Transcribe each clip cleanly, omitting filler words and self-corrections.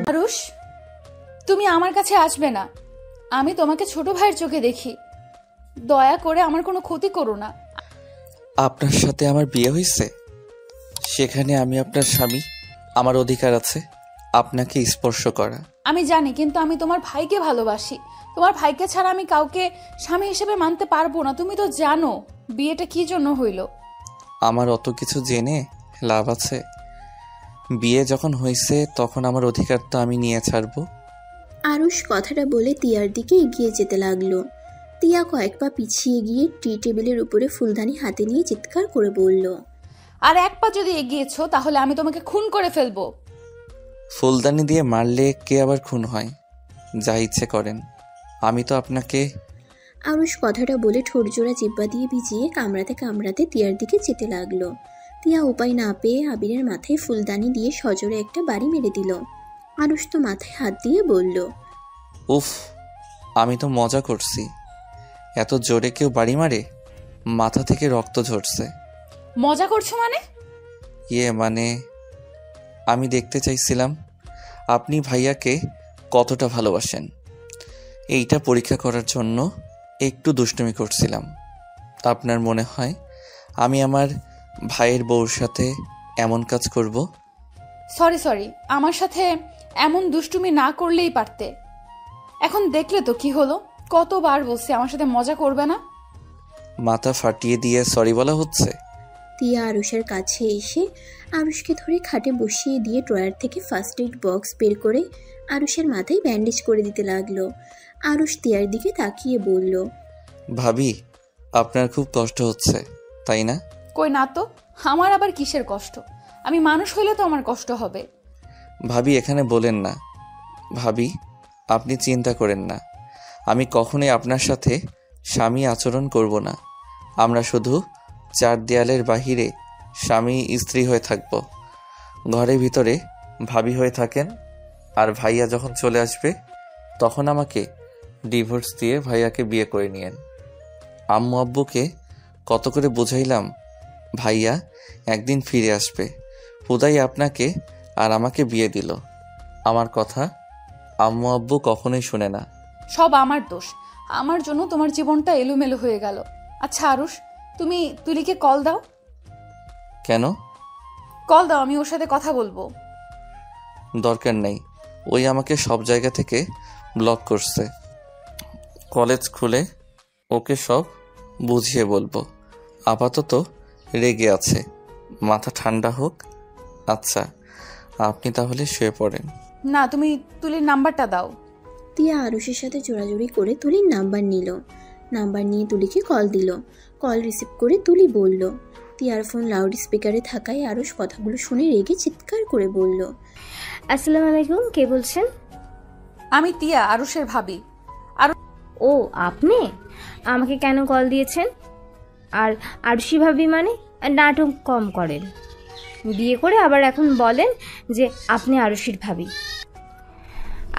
আরুষ, তুমি আমার কাছে আসবে না। আমি তোমাকে ছোট ভাইয়ের চোখে দেখি। দয়া করে আমার কোনো ক্ষতি করো না। আপনার সাথে আমার বিয়ে হয়েছে, সেখানে আমি আপনার স্বামী, আমার অধিকার আছে আপনাকে স্পর্শ করা। আমি জানি, কিন্তু আমি তোমার ভাইকে ভালোবাসি। তোমার ভাইকে ছাড়া আমি কাউকে স্বামী হিসেবে মানতে পারবো না। তুমি তো জানো বিয়েটা কি জন্য হইল। আমার অত কিছু জেনে লাভ আছে? বিয়ে যখন হয়েছে তখন আমার অধিকার তো আমি নিয়ে ছাড়বো। আরুষ কথাটা বলে তিয়ার দিকে এগিয়ে যেতে লাগলো। তিয়া কয়েক পা পিছিয়ে গিয়ে টি টেবিলের উপরে ফুলদানি হাতে নিয়ে চিৎকার করে বলল, আর এক পা যদি এগিয়েছো তাহলে আমি তোমাকে খুন করে ফেলবো। ফুলদানি দিয়ে মারলে কে আবার খুন হয়? যা ইচ্ছে করেন, আমি তো আপনাকে। আরুষ কথাটা বলে ঠোঁটজোড়া জিব্বা দিয়ে ভিজিয়ে কামড়াতে কামড়াতে তিয়ার দিকে যেতে লাগলো। তিয়া উপায় না পেয়ে আবিরের মাথায় ফুলদানি দিয়ে সজোরে একটা বাড়ি মেরে দিল। আরুষ তো মাথায় হাত দিয়ে বলল, উফ, আমি তো মজা করছি। এত জোরে কেউ বাড়ি মারে? মাথা থেকে রক্ত ঝরছে। মজা করছো মানে? মানে আমি দেখতে চাইছিলাম আপনি ভাইয়াকে কতটা ভালোবাসেন। এইটা পরীক্ষা করার জন্য একটু দুষ্টুমি করছিলাম। আপনার মনে হয় আমি আমার ভাইয়ের বউর সাথে এমন কাজ করব? সরি, আমার সাথে এমন দুষ্টুমি না করলেই পারতে। এখন দেখলে তো কি হলো। কতবার বলছি আমার সাথে মজা করবে না। মাথা ফাটিয়ে দিয়ে সরি বলা হচ্ছে? তিয়া আরুষের কাছে এসে আরুষকে ধরে খাটে বসিয়ে দিয়ে ড্রয়ার থেকে ফার্স্ট এইড বক্স বের করে আরুষের মাথায় ব্যান্ডেজ করে দিতে লাগলো। আরুষ তিয়ার দিকে তাকিয়ে বলল, ভাবি, আপনার খুব কষ্ট হচ্ছে তাই না? কই না তো, আমার আবার কিসের কষ্ট? আমি মানুষ হইলে তো আমার কষ্ট হবে। ভাবি এখানে বলেন না। ভাবি, আপনি চিন্তা করেন না, আমি কখনোই আপনার সাথে স্বামী আচরণ করব না। আমরা শুধু চার দেয়ালের বাহিরে স্বামী স্ত্রী হয়ে থাকব। ঘরের ভিতরে ভাবি হয়ে থাকেন। আর ভাইয়া যখন চলে আসবে তখন আমাকে ডিভোর্স দিয়ে ভাইয়াকে বিয়ে করে নিয়েন। আম্মু আব্বুকে কত করে বুঝাইলাম ভাইয়া একদিন ফিরে আসবে, হুদাই আপনাকে আর আমাকে বিয়ে দিল। আমার কথা আম্মু আব্বু কখনোই শুনে না। সব আমার দোষ। আমার জন্য তোমার জীবনটা এলোমেলো হয়ে গেল। আচ্ছা আরুষ, তুমি তুলিকে কল দাও। কেন? কল দাও, আমি ওর সাথে কথা বলবো। দরকার নেই, ওই আমাকে সব জায়গা থেকে ব্লক করছে। কলেজ খুলে ওকে সব বুঝিয়ে বলবো। আপাতত রেগে আছে, মাথা ঠান্ডা হোক। আচ্ছা, আপনি তাহলে শুয়ে পড়েন। না, তুমি তুলির নাম্বারটা দাও। তিয়া আরুষের সাথে জোড়াজোড়ি করে তুলির নাম্বার নিল। নাম্বার নিয়ে তুলিকে কল দিল। কল রিসিভ করে তুলি বলল। তিয়ার ফোন লাউড স্পিকারে থাকায় আরুষ কথাগুলো শুনে রেগে চিৎকার করে বলল, আসসালামু আলাইকুম, কে বলছেন? আমি তিয়া, আরুষের ভাবি। ও আপনি আমাকে কেন কল দিয়েছেন? আর আরুষি ভাবি মানে? নাটক কম করেন। বিয়ে করে আবার এখন বলেন যে আপনি আরুষির ভাবি।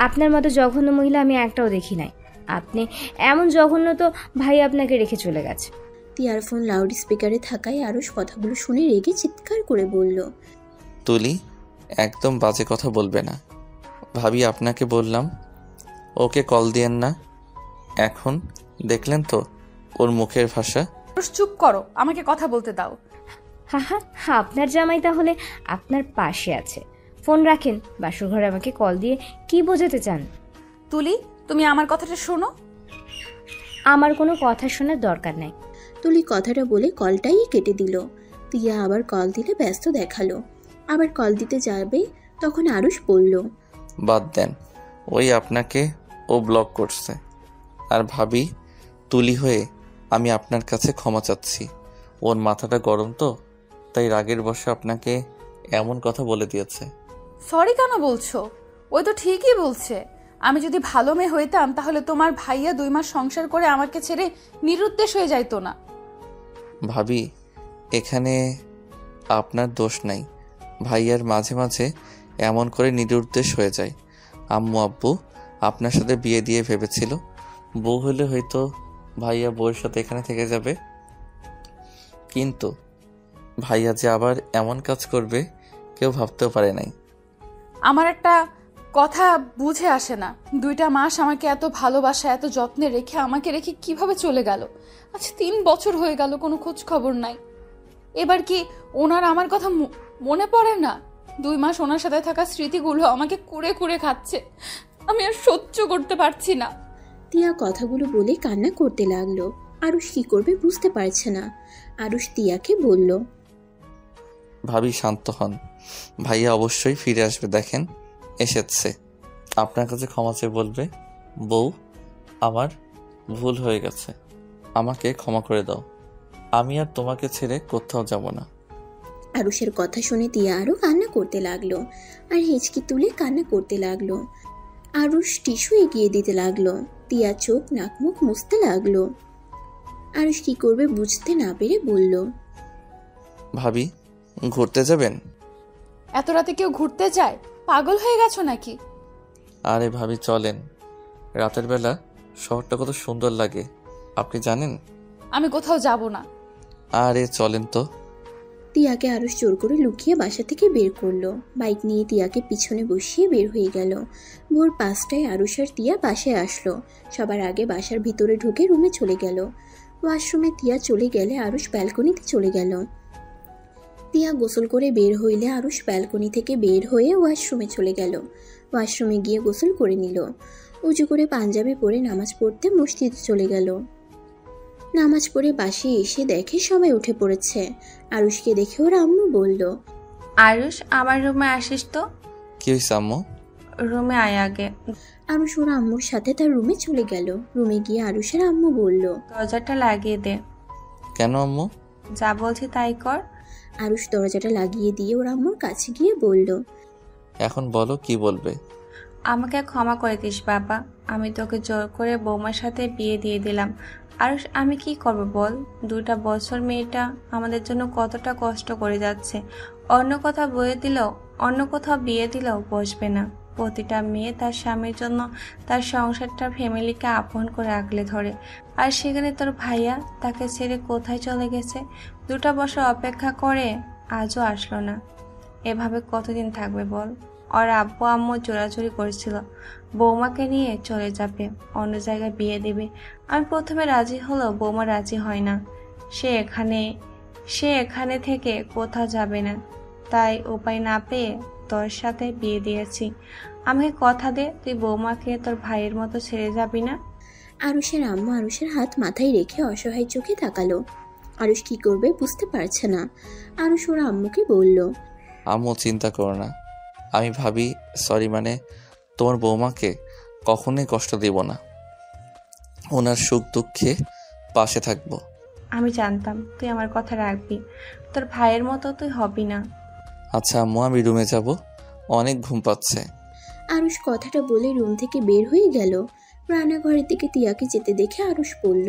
আপনার মতো জঘন্য মহিলা আমি একটাও দেখি নাই। আপনি এমন জঘন্য তো ভাই আপনাকে রেখে চলে গেছে। তিয়ার ফোন লাউড স্পিকারে থাকায় আরুষ কথাগুলো শুনে রেগে চিৎকার করে বলল, তুলি, একদম বাজে কথা বলবে না। ভাবি আপনাকে বললাম ওকে কল দিয়েন না। এখন দেখলেন তো ওর মুখের ভাষা। আরুষ চুপ করো, আমাকে কথা বলতে দাও। হা, আপনার জামাই তাহলে আপনার পাশে আছে। ফোন রাখেন, বাসর ঘরে আমাকে কল দিয়ে কি বোঝাতে চান? তুলি, তুমি আমার কথাটা শোনো। আমার কোনো কথা শোনার দরকার নাই। তুলি কথাটা বলে কলটাই কেটে দিল। তিয়া আবার কল দিলে ব্যস্ত দেখালো। আবার কল দিতে যাবে তখন আরুষ বলল, বাদ দেন, ওই আপনাকে ও ব্লক করছে। আর ভাবি, তুলি হয়ে আমি আপনার কাছে ক্ষমা চাচ্ছি। ওর মাথাটা গরম তো, তাই রাগের বশে আপনাকে এমন কথা বলে দিয়েছে। সরি কেন বলছো? ওই তো ঠিকই বলছে। আমি যদি ভালো মেয়ে হইতাম তাহলে তোমার ভাইয়া 2 মাস সংসার করে আমাকে ছেড়ে নিরুদ্দেশ হয়ে যাইতো না। ভাবি, এখানে আপনার দোষ নাই। ভাইয়ার মাঝে মাঝে এমন করে নিরুদ্দেশ হয়ে যায়। আম্মু আব্বু আপনার সাথে বিয়ে দিয়ে ভেবেছিল বউ হলে হয়তো ভাইয়া বউয়ের সাথে এখানে থেকে যাবে, কিন্তু ভাইয়া যে আবার এমন কাজ করবে কেউ ভাবতেও পারে নাই। আমার একটা কথা বুঝে আসে না, 2টা মাস আমাকে এত ভালোবাসা এত যত্নে রেখে আমাকে রেখে কিভাবে চলে গেল। আচ্ছা 3 বছর হয়ে গেল, কোনো খোঁজ খবর নাই। এবার কি ওনার আমার কথা মনে পড়ে না? 2 মাস ওনার সাথে থাকা স্মৃতিগুলো আমাকে কুড়ে কুড়ে খাচ্ছে। আমি আর সহ্য করতে পারছি না। তিয়া কথাগুলো বলে কান্না করতে লাগলো। আরুষ কি করবে বুঝতে পারছে না। আরুষ তিয়াকে বলল, ভাবি শান্ত হন, ভাইয়া অবশ্যই ফিরে আসবে। দেখেন এসেছে, আপনার কাছে ক্ষমা চেয়ে বলবে, বউ আমার ভুল হয়ে গেছে, আমাকে ক্ষমা করে দাও, আমি আর তোমাকে ছেড়ে কোথাও যাব না। আরুষের কথা শুনে তিয়া আরো কান্না করতে লাগলো আর হেঁচকি তুলে কান্না করতে লাগলো। আরুষ টিস্যু এগিয়ে দিতে লাগলো। তিয়া চোখ নাক মুখ মুছতে লাগলো। আরুষ কি করবে বুঝতে না পেরে বলল, ভাবি ঘুরতে যাবেন? এত রাতে কেউ ঘুরতে যায়? পাগল হয়ে গেছো নাকি? আরে ভাবি চলেন, রাতের বেলা শহরটা কত সুন্দর লাগে আপনি জানেন। আমি কোথাও যাব না। আরে চলেন তো। তিয়াকে আরুষ জোর করে লুকিয়ে বাসা থেকে বের করলো। বাইক নিয়ে তিয়াকে পিছনে বসিয়ে বের হয়ে গেল। ভোর 5টায় আরুষ আর তিয়া বাসায় আসলো। সবার আগে বাসার ভিতরে ঢুকে রুমে চলে গেল। ওয়াশরুমে তিয়া চলে গেলে আরুষ ব্যালকনিতে চলে গেল। তিয়া গোসল করে বের হইলে আরুষ ব্যালকনি থেকে বের হয়ে ওয়াশরুমে চলে গেল। ওয়াশরুমে গিয়ে গোসল করে নিল। উঁচু করে পাঞ্জাবি পরে নামাজ পড়তে মসজিদে চলে গেল। নামাজ পড়ে বাসে এসে দেখে সবাই উঠে পড়েছে। আরুষকে দেখে ওর আম্মু বলল, আরুষ আমার রুমে আসিস তো। কি হয়েছে আম্মু? রুমে আয় আগে। আরুষ ওর আম্মুর সাথে তার রুমে চলে গেল। রুমে গিয়ে আরুষের আম্মু বলল, দরজাটা লাগিয়ে দে। কেন আম্মু? যা বলছি তাই কর। আরুষ দরজাটা লাগিয়ে দিয়ে ওর আম্মুর কাছে গিয়ে বলল, এখন বলো কি বলবে। আমাকে ক্ষমা করে দিস বাবা, আমি তোকে জোর করে বৌমার সাথে বিয়ে দিয়ে দিলাম। আরুষ আমি কি করব বল, 2টা বছর মেয়েটা আমাদের জন্য কতটা কষ্ট করে যাচ্ছে। অন্য কোথাও বিয়ে দিলেও বসবে না। প্রতিটা মেয়ে তার স্বামীর জন্য তার সংসারটার ফ্যামিলিকে আপন করে আগলে ধরে, আর সেখানে তোর ভাইয়া তাকে ছেড়ে কোথায় চলে গেছে। 2টা বছর অপেক্ষা করে আজও আসলো না। এভাবে কতদিন থাকবে বল। ওর আব্বু আম্মু চোরাচুরি করেছিল, বৌমাকে নিয়ে চলে যাবে, অন্য জায়গায় বিয়ে দেবে। আমি প্রথমে রাজি হলেও বৌমা রাজি হয় না। সে এখানে থেকে কোথাও যাবে না, তাই উপায় না পেয়ে তোর সাথে বিয়ে দিয়েছি। আমাকে কথা দে তুই বৌমাকে তোর ভাইয়ের মতো ছেড়ে যাবি না। আরুষের আম্মু আরুষের হাত মাথায় রেখে অসহায় চোখে তাকালো। আরুষ কি করবে বুঝতে পারছে না। আরুষ ওর আম্মুকে বলল, আম্মু চিন্তা করো না, আমি ভাবি সরি মানে তোমার বৌমাকে কখনোই কষ্ট দেব না, ওনার সুখ দুঃখে পাশে থাকবো। আমি জানতাম তুই আমার কথা রাখবি, তোর ভাইয়ের মতো তুই হবি না। আচ্ছা আম্মু আমি রুমে যাব, অনেক ঘুম পাচ্ছে। আরুষ কথাটা বলে রুম থেকে বের হয়ে গেল। রান্নাঘরের দিকে তিয়াকে যেতে দেখে আরুষ বলল,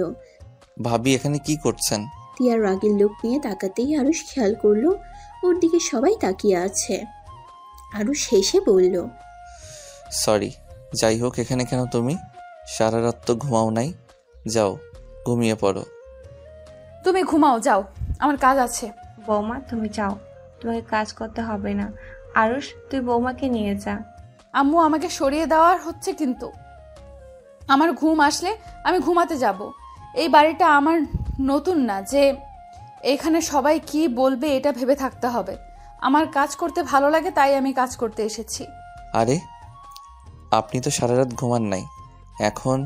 ভাবি এখানে কি করছেন? তিয়ার রাগের লোক নিয়ে তাকাতেই আরুষ খেয়াল করলো ওর দিকে সবাই তাকিয়ে আছে। আরুষ হেসে বলল, সরি। যাই হোক এখানে কেন তুমি? সারা রাত তো ঘুমাও নাই, যাও ঘুমিয়ে পড়ো। তুমি ঘুমাও, যাও, আমার কাজ আছে। বৌমা তুমি যাও, তোমাকে কাজ করতে হবে না। আরুষ তুই বৌমাকে নিয়ে যা। আম্মু আমাকে সরিয়ে দেওয়ার হচ্ছে, কিন্তু আমার ঘুম আসলে আমি ঘুমাতে যাব। এই বাড়িটা আমার নতুন না যে এখানে সবাই কি বলবে এটা ভেবে থাকতে হবে। আমার কাজ করতে ভালো লাগে, তাই আমি কাজ করতে এসেছি। আরে আপনি তো সারা রাত ঘুমান নাই, এখন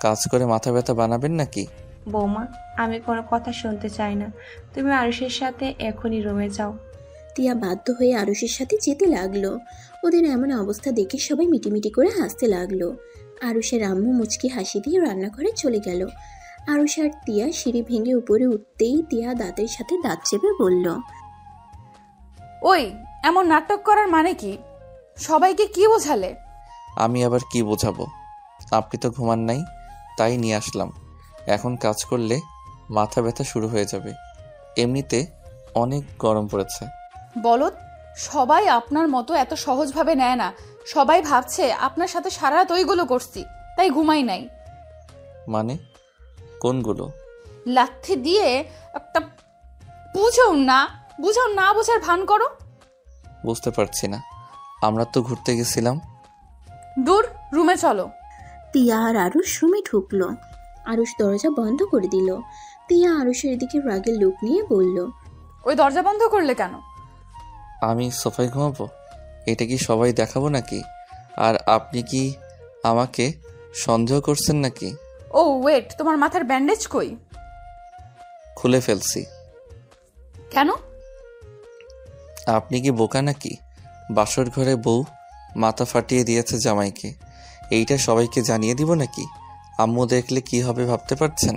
কাজ করে মাথা ব্যথা বানাবেন নাকি? বৌমা আমি কোনো কথা শুনতে চাই না, তুমি আরুষের সাথে এখনই রুমে যাও। তিয়া বাধ্য হয়ে আরুষের সাথে যেতে লাগলো। ওদের এমন অবস্থা দেখে সবাই মিটিমিটি করে হাসতে লাগলো। আরুষের আম্মু মুচকি হাসি দিয়ে রান্নাঘরে চলে গেল। আরুষ আর তিয়া সিঁড়ি ভেঙে উপরে উঠতেই তিয়া দাঁতের সাথে দাঁত চেপে বলল, ওই এমন নাটক করার মানে কি? সবাইকে কি বোঝালে? আমি আবার কি বোঝাবো, আপনি তো ঘুমান নাই তাই নিয়ে আসলাম। এখন কাজ করলে মাথা ব্যথা শুরু হয়ে যাবে, এমনিতে অনেক গরম পড়েছে। বলদ, সবাই আপনার মতো এত সহজভাবে নেয় না। সবাই ভাবছে আপনার সাথে সারা রাত ওইগুলো করছি, তাই ঘুমাই নাই। মানে কোনগুলো? লাথি দিয়ে একটা বুঝো না, বুঝাও, না বোঝার ভান করো। বুঝতে পারছি না, আমরা তো ঘুরতে গেছিলাম। দূর, রুমে চলো। তিয়া আর আরুষ রুমে ঢুকলো। আরুষ দরজা বন্ধ করে দিল। তিয়া আরুষের দিকে রাগের লুক নিয়ে বলল, ওই দরজা বন্ধ করলে কেন? আমি সোফায় ঘুমাবো? এটা কি সবাই দেখাবো নাকি? আর আপনি কি আমাকে সন্দেহ করছেন নাকি? ও ওয়েট, তোমার মাথার ব্যান্ডেজ কই? খুলে ফেলছি। কেন? আপনি কি বোকা নাকি? বাসর ঘরে বউ মাথা ফাটিয়ে দিয়েছে জামাইকে, এইটা সবাইকে জানিয়ে দিব নাকি? আম্মু দেখলে কি হবে ভাবতে পারছেন?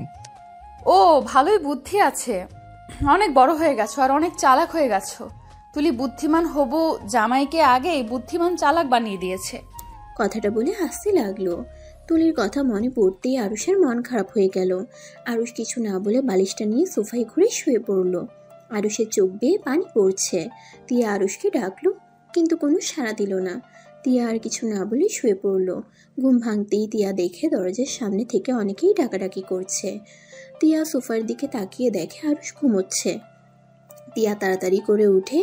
ও, ভালোই বুদ্ধি আছে। অনেক বড় হয়ে গেছো আর অনেক চালাক হয়ে গেছো। তুলি বুদ্ধিমান হবু জামাইকে আগেই বুদ্ধিমান চালাক বানিয়ে দিয়েছে। কথাটা বলে হাসতে লাগলো। তুলির কথা মনে পড়তেই আরুষের মন খারাপ হয়ে গেল। আরুষ কিছু না বলে বালিশটা নিয়ে সোফায় ঘুরে শুয়ে পড়ল। আরুষের চোখ বেয়ে পানি পড়ছে। তিয়া আরুষকে ডাকলো, কিন্তু কোনো সাড়া দিল না। তিয়া আর কিছু না বলে শুয়ে পড়ল। ঘুম ভাঙতেই তিয়া দেখে দরজার সামনে থেকে অনেকেই ডাকাডাকি করছে। তিয়া সোফার দিকে তাকিয়ে দেখে আরুষ ঘুমোচ্ছে। তিয়া তাড়াতাড়ি করে উঠে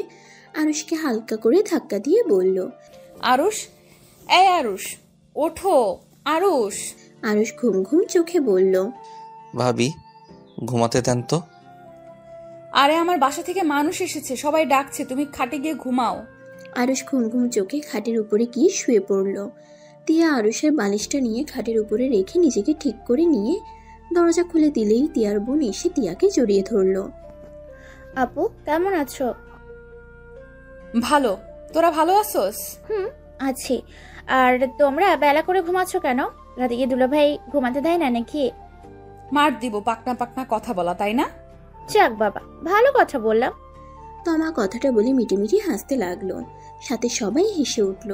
আরুষকে হালকা করে ধাক্কা দিয়ে বলল, আরুষ, এই আরুষ, ওঠো আরুষ। আরুষ ঘুম ঘুম চোখে বলল, ভাবি, ঘুমাতে দেন তো। আরে আমার বাসা থেকে মানুষ এসেছে, সবাই ডাকছে, তুমি খাটে গিয়ে ঘুমাও। আরুষ ঘুম ঘুম চোখে খাটের উপরে গিয়ে শুয়ে পড়ল। তিয়া আরুষের বালিশটা নিয়ে খাটের উপরে রেখে নিজেকে ঠিক করে নিয়ে দরজা খুলে দিলেই তিয়ার বোন এসে তিয়াকে জড়িয়ে ধরল। আপু কেমন আছো? ভালো, তোরা ভালো আছোস? আছি। আর তোমরা বেলা করে ঘুমাচ্ছ কেন? রাতে গিয়ে দুলাভাই ঘুমাতে দেয় না নাকি? মার দিব পাকনা পাকনা কথা বলা, তাই না? যাক বাবা, ভালো কথা বললাম। তমা কথাটা বলে মিটিমিটি হাসতে লাগলো। সাথে সবাই হেসে উঠল।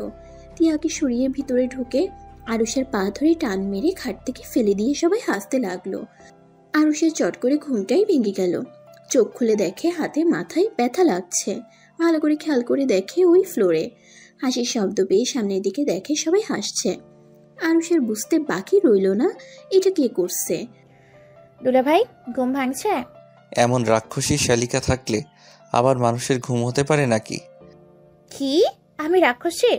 তিয়াকে সরিয়ে ভিতরে ঢুকে আরুষের পা ধরে টান মেরে খাট থেকে ফেলে দিয়ে সবাই হাসতে লাগলো। আরুষের চট করে ঘুমটাই ভেঙে গেল। চোখ খুলে দেখে হাতে মাথায় ব্যথা লাগছে। ভালো করে খেয়াল করে দেখে ওই ফ্লোরে। হাসির শব্দ পেয়ে সামনের দিকে দেখে সবাই হাসছে। আরুষের বুঝতে বাকি রইল না এটা কে করছে। দুলাভাই ঘুম ভাঙছে? এমন রাক্ষসী শালিকা থাকলে আবার মানুষের ঘুম হতে পারে নাকি? কি আমি রাক্ষসী?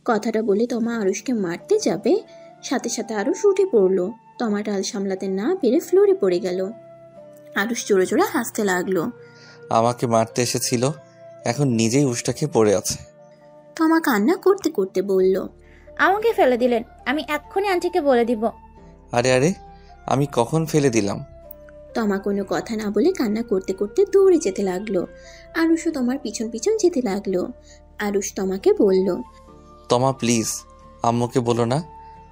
কথাটা বলে তমা আরুষকে মারতে যাবে, সাথে সাথে আরুষ উঠে পড়লো। তমা ডাল সামলাতে না পেরে ফ্লোরে পড়ে গেল। আরুষ জোরে জোরে হাসতে লাগলো। আমাকে মারতে এসেছিল, এখন নিজেই উষ্টা খেয়ে পড়ে আছে। তমা কান্না করতে করতে বলল, আমাকে ফেলে দিলেন, আমি এক্ষুনি আন্টিকে বলে দিব। আরে আরে, আমি কখন ফেলে দিলাম? তমা কোনো কথা না বলে কান্না করতে করতে দৌড়ে যেতে লাগলো। আরুষও তোমার পিছন পিছন যেতে লাগলো। আরুষ তমাকে বলল, তমা প্লিজ, আম্মুকে বলো না,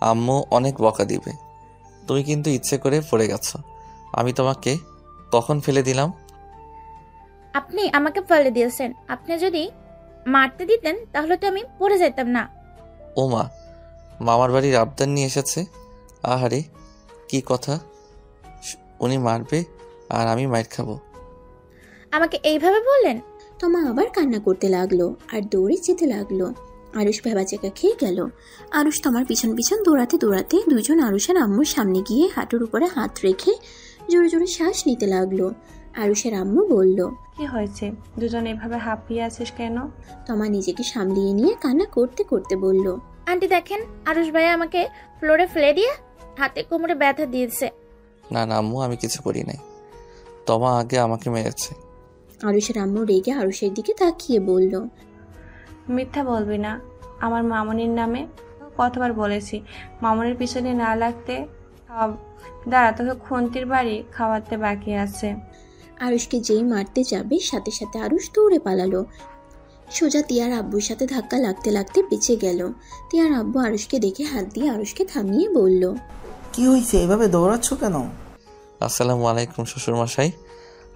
আম্মু অনেক বকা দিবে। তুমি কিন্তু ইচ্ছে করে পড়ে গেছো, আমি তোমাকে কখন ফেলে দিলাম? আপনি আমাকে ফেলে দিয়েছেন। আপনি যদি মারতে দিতেন তাহলে তো আমি পড়ে যেতাম না। ও মা, মামার বাড়ির আবদার নিয়ে এসেছে। আহারে কি কথা, উনি মারবে আর আমি মাইর খাবো। আমাকে এইভাবে বললেন? তমা আবার কান্না করতে লাগলো আর দৌড়ে যেতে লাগলো। আরুষ ভেবাচেকা খেয়ে গেল। আরুষ তোমার পিছন পিছন দৌড়াতে দৌড়াতে দুজন আরুষের আম্মুর সামনে গিয়ে হাঁটুর উপরে হাত রেখে জোরে জোরে শ্বাস নিতে লাগলো। আরুষের আম্মু বলল, কি হয়েছে, দুজন এভাবে হাঁপিয়ে আছিস কেন? তমা নিজেকে সামলিয়ে নিয়ে কান্না করতে করতে বলল, আন্টি দেখেন, আরুষ ভাইয়া আমাকে ফ্লোরে ফেলে দিয়ে হাতে কোমরে ব্যথা দিয়েছে। না না আম্মু, আমি কিছু করি নাই, তমা আগে আমাকে মেরেছে। আরুষের আম্মু রেগে আরুষের দিকে তাকিয়ে বলল, মিথ্যা বলবি না, আমার মামনির নামে কতবার বলেছি মামনির পিছনে না লাগতে। দাঁড়া, তোকে খুন্তির বাড়ি খাওয়াতে বাকি আছে। আরুষকে যেই মারতে যাবে সাথে সাথে আরুষ দৌড়ে পালালো। সোজা তিয়ার আব্বুর সাথে ধাক্কা লাগতে লাগতে বেঁচে গেল। তিয়ার আব্বু আরুষকে দেখে হাত দিয়ে আরুষকে থামিয়ে বলল, কি হয়েছে, এভাবে দৌড়াচ্ছ কেন? আসসালামু আলাইকুম শ্বশুরমশাই।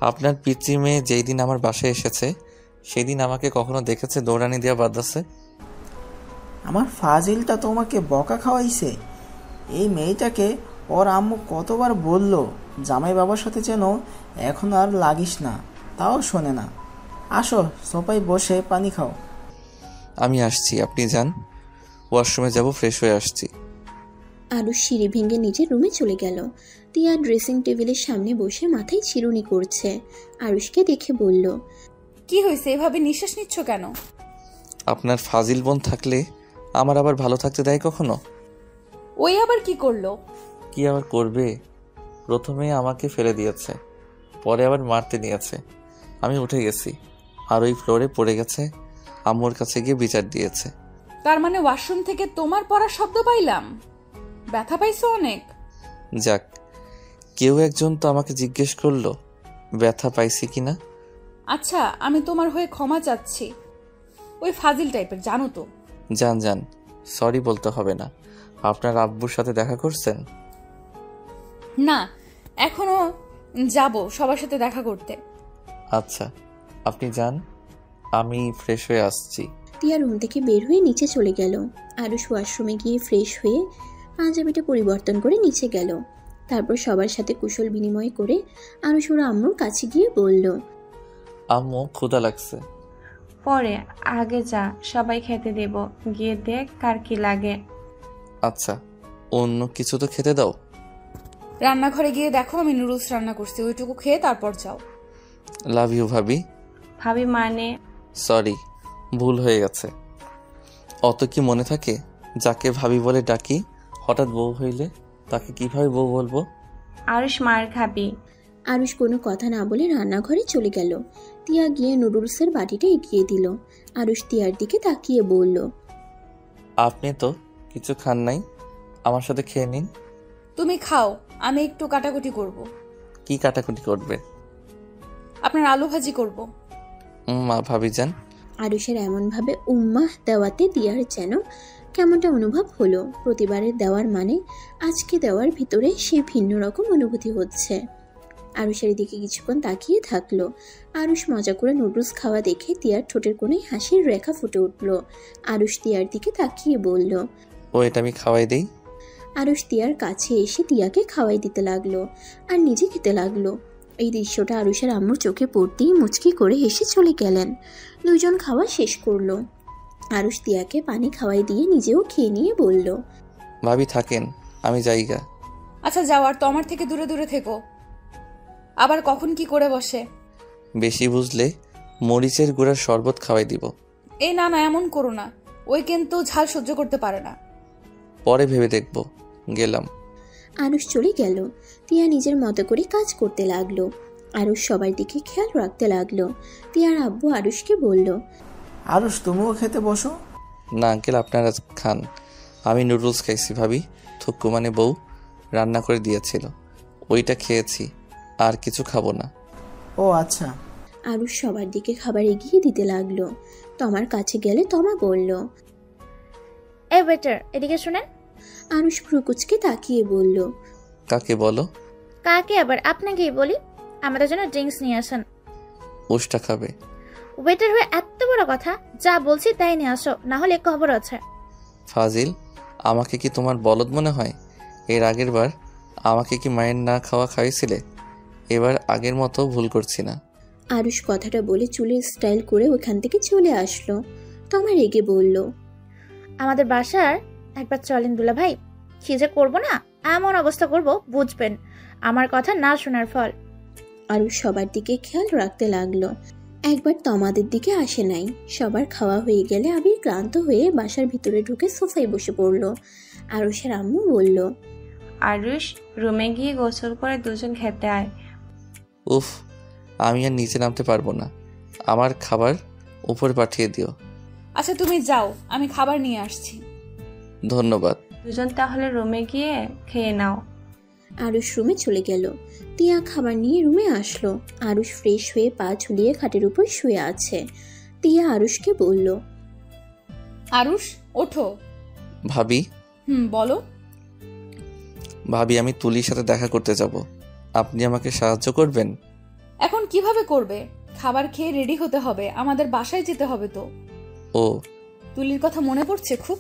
আপনার পিতৃ মেয়ে যেই দিন আমার বাসায় এসেছে সেই দিন আমাকে কখনো দেখেছে দৌড়ানি দেওয়া বাদ আছে? আমার ফাজিলটা তোমাকে বকা খাওয়াইছে। এই মেয়েটাকে ওর আম্মু কতবার বলল জামাই বাবার সাথে যেন এখন আর লাগিস না, তাও শোনে না। আসো সোফায় বসে পানি খাও। আমি আসছি, আপনি যান, ওয়াশরুমে যাব, ফ্রেশ হয়ে আসছি। আরুষ সিঁড়ি ভেঙে নিজের রুমে চলে গেল। তিয়া ড্রেসিং টেবিলের সামনে বসে মাথায় চিরুনি করছে। আরুষকে দেখে বলল, কি হয়েছে, এভাবে নিঃশ্বাস নিচ্ছ কেন? আপনার ফাজিল বোন থাকলে আমার আবার ভালো থাকতে দেয় কখনো? ওই আবার কি করলো? কি আবার করবে? প্রথমে আমাকে ফেলে দিয়েছে, পরে আবার মারতে নিয়েছে। আমি উঠে গেছি, আর ওই ফ্লোরে পড়ে গেছে। আম্মুর কাছে গিয়ে বিচার দিয়েছে। তার মানে ওয়াশরুম থেকে তোমার পড়ার শব্দ পাইলাম? ব্যথা পাইছো অনেক? যাক, কেউ একজন তো আমাকে জিজ্ঞেস করলো ব্যথা পাইছি কিনা। আচ্ছা, আমি তোমার হয়ে ক্ষমা চাচ্ছি। ওই ফাজিল টাইপের, জানো তো। যান যান, সরি বলতে হবে না। আপনার আব্বুর সাথে দেখা করছেন? না, এখনো যাব সবার সাথে দেখা করতে। আচ্ছা, আপনি যান, আমি ফ্রেশ হয়ে আসছি। টিয়া রুম থেকে বের হয়ে নিচে চলে গেল। আরুষ ওয়াশরুমে গিয়ে ফ্রেশ হয়ে পাঞ্জাবিটা পরিবর্তন করে নিচে গেল। তারপর সবার সাথে কুশল বিনিময় করে আরুষ ওর আম্মুর কাছে গিয়ে বলল, আম্মু ক্ষুধা লাগছে। পরে, আগে যা, সবাই খেতে দেব, গিয়ে দেখ কার কি লাগে। আচ্ছা, অন্য কিছু তো খেতে দাও। রান্নাঘরে গিয়ে দেখো আমি নুডলস রান্না করছি, ওইটুকু খেয়ে তারপর যাও। লাভ ইউ ভাবি। ভাবি মানে? সরি, ভুল হয়ে গেছে। অত কি মনে থাকে যাকে ভাবি বলে ডাকি, হঠাৎ বউ হইলে তাকে কিভাবে বউ বলবো? আরুষ, মার খাবি। আরুষ কোনো কথা না বলে রান্নাঘরে চলে গেল। টিয়া গিয়ে নুডলসের বাটিটা এগিয়ে দিল। আরুষ টিয়ার দিকে তাকিয়ে বলল, আপনি তো কিছু খান নাই, আমার সাথে খেয়ে নিন। তুমি খাও, আমি একটু কাটাকুটি করব। কি কাটাকুটি করবে? আপনার আলু ভাজি করব। মা ভাবি যান। আরুষের এমনভাবে উম্মাহ দেওয়াতে টিয়ার যেন কেমনটা অনুভব হলো। প্রতিবারের দেওয়ার মানে আজকে দেওয়ার ভিতরে সে ভিন্ন রকম অনুভূতি হচ্ছে। আরুষের দিকে কিছুক্ষণ তাকিয়ে থাকলো। আরুষ মজা করে নুডলস খাওয়া দেখে টিয়ার ঠোঁটের কোণে হাসির রেখা ফুটে উঠল। আরুষ টিয়ার দিকে তাকিয়ে বলল, ও এটা আমি খাওয়াই দেই। আরুষ টিয়ার কাছে এসে টিয়াকে খাওয়াই দিতে লাগলো আর নিজে খেতে লাগলো। এই দৃশ্যটা আরুষের আম্মুর চোখে পড়তেই মুচকি করে হেসে চলে গেলেন। দুইজন খাওয়া শেষ করলো। আরুষ টিয়াকে পানি খাওয়াই দিয়ে নিজেও খেয়ে নিয়ে বলল, ভাবি থাকেন, আমি যাইগা। আচ্ছা যাও, আর তো আমার থেকে দূরে দূরে থেকো। আবার কখন কি করে বসে। বেশি বুঝলে মরিচের গুঁড়ার শরবত খাওয়াই দিব। এই না না, এমন করো না, ওই কিন্তু ঝাল সহ্য করতে পারে না। পরে ভেবে দেখব। গেলাম। আরুষ চলে গেল। টিয়া নিজের মতো করে কাজ করতে লাগলো। আরুষ সবার দিকে খেয়াল রাখতে লাগলো। টিয়ার আব্বু আরুষকে বলল, আরুষ, তুমিও খেতে বসো। না আঙ্কেল, আপনারা খান। আমি নুডলস খাইছি ভাবি, থুক্কু মানে বউ রান্না করে দিয়েছিল, ওইটা খেয়েছি, আর কিছু খাবো না। ও আচ্ছা। আরুষ সবার দিকে খাবার এগিয়ে দিতে লাগলো। তমার কাছে গেলে তমা বলল, এই ওয়েটার, এদিকে শুনেন। আরুষ ভ্রুকুচকে তাকিয়ে বলল, কাকে বলো? কাকে আবার? আপনাকেই বলি। আমাদের জন্য ড্রিঙ্কস নিয়ে আসেন। উষ্টা খাবে? ওয়েটার হয়ে এত বড় কথা, যা বলছি তাই নিয়ে আসো, না হলে খবর আছে। ফাজিল, আমাকে কি তোমার বলদ মনে হয়? এর আগের বার আমাকে কি মায়ের না খাওয়া খাইয়েছিলে? এবার আগের মতো ভুল করছি না। আরুষ কথাটা বলে চুলের স্টাইল করে ওখান থেকে চলে আসলো। তমা রেগে বলল, আমাদের বাসার একবার চলেন দুলা ভাই, কি যে করবো না, এমন অবস্থা করব বুঝবেন আমার কথা না শোনার ফল। আরুষ সবার দিকে খেয়াল রাখতে লাগলো। একবার তমাদের দিকে আসে নাই। সবার খাওয়া হয়ে গেলে আবির ক্লান্ত হয়ে বাসার ভিতরে ঢুকে সোফায় বসে পড়লো। আরুষের আম্মু বলল, আরুষ, রুমে গিয়ে গোসল করে দুজন খেতে আয়। উফ, আমি আর নিচে নামতে পারবো না, আমার খাবার উপরে পাঠিয়ে দিও। আচ্ছা তুমি যাও, আমি খাবার নিয়ে আসছি। ধন্যবাদ। দুজন তাহলে রুমে গিয়ে খেয়ে নাও। আরুষ রুমে চলে গেল। টিয়া খাবার নিয়ে রুমে আসলো। আরুষ ফ্রেশ হয়ে পা ঝুলিয়ে খাটের উপর শুয়ে আছে। টিয়া আরুষকে বলল, আরুষ, ওঠো। ভাবি। বলো। ভাবি, আমি তুলির সাথে দেখা করতে যাব, আপনি আমাকে সাহায্য করবেন? এখন কিভাবে করবে? খাবার খেয়ে রেডি হতে হবে, আমাদের বাসায় যেতে হবে তো। ও, তুলির কথা মনে পড়ছে খুব।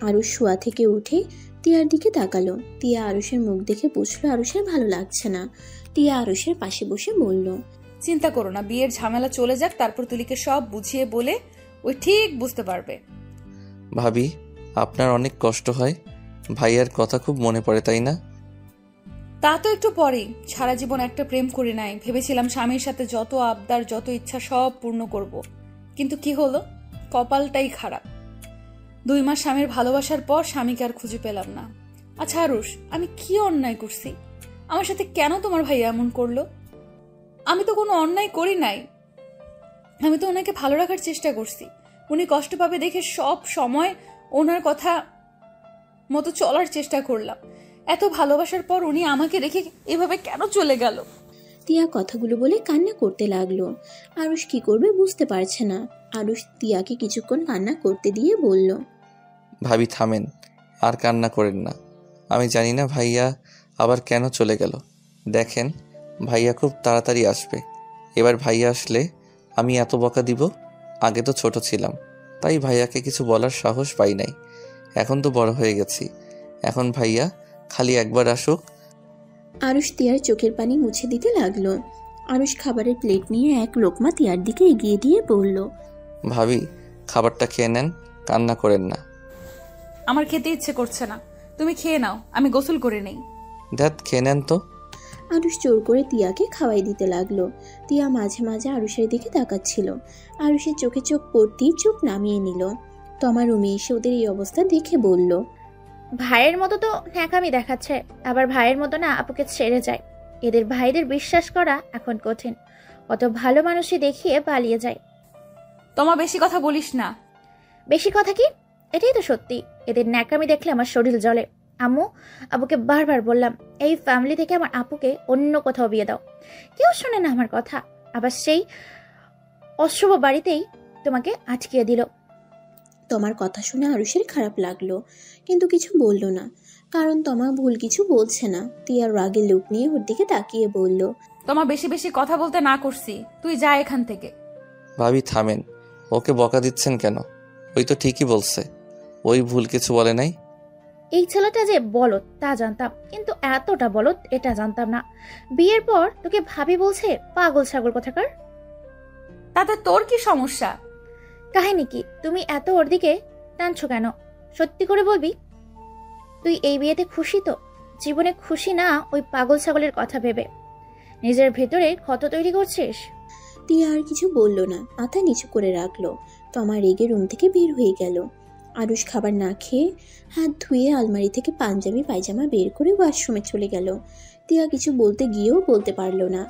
আরুষ শোয়া থেকে উঠে টিয়ার দিকে তাকালো। টিয়া আরুষের মুখ দেখে বুঝলো আরুষের ভালো লাগছে না। টিয়া আরুষের পাশে বসে বলল, চিন্তা করো না, বিয়ের ঝামেলা চলে যাক, তারপর তুলিকে সব বুঝিয়ে বলে ওই ঠিক বুঝতে পারবে। ভাবি, আপনার অনেক কষ্ট হয়, ভাইয়ার কথা খুব মনে পড়ে তাই না? তা তো একটু পরেই। সারা জীবন একটা প্রেম করে নাই, ভেবেছিলাম স্বামীর সাথে যত আবদার যত ইচ্ছা সব পূর্ণ করব। কিন্তু কি হলো, কপালটাই খারাপ। 2 মাস স্বামীর ভালোবাসার পর স্বামীকে আর খুঁজে পেলাম না। আচ্ছা আরুষ, আমি কি অন্যায় করছি? আমার সাথে কেন তোমার ভাই এমন করলো? আমি তো কোনো অন্যায় করি নাই। আমি তো ওনাকে ভালো রাখার চেষ্টা করছি। উনি কষ্ট পাবে দেখে সব সময় ওনার কথা মতো চলার চেষ্টা করলাম। এত ভালোবাসার পর উনি আমাকে রেখে এভাবে কেন চলে গেল? তিয়া কথাগুলো বলে কান্না করতে লাগলো। আরুষ কি করবে বুঝতে পারছে না। আরুষ তিয়াকে কিছুক্ষণ কান্না করতে দিয়ে বলল, ভাবি থামেন, আর কান্না করেন না। আমি জানি না ভাইয়া আবার কেন চলে গেল। দেখেন, ভাইয়া খুব তাড়াতাড়ি আসবে। এবার ভাইয়া আসলে আমি এত বকা দিব? আগে তো ছোট ছিলাম, তাই ভাইয়াকে কিছু বলার সাহস পাই নাই। এখন তো বড় হয়ে গেছি। এখন ভাইয়া খালি একবার আসুক। আরুষ তিয়ার চোখের পানি মুছে দিতে লাগলো। আরুষ খাবারের প্লেট নিয়ে এক লোকমা তিয়ার দিকে এগিয়ে দিয়ে বলল, ভাবি খাবারটা খেয়ে নেন, কান্না করেন না। আমার খেতে ইচ্ছে করছে না, তুমি খেয়ে নাও, আমি গোসল করে নেই। ধ্যাত, খেয়ে নেন তো। আরুষ জোর করে তিয়াকে খাওয়াই দিতে লাগলো। তিয়া মাঝে মাঝে আরুষের দিকে তাকাচ্ছিল। আরুষের চোখে চোখ পড়তেই চোখ নামিয়ে নিল। তমা রুমে এসে ওদের এই অবস্থা দেখে বলল, ভাইয়ের মতো তো ন্যাকামি দেখাচ্ছে, আবার ভাইয়ের মতো না আপুকে ছেড়ে যায়। এদের ভাইদের বিশ্বাস করা এখন কঠিন। কত ভালো মানুষই দেখিয়ে পালিয়ে যায়। তোমার বেশি কথা বলিস না। বেশি কথা কি? এটাই তো সত্যি। এদের ন্যাকামি দেখলে আমার শরীর জ্বলে। আম্মু আবুকে বারবার বললাম, এই ফ্যামিলি থেকে আমার আপুকে অন্য কোথাও বিয়ে দাও। কেউ শোনে না আমার কথা। আবার সেই অশুভ বাড়িতেই তোমাকে আটকিয়ে দিল। তমার কথা শুনে আরুষের খারাপ লাগলো, কিন্তু কিছু বলল না, কারণ তমা ভুল কিছু বলছে না। তিয়ার রাগের লুক নিয়ে ওর দিকে তাকিয়ে বলল, তোমার বেশি বেশি কথা বলতে না করছি, তুই যা এখান থেকে। ভাবি থামেন, ওকে বকা দিচ্ছেন কেন? ওই তো ঠিকই বলছে, ওই ভুল কিছু বলে নাই। এই ছেলেটা যে বলদ তা জানতাম, কিন্তু এতটা বলদ এটা জানতাম না। বিয়ের পর তোকে ভাবি বলছে পাগল ছাগল কোথাকার। তাতে তোর কি সমস্যা? কাহিনী কি? তুমি এত ওর দিকে টানছো কেন? সত্যি করে বলবি, তুই এই বিয়েতে খুশি তো? জীবনে খুশি না ওই পাগল ছাগলের কথা ভেবে নিজের ভেতরে ক্ষত তৈরি করছিস? তিয়া আর কিছু বলল না, মাথা নিচু করে রাখলো। তমা রেগে রুম থেকে বের হয়ে গেল। আরুষ খাবার না খেয়ে হাত ধুয়ে আলমারি থেকে পাঞ্জাবি পায়জামা বের করে ওয়াশরুমে চলে গেল। তিয়া কিছু বলতে গিয়েও বলতে পারলো না।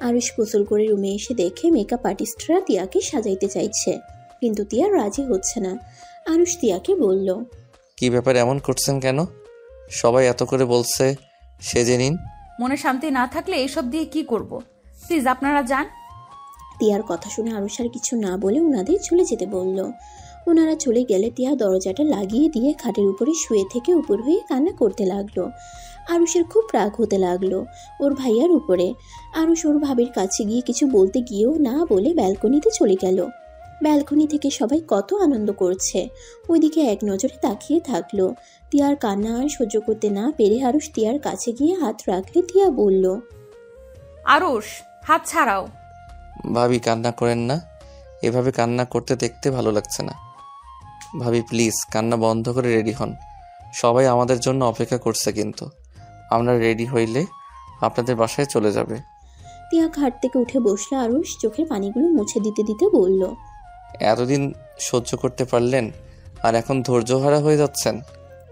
আরুষ গোসল করে রুমে এসে দেখে মেকআপ আর্টিস্টরা তিয়াকে সাজাইতে চাইছে, কিন্তু তিয়া রাজি হচ্ছে না। আরুষ তিয়াকে বলল, কি ব্যাপার, এমন করছেন কেন? সবাই এত করে বলছে সেজে নিন। মনে শান্তি না থাকলে এসব দিয়ে কি করব? প্লিজ আপনারা যান। তিয়ার কথা শুনে আরুষ আর কিছু না বলে ওনাদের চলে যেতে বলল। ওনারা চলে গেলে তিয়া দরজাটা লাগিয়ে দিয়ে খাটের উপরে শুয়ে থেকে উপর হয়ে কান্না করতে লাগলো। আরুষের খুব রাগ হতে লাগলো ওর ভাইয়ার উপরে। আরুষ ওর ভাবির কাছে গিয়ে কিছু বলতে গিয়েও না বলে ব্যালকনিতে চলে গেল। ব্যালকনি থেকে সবাই কত আনন্দ করছে, ওইদিকে এক নজরে তাকিয়ে থাকলো। তিয়ার কান্না আর সহ্য করতে না পেরে আরুষ তিয়ার কাছে গিয়ে হাত রাখলে তিয়া বলল, আরুষ, হাত ছাড়াও। ভাবি কান্না করেন না, এভাবে কান্না করতে দেখতে ভালো লাগছে না। ভাবি প্লিজ কান্না বন্ধ করে রেডি হন, সবাই আমাদের জন্য অপেক্ষা করছে। কিন্তু আমরা রেডি হইলে আপনাদের বাসায় চলে যাবে। তিয়া খাট থেকে উঠে বসলো। আরুষ চোখের পানিগুলো মুছে দিতে দিতে বলল, এতদিন সহ্য করতে পারলেন, আর এখন ধৈর্যহারা হয়ে যাচ্ছেন?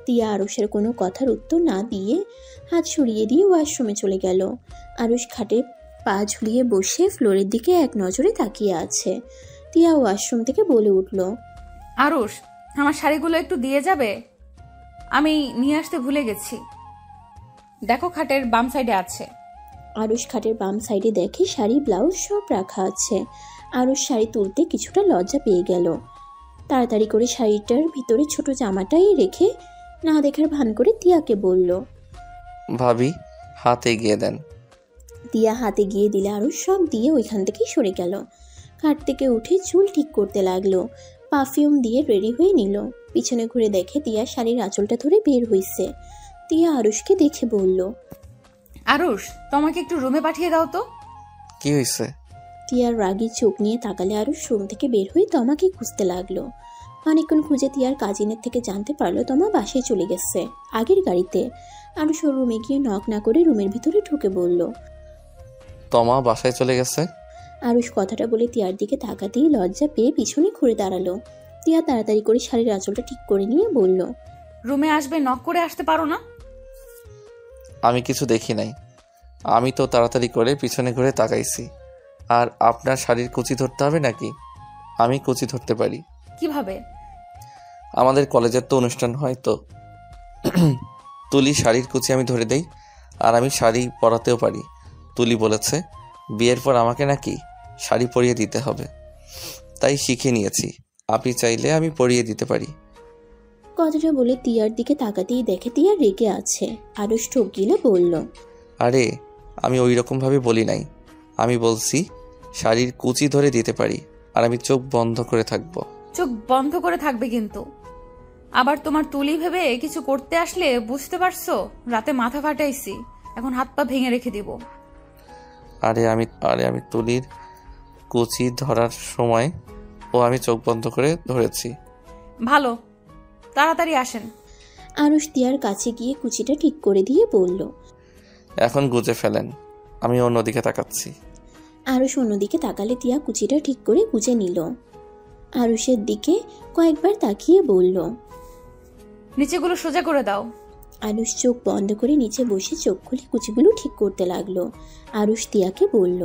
তিয়া আরুষের কোনো কথার উত্তর না দিয়ে হাত সরিয়ে দিয়ে ওয়াশরুমে চলে গেল। আরুষ খাটে পা ঝুলিয়ে বসে ফ্লোরের দিকে এক নজরে তাকিয়ে আছে। তিয়া ওয়াশরুম থেকে বলে উঠল, আরুষ, আমার শাড়িগুলো একটু দিয়ে যাবে? আমি নিয়ে আসতে ভুলে গেছি। দেখো খাটের বাম সাইডে আছে। আরুষ খাটের বাম সাইডে দেখে শাড়ি ব্লাউজ সব রাখা আছে। আরুষ শাড়ি তুলতে কিছুটা লজ্জা পেয়ে গেল। তাড়াতাড়ি করে শাড়িটার ভিতরে ছোট জামাটাই রেখে না দেখার ভান করে তিয়াকে বলল, ভাবি হাত এগিয়ে দেন। তিয়া হাতে গিয়ে দিলে আরুষ সব দিয়ে ওইখান থেকেই সরে গেল। খাট থেকে উঠে চুল ঠিক করতে লাগলো, পারফিউম দিয়ে রেডি হয়ে নিল। পিছনে ঘুরে দেখে তিয়া শাড়ির আঁচলটা ধরে বের হইছে। তিয়া আরুষকে দেখে বলল, আরুষ, তোমাকে একটু রুমে পাঠিয়ে দাও তো। কি হয়েছে? তিয়ার রাগী চোখ নিয়ে তাকালে আরুষ রুম থেকে বের হয়ে তমাকে খুঁজতে লাগলো। অনেকক্ষণ খুঁজে তিয়ার কাজিনের থেকে জানতে পারলো তমা বাসায় চলে গেছে, আগের গাড়িতে। আরুষ ওর রুমে গিয়ে নক না করে রুমের ভিতরে ঢুকে বলল। তমা বাসায় চলে গেছে? আরুষ কথাটা বলে তিয়ার দিকে তাকাতেই লজ্জা পেয়ে পিছনে ঘুরে দাঁড়ালো। তিয়া তাড়াতাড়ি করে শাড়ির আঁচলটা ঠিক করে নিয়ে বলল, রুমে আসবে, নক করে আসতে পারো না? আমি কিছু দেখি নাই, আমি তো তাড়াতাড়ি করে পিছনে ঘুরে তাকাইছি। আর আপনার শাড়ির কুচি ধরতে হবে নাকি? আমি কুচি ধরতে পারি। কিভাবে? আমাদের কলেজের তো অনুষ্ঠান হয়, তো তুলি শাড়ির কুচি আমি ধরে দেই। আর আমি শাড়ি পরাতেও পারি। তুলি বলেছে বিয়ের পর আমাকে নাকি শাড়ি পরিয়ে দিতে হবে, তাই শিখে নিয়েছি। আপনি চাইলে আমি পরিয়ে দিতে পারি। কথাটা বলে তিয়ার দিকে তাকাতেই দেখে তিয়া রেগে আছে। আরুষ ঠোক গিলে বলল, আরে আমি ওই রকমভাবে বলি নাই, আমি বলছি শাড়ির কুচি ধরে দিতে পারি। আর আমি চোখ বন্ধ করে থাকবো। চোখ বন্ধ করে থাকবে কিন্তু। আবার তোমার তুলি ভেবে কিছু করতে আসলে বুঝতে পারছো, রাতে মাথা ফাটাইছি, এখন হাত পা ভেঙে রেখে দিব। আরে আমি তুলির কুচি ধরার সময় আমি চোখ বন্ধ করে ধরেছি। ভালো, তাড়াতাড়ি আসেন। আরুষ তিয়ার কাছে গিয়ে কুচিটা ঠিক করে দিয়ে বলল। এখন গুজে ফেলেন, আমি অন্যদিকে তাকাচ্ছি। আরুষ অন্যদিকে তাকালে তিয়া কুচিটা ঠিক করে গুজে নিল। আরুষের দিকে কয়েকবার তাকিয়ে বলল, নিচেগুলো সোজা করে দাও। আরুষ চোখ বন্ধ করে নিচে বসে চোখ খুলে কুচিগুলো ঠিক করতে লাগলো। আরুষ তিয়াকে বলল,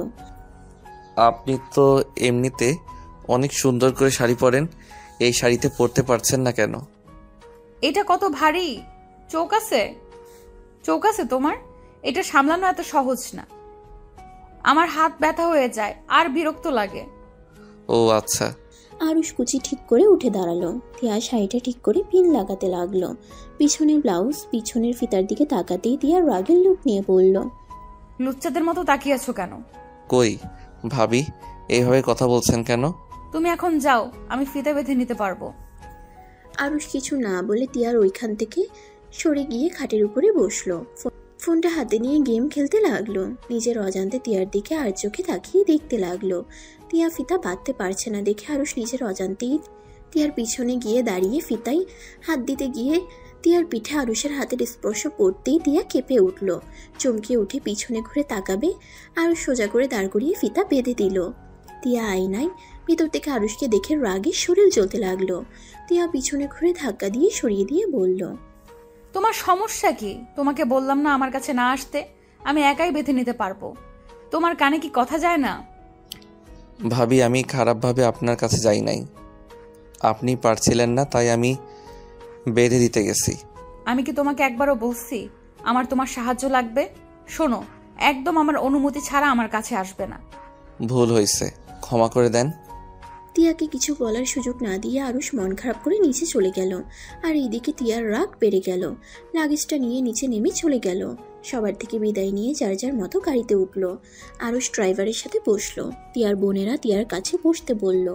আপনি তো এমনিতে অনেক সুন্দর করে শাড়ি পরেন, এই শাড়িতে পরতে পারছেন না কেন? এটা কত ভারী। চোখ আছে তোমার? এটা সামলানো এত সহজ না। আমার হাত ব্যথা হয়ে যায় আর বিরক্ত লাগে। ও আচ্ছা। আরুষ কুচি ঠিক করে উঠে দাঁড়ালো। তিয়া শাড়িটা ঠিক করে পিন লাগাতে লাগলো। পিছনের ব্লাউজ পিছনের ফিতার দিকে তাকাতেই তিয়া রাগের লুক নিয়ে বলল, লুচ্চাদের মতো তাকিয়ে আছো কেন? কই ভাবি, এইভাবে কথা বলছেন কেন? তুমি এখন যাও, আমি ফিতে বেঁধে নিতে পারবো। আরুষ কিছু না বলে তিয়ার ওইখান থেকে সরে গিয়ে খাটের উপরে বসলো। ফোনটা হাতে নিয়ে গেম খেলতে লাগলো। নিজের অজান্তে তিয়ার দিকে আর চোখে তাকিয়ে দেখতে লাগলো। তিয়া ফিতা বাঁধতে পারছে না দেখে আরুষ নিজের অজান্তেই তিয়ার পিছনে গিয়ে দাঁড়িয়ে ফিতায় হাত দিতে গিয়ে তিয়ার পিঠে আরুষের হাতের স্পর্শ পড়তেই তিয়া কেঁপে উঠল। চমকে উঠে পিছনে ঘুরে তাকাবে, আরুষ সোজা করে দাঁড় করিয়ে ফিতা বেঁধে দিল। তিয়া আয়নায় ভিতর থেকে আরুষকে দেখে রাগে শরীর জ্বলতে লাগলো। তিয়া পিছনে ঘুরে ধাক্কা দিয়ে সরিয়ে দিয়ে বলল, তোমার সমস্যা কি? তোমাকে বললাম না আমার কাছে না আসতে, আমি একাই বেঁধে নিতে পারবো। তোমার কানে কি কথা যায় না? ভাবি আমি খারাপভাবে আপনার কাছে যাই নাই, আপনি পারছিলেন না তাই আমি বেঁধে দিতে গেছি। আমি কি তোমাকে একবারও বলছি আমার তোমার সাহায্য লাগবে? শোনো, একদম আমার অনুমতি ছাড়া আমার কাছে আসবে না। ভুল হয়েছে, ক্ষমা করে দেন। তিয়াকে কিছু বলার সুযোগ না দিয়ে আরুষ মন খারাপ করে নিচে চলে গেল। আর এইদিকে তিয়ার রাগ বেড়ে গেল। লাগেজটা নিয়ে নিচে নেমে চলে গেল। সবার থেকে বিদায় নিয়ে যার যার মতো গাড়িতে উঠল। আরুষ ড্রাইভারের সাথে বসলো। তিয়ার বোনেরা তিয়ার কাছে বসতে বলল।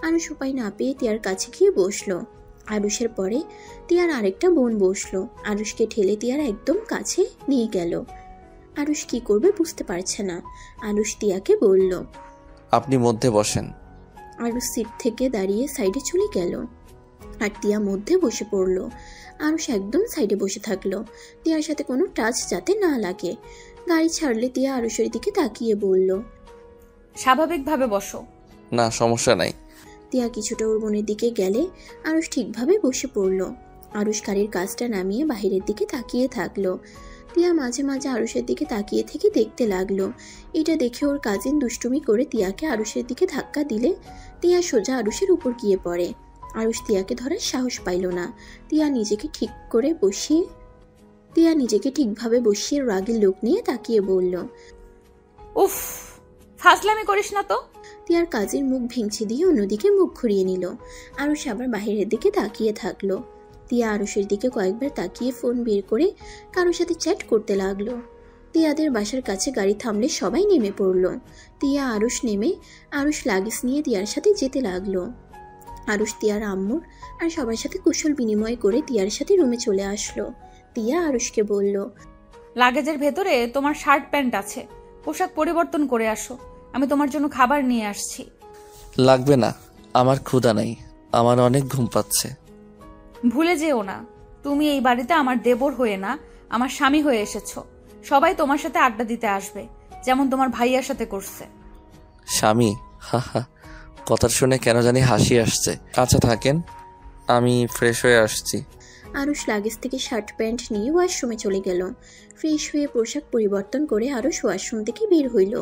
আরুষ উপায় না পেয়ে তিয়ার কাছে গিয়ে বসলো। আরুষের পরে তিয়ার আরেকটা বোন বসলো। আরুষকে ঠেলে তিয়ার একদম কাছে নিয়ে গেল। আরুষ কি করবে বুঝতে পারছে না। আরুষ তিয়াকে বলল, আপনি মধ্যে বসেন। আরুষ সিট থেকে দাঁড়িয়ে সাইডে চলে গেল। আর তিয়া মধ্যে বসে পড়ল। আরুষ একদম সাইডে বসে থাকলো, তিয়ার সাথে কোনো টাচ যাতে না লাগে। গাড়ি ছাড়লে তিয়া আরুষের দিকে তাকিয়ে বলল, স্বাভাবিকভাবে বসো। না সমস্যা নাই। তিয়া কিছুটা ওর বোনের দিকে গেলে আরুষ ঠিকভাবে বসে পড়ল। আরুষ গাড়ির কাজটা নামিয়ে বাহিরের দিকে তাকিয়ে থাকলো। তিয়া মাঝে মাঝে আরুষের দিকে তাকিয়ে থেকে দেখতে লাগলো। এটা দেখে ওর কাজিন দুষ্টুমি করে তিয়াকে আরুষের দিকে ধাক্কা দিলে তিয়া সোজা আরুষের উপর গিয়ে পড়ে। আরুষ তিয়াকে ধরার সাহস পাইল না। তিয়া নিজেকে ঠিকভাবে বসিয়ে রাগের লোক নিয়ে তাকিয়ে বলল, উফ, ফাজলামি করিস না তো। তিয়ার কাজের মুখ ভেঙচি দিয়ে অন্যদিকে মুখ ঘুরিয়ে নিল। আরুষ আবার বাহিরের দিকে তাকিয়ে থাকলো। তিয়া আরুষের দিকে কয়েকবার তাকিয়ে ফোন বের করে কারোর সাথে চ্যাট করতে লাগলো। তিয়াদের বাসার কাছে গাড়ি থামলে সবাই নেমে পড়ল। তিয়া আরুষ নেমে আরুষ লাগেজ নিয়ে তিয়ার সাথে যেতে লাগলো। আরুষ তিয়ার আম্মুর আর সবার সাথে কুশল বিনিময় করে তিয়ার সাথে রুমে চলে আসলো। তিয়া আরুষকে বলল, লাগেজের ভেতরে তোমার শার্ট প্যান্ট আছে, পোশাক পরিবর্তন করে আসো, আমি তোমার জন্য খাবার নিয়ে আসছি। লাগবে না, আমার ক্ষুধা নাই। আমার অনেক ঘুম পাচ্ছে। ভুলে যেও না, তুমি এই বাড়িতে আমার দেবর হয়ে না, আমার স্বামী হয়ে এসেছো। সবাই তোমার সাথে আড্ডা দিতে আসবে, যেমন তোমার ভাইয়ার সাথে করছে। স্বামী? হা হা, কথা শুনে কেন জানি হাসি আসছে। আচ্ছা থাকেন, আমি ফ্রেশ হয়ে আসছি। আরুষ লাগেজ থেকে শার্ট প্যান্ট নিয়ে ওয়াশরুমে চলে গেল। ফ্রেশ হয়ে পোশাক পরিবর্তন করে আরুষ ওয়াশরুম থেকে বের হইল।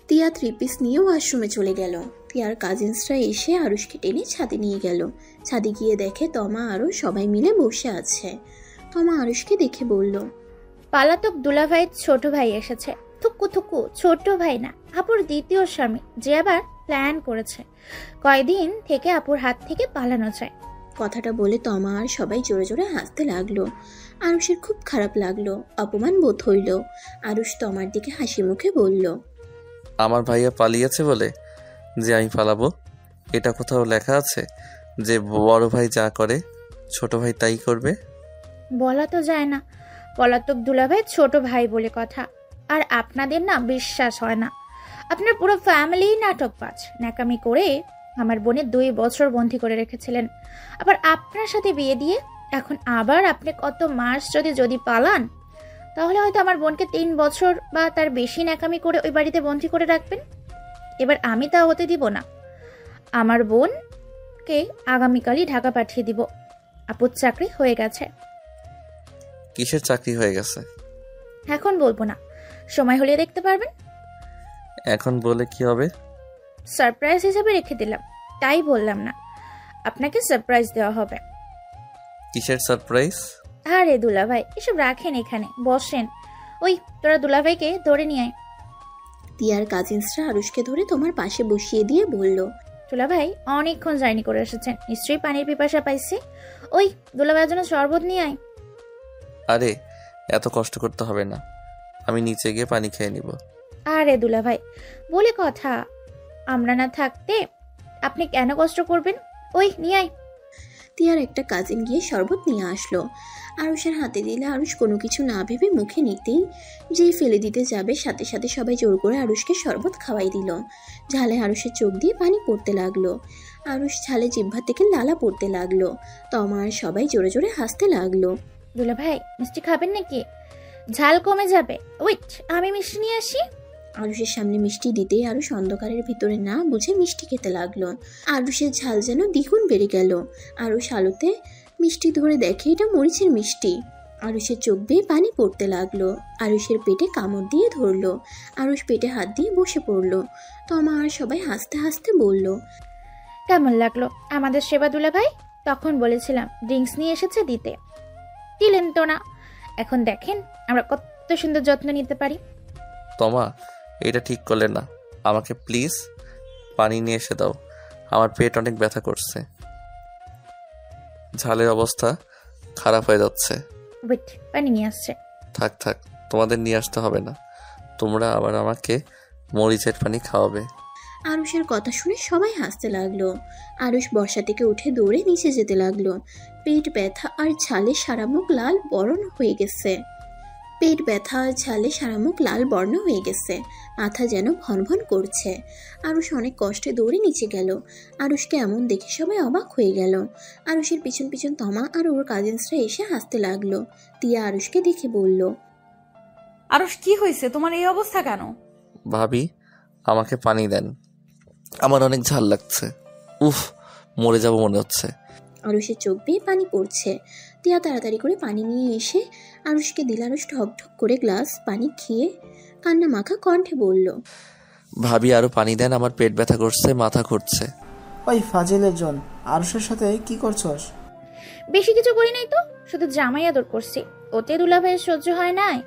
তিয়া 3 পিস নিয়ে ওয়াশরুমে চলে গেল। তিয়ার কাজিনসরা এসে আরুষকে টেনে ছাদে নিয়ে গেল। ছাদে গিয়ে দেখে তমা আরও সবাই মিলে বসে আছে। তমা আরুষকে দেখে বলল, পালাতক দুলাভাইয়ের ছোট ভাই এসেছে। থুকু থুকু, ছোট ভাই না, আপুর দ্বিতীয় স্বামী, যে আবার প্ল্যান করেছে কয়দিন থেকে আপুর হাত থেকে পালানো চায়। কথাটা বলে তমা আর সবাই জোরে জোরে হাসতে লাগলো। আরুষের খুব খারাপ লাগলো, অপমান বোধ হইল। আরুষ তমার দিকে হাসি মুখে বলল, আমার ভাইয়া পালিয়েছে বলে যে আমি পালাবো? এটা কোথাও লেখা আছে যে বড় ভাই যা করে ছোট ভাই তাই করবে? বলা তো যায় না, পলাতক দুলাভাই ছোট ভাই বলে কথা। আর আপনাদের না বিশ্বাস হয় না। আপনার পুরো ফ্যামিলি নাটকবাজ। ন্যাকামি করে আমার বোনের 2 বছর বন্দি করে রেখেছিলেন, আবার আপনার সাথে বিয়ে দিয়ে এখন আবার আপনি কত মাস যদি পালান, তাহলে হয়তো আমার বোনকে 3 বছর বা তার বেশি ন্যাকামি করে ওই বাড়িতে বন্দি করে রাখবেন। এবার আমি তা হতে দিব না। আমার বোনকে আগামীকালই ঢাকা পাঠিয়ে দিব। আপুর চাকরি হয়ে গেছে। কিসের চাকরি হয়ে গেছে? এখন বলবো না, সময় হলে দেখতে পারবেন। এখন বলে কি হবে? সারপ্রাইজ হিসেবে রেখে দিলাম, তাই বললাম না। আপনাকে সারপ্রাইজ দেওয়া হবে। কিসের সারপ্রাইজ? আরে দুলাভাই, এসব রাখেন এখানে, বসেন। ওই তোরা দুলাভাইকে ধরে নিয়ে আয়। তিয়ার কাজিনসরা আরুষকে ধরে তোমার পাশে বসিয়ে দিয়ে বলল, দুলাভাই অনেকক্ষণ জার্নি করে এসেছেন, নিশ্চয়ই পানির পিপাসা পাইছে। ওই দুলাভাইয়ের জন্য শরবত নিয়ে আয়। আরে এত কষ্ট করতে হবে না, আমি নিচে গিয়ে পানি খেয়ে নিব। আরে দুলাভাই বলে কথা, আমরা না থাকতে আপনি কেন কষ্ট করবেন? ওই নিয়ে আয়। তিয়ার একটা কাজিন গিয়ে শরবত নিয়ে আসলো। আরুষের হাতে দিলে আরুষ কোনো কিছু না ভেবে মুখে নিতেই যে ফেলে দিতে যাবে, সাথে সাথে সবাই জোর করে আরুষকে শরবত খাওয়াই দিল। ঝালে আরুষের চোখ দিয়ে পানি পড়তে লাগলো। আরুষ ঝালে জিহ্বা থেকে লালা পড়তে লাগলো। তমা আর সবাই জোরে জোরে হাসতে লাগলো। দুলাভাই মিষ্টি খাবেন নাকি? ঝাল কমে যাবে। ওয়েট, আমি মিষ্টি নিয়ে আসি। আরুষের সামনে মিষ্টি দিতেই আরুষ অন্ধকারের ভিতরে না বুঝে মিষ্টি খেতে লাগলো। আরুষের ঝাল যেন দ্বিগুণ বেড়ে গেল। আরুষ আলোতে মিষ্টি ধরে দেখে এটা মরিচের মিষ্টি। আরুষের চোখ বেয়ে পানি পড়তে লাগলো। আরুষের পেটে কামড় দিয়ে ধরলো। আরুষ পেটে হাত দিয়ে বসে পড়লো। তমা আর সবাই হাসতে হাসতে বলল, কেমন লাগলো আমাদের সেবা দুলাভাই? তখন বলেছিলাম ড্রিঙ্কস নিয়ে এসেছে দিতে, দিলেন তো না। এখন দেখেন আমরা কত সুন্দর যত্ন নিতে পারি। তমা, এটা ঠিক করলে না, আমাকে প্লিজ পানি নিয়ে এসে দাও, আমার পেট অনেক ব্যথা করছে, ঝালের অবস্থা খারাপ হয়ে যাচ্ছে। ওয়েট, পানি নিয়ে আসছে। থাক থাক, তোমাদের নিয়ে আসতে হবে না, তোমরা আবার আমাকে মরিচের পানি খাওয়াবে। আরুষের কথা শুনে সবাই হাসতে লাগলো। আরুষ বর্ষা থেকে উঠে দৌড়ে নিচে যেতে লাগলো। পেট ব্যথা আর ঝালে সারা মুখ লাল বর্ণ হয়ে গেছে। মাথা যেন ভনভন করছে। আরুষ অনেক কষ্টে দৌড়ে নিচে গেল। আরুষকে এমন দেখে সবাই অবাক হয়ে গেল। আরুষের পিছন পিছন তমা আর ওর কাজিনসরা এসে হাসতে লাগলো। তিয়া আরুষকে দেখে বলল, আরুষ, কি হয়েছে? তোমার এই অবস্থা কেন? ভাবি, আমাকে পানি দেন, আমার অনেক ঝাল লাগছে। উফ, মরে যাব মনে হচ্ছে। আরুষের চোখ বেয়ে পানি পড়ছে। তিয়া তাড়াতাড়ি করে পানি নিয়ে এসে আরুষকে দিল। আরুষ ঠক ঠক করে গ্লাস পানি খেয়ে কান্না মাখা কণ্ঠে বলল, ভাবি আরো পানি দেন, আমার পেট ব্যথা করছে, মাথা ঘুরছে। ওই ফাজিলের জন, আরুষের সাথে কি করছস? বেশি কিছু করি নাই তো, শুধু জামাই আদর করছি। ওতে দুলাভাইয়ের সহ্য হয় নাই।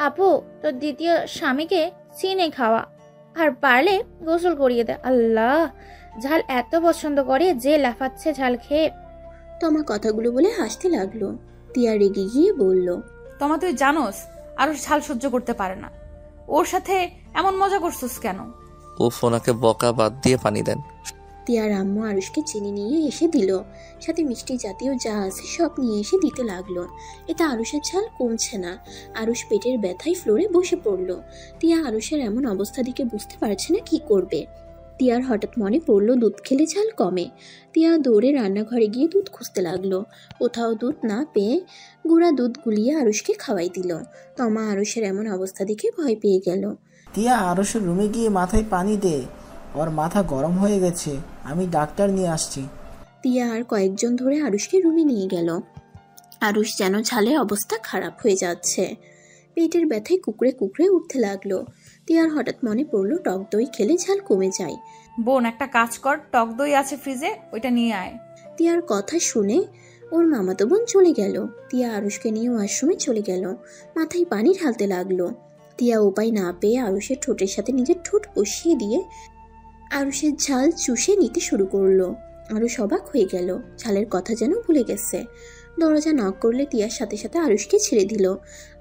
আপু, তোর দ্বিতীয় স্বামীকে চিনে খাওয়া, আর পারলে গোসল করিয়ে দে। আল্লাহ, ঝাল এত পছন্দ করে যে লাফাচ্ছে ঝাল খেয়ে। তমা কথাগুলো বলে হাসতে লাগলো। তিয়া রেগে গিয়ে বলল, তোমা, তুই জানোস আরুষ ঝাল সহ্য করতে পারে না। ওর সাথে এমন মজা করছিস কেন? উফ, ওনাকে বকা বাদ দিয়ে পানি দেন। তিয়ার আম্মু আরুষকে চিনি নিয়ে এসে দিল, সাথে মিষ্টি জাতীয় যা আছে সব নিয়ে এসে দিতে লাগলো। এতে আরুষের ঝাল কমছে না। আরুষ পেটের ব্যথায় ফ্লোরে বসে পড়ল। তিয়া আরুষের এমন অবস্থা দেখে বুঝতে পারছে না কি করবে। তিয়ার হঠাৎ মনে পড়ল দুধ খেলে ঝাল কমে। তিয়া দৌড়ে রান্নাঘরে গিয়ে দুধ খুঁজতে লাগলো। কোথাও দুধ না পেয়ে গুঁড়া দুধ গুলিয়ে আরুষকে খাওয়াই দিল। তমা আরুষের এমন অবস্থা দেখে ভয় পেয়ে গেল। তিয়া আরসের রুমে গিয়ে মাথায় পানি দে, ওর মাথা গরম হয়ে গেছে, আমি ডাক্তার নিয়ে আসছি। তিয়া আর কয়েকজন ধরে আরুষকে রুমে নিয়ে গেল। আরুষ যেন ঝালে অবস্থা খারাপ হয়ে যাচ্ছে, পেটের ব্যথায় কুকড়ে কুকড়ে উঠতে লাগলো। তিয়ার হঠাৎ মনে পড়লো টক দই খেলে ঝাল কমে যায়। বোন, একটা কাজ কর, টক দই আছে ফ্রিজে, ওইটা নিয়ে আয়। তিয়ার কথা শুনে ওর মামাতো বোন চলে গেল। তিয়া আরুষকে নিয়ে ওয়াশরুমে চলে গেল, মাথায় পানি ঢালতে লাগলো। তিয়া উপায় না পেয়ে আরুষের ঠোঁটের সাথে নিজের ঠোঁট বসিয়ে দিয়ে আরুষের ঝাল চুষে নিতে শুরু করলো। আরুষ অবাক হয়ে গেল, ঝালের কথা যেন ভুলে গেছে। দরজা নক করলে তিয়ার সাথে সাথে আরুষকে ছেড়ে দিল।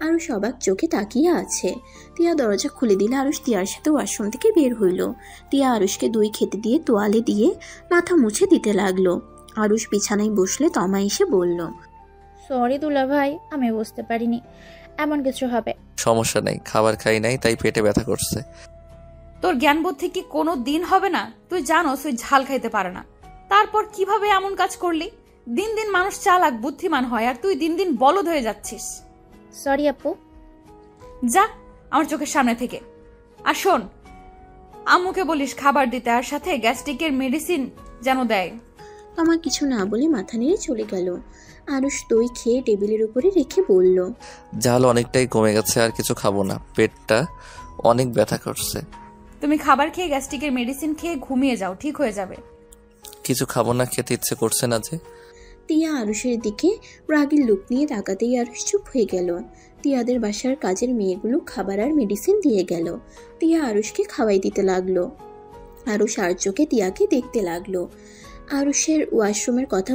আরুষ অবাক চোখে তাকিয়ে আছে। তিয়া দরজা খুলে দিলে আরুষ তিয়ার সাথে ওয়াশরুম থেকে বের হইল। তিয়া আরুষকে দই খেতে দিয়ে তোয়ালে দিয়ে মাথা মুছে দিতে লাগলো। আরুষ বিছানায় বসলে তমা এসে বলল, সরি দুলা ভাই, আমি বুঝতে পারিনি এমন কিছু হবে। সমস্যা নেই, খাবার খাই নাই তাই পেটে ব্যথা করছে। তোর জ্ঞান বুদ্ধি কি কোনো দিন হবে না? তুই জানোস ওই ঝাল খাইতে পারে না, তারপর কিভাবে এমন কাজ করলি? দিন দিন মানুষ চালাক বুদ্ধিমান হয়, আর তুই দিন দিন বলদ হয়ে যাচ্ছিস। সরি আপু। যা আমার চোখের সামনে থেকে। আর শোন, আম্মুকে বলিস খাবার দিতে, আর সাথে গ্যাস্ট্রিকের মেডিসিন যেন দেয়। তমা কিছু না বলে মাথা নেড়ে চলে গেল। আরুষ দই খেয়ে টেবিলের উপরে রেখে বলল, ঝাল অনেকটাই কমে গেছে, আর কিছু খাবো না, পেটটা অনেক ব্যথা করছে। তুমি খাবার খেয়ে গ্যাস্ট্রিকের মেডিসিন খেয়ে ঘুমিয়ে যাও, ঠিক হয়ে যাবে। কিছু খাবো না, খেতে ইচ্ছে করছে না যে। তিয়া আরুষের দিকে রাগের লুক নিয়ে তাকাতেই আরুষ চুপ হয়ে গেল। তিয়াদের বাসার কাজের মেয়েগুলো খাবার আর মেডিসিন দিয়ে গেল। তিয়া আরুষকে খাওয়াই দিতে লাগলো। আরুষ আর চোখে তিয়াকে দেখতে লাগলো। আরুষের ওয়াশরুমের কথা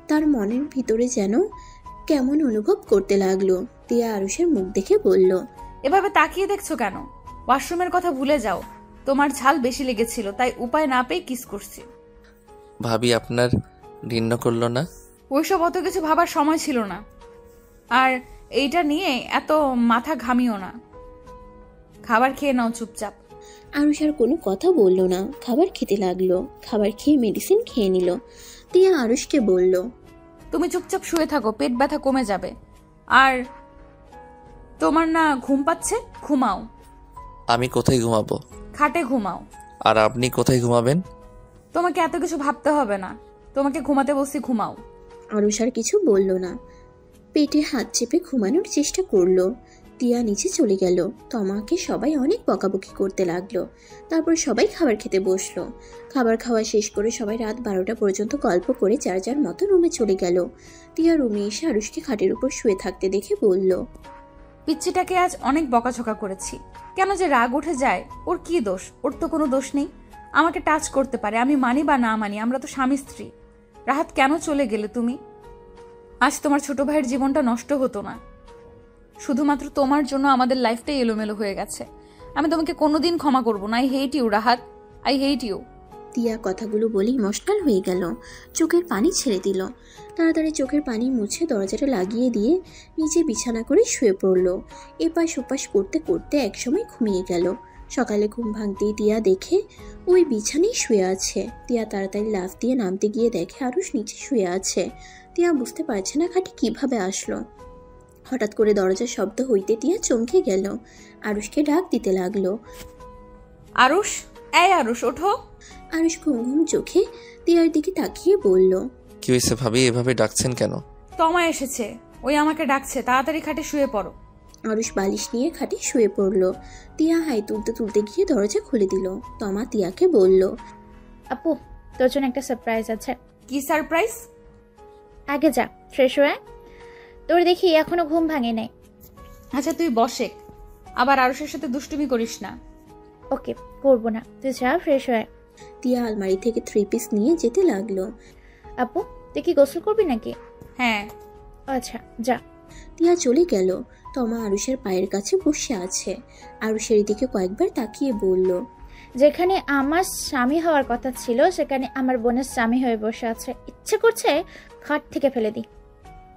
তার মনের ভিতরে যেন কেমন অনুভব করতে লাগলো। তিয়া আরুষের মুখ দেখে বলল, এভাবে তাকিয়ে দেখছো কেন? ওয়াশরুমের কথা ভুলে যাও, তোমার ঝাল বেশি লেগেছিল তাই উপায় না পেয়ে কিস করছি। ভাবি আপনার ঘৃণ্য করলো না? ওইসব অত কিছু ভাবার সময় ছিল না, আর এইটা নিয়ে এত মাথা ঘামিও না। খাবার খেয়ে নাও চুপচাপ। আরুষ আর কোনো কথা বলল না, খাবার খেতে লাগলো। খাবার খেয়ে মেডিসিন খেয়ে নিল। তিয়া আরুষকে বলল, তুমি চুপচাপ শুয়ে থাকো, পেট ব্যথা কমে যাবে। আর তোমার না ঘুম পাচ্ছে, ঘুমাও। আমি কোথায় ঘুমাবো? খাটে ঘুমাও। আর আপনি কোথায় ঘুমাবেন? তোমাকে এত কিছু ভাবতে হবে না, তোমাকে ঘুমাতে বসি, ঘুমাও। আরুষ আর কিছু বলল না, পেটে হাত চেপে ঘুমানোর চেষ্টা করলো। তিয়া নিচে চলে গেল। তমাকে সবাই অনেক বকাবকি করতে লাগলো। তারপর সবাই খাবার খেতে বসলো। খাবার খাওয়া শেষ করে সবাই রাত 12টা পর্যন্ত গল্প করে যার যার মতো রুমে চলে গেল। তিয়া রুমে এসে আরুষকে খাটের উপর শুয়ে থাকতে দেখে বলল, পিচ্চিটাকে আজ অনেক বকাঝকা করেছি, কেন যে রাগ উঠে যায়। ওর কি দোষ? ওর তো কোনো দোষ নেই। আমাকে টাচ করতে পারে, আমি মানি বা না মানি, আমরা তো স্বামী স্ত্রী। রাহাত, কেন চলে গেলে তুমি? আজ তোমার ছোট ভাইয়ের জীবনটা নষ্ট হতো না। শুধুমাত্র তোমার জন্য আমাদের লাইফটাই এলোমেলো হয়ে গেছে। আমি তোমাকে কোনোদিন ক্ষমা করবো না। I hate you Rahat, I hate you. Tia কথাগুলো বলে ইমোশনাল হয়ে গেল, চোখের পানি ছেড়ে দিল। তাড়াতাড়ি চোখের পানি মুছে দরজাটা লাগিয়ে দিয়ে নিচে বিছানা করে শুয়ে পড়ল। এপাশ ওপাশ করতে করতে একসময় ঘুমিয়ে গেল। সকালে ঘুম ভাঙতেই টিয়া দেখে ওই বিছানায় শুয়ে আছে। টিয়া তাড়াতাড়ি লাফ দিয়ে নামতে গিয়ে দেখে আরুষ নিচে শুয়ে আছে। টিয়া বুঝতে পারছে না খাটে কিভাবে আসলো। হঠাৎ করে দরজার শব্দ হইতে টিয়া চমকে গেল। আরুষকে ডাক দিতে লাগলো, আরুষ, এই আরুষ, ওঠো। আরুষ ঘুম ঘুম চোখে টিয়ার দিকে তাকিয়ে বলল, কি হয়েছে ভাবি, এভাবে ডাকছেন কেন? তমা এসেছে, ওই আমাকে ডাকছে, তাড়াতাড়ি খাটে শুয়ে পড়ো। আরুষ বালিশ নিয়ে খাটে শুয়ে পড়ল। টিয়া হাই তুলতে তুলতে গিয়ে দরজা খুলে দিল। তমা টিয়াকে বলল, আপু, তোর জন্য একটা সারপ্রাইজ আছে। কি সারপ্রাইজ? আগে যা, ফ্রেশ হয়ে। তোর দেখি এখনো ঘুম ভাঙে নাই। আচ্ছা তুই বসে, আবার আরুষের সাথে দুষ্টুমি করিস না। ওকে, করবো না, তুই যা, ফ্রেশ হয়ে। টিয়া আলমারি থেকে 3 পিস নিয়ে যেতে লাগলো। আপু, তুই কি গোসল করবি নাকি? হ্যাঁ। আচ্ছা, যা। টিয়া চলে গেল। তমা আরুষের পায়ের কাছে বসে আছে। আরুষের দিকে কয়েকবার তাকিয়ে বলল, যেখানে আমার স্বামী হওয়ার কথা ছিল সেখানে আমার বোনের স্বামী হয়ে বসে আছে। ইচ্ছে করছে খাট থেকে ফেলে দি।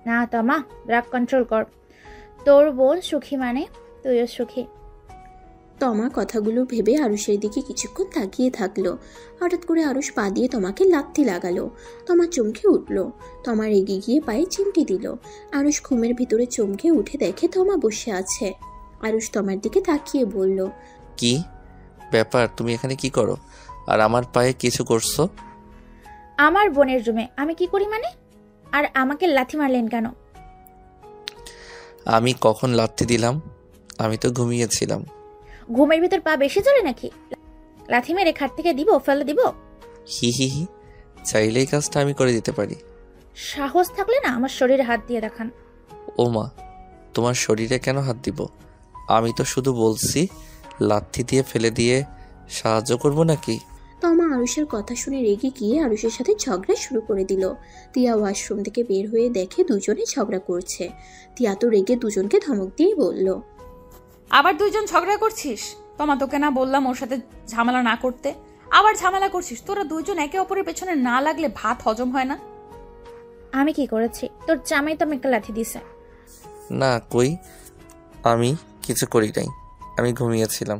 না তমা, রাগ কন্ট্রোল কর। তোর বোন সুখী মানে তুইও সুখী। তমা কথাগুলো ভেবে আরুষের দিকে কিছুক্ষণ তাকিয়ে থাকলো। হঠাৎ করে আরুষ পা দিয়ে তমাকে লাথি লাগালো। তমা চমকে উঠল। তমা রেগে গিয়ে পায়ে চিমটি দিল। আরুষ ঘুমের ভিতরে চমকে উঠে দেখে তমা বসে আছে। আরুষ তমার দিকে তাকিয়ে বলল, কি ব্যাপার, তুমি এখানে কি করো আর আমার পায়ে কিছু করছো? আমার বোনের রুমে আমি কি করি মানে? আর আমাকে লাথি মারলেন কেন? আমি কখন লাথি দিলাম? আমি তো ঘুমিয়েছিলাম। ঘুমের ভিতর পা বেশি চলে নাকি? লাথি মেরে খাট থেকে দিব, ফেলে দিব? হি হি হি, চাইলেই কাজটা আমি করে দিতে পারি। সাহস থাকলে না আমার শরীরে হাত দিয়ে দেখান। ও মা, তোমার শরীরে কেন হাত দিব? আমি তো শুধু বলছি লাথি দিয়ে ফেলে দিয়ে সাহায্য করব নাকি? তমা আরুষের কথা শুনে রেগে গিয়ে আরুষের সাথে ঝগড়া শুরু করে দিল। তিয়া ওয়াশরুম থেকে বের হয়ে দেখে দুজনে ঝগড়া করছে। তিয়া তো রেগে দুজনকে ধমক দিয়ে বলল, আবার দুইজন ঝগড়া করছিস? তোমা তোকে না বললাম ওর সাথে ঝামেলা না করতে, আবার ঝামেলা করছিস? তোরা দুইজন একে অপরের পেছনে না লাগলে ভাত হজম হয় না? আমি কি করেছি? তোর জামাই তো আমাকে লাথি দিছে। না কই, আমি কিছু করি নাই, আমি ঘুমিয়েছিলাম।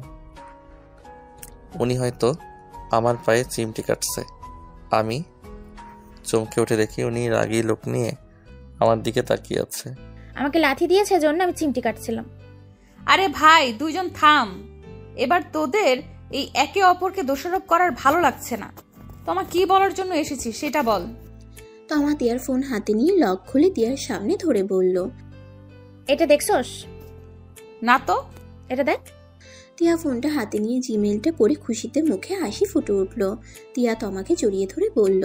উনি হয়তো আমার পায়ে চিমটি কাটছে। আমি চমকে উঠে দেখি উনি রাগী লোক নিয়ে আমার দিকে তাকিয়ে আছে। আমাকে লাথি দিয়েছে জন্য আমি চিমটি কাটছিলাম। আরে ভাই, দুইজন থাম। এবার তোদের এই একে অপরকে দোষারোপ করার ভালো লাগছে না। তোমা কি বলার জন্য এসেছিস সেটা বল। তমা তিয়ার ফোন হাতে নিয়ে লক খুলে তিয়ার সামনে ধরে বলল, এটা দেখছস? না তো। এটা দেখ। তিয়া ফোনটা হাতে নিয়ে জিমেলটা পড়ে খুশিতে মুখে হাসি ফুটে উঠল। তিয়া তমাকে জড়িয়ে ধরে বলল,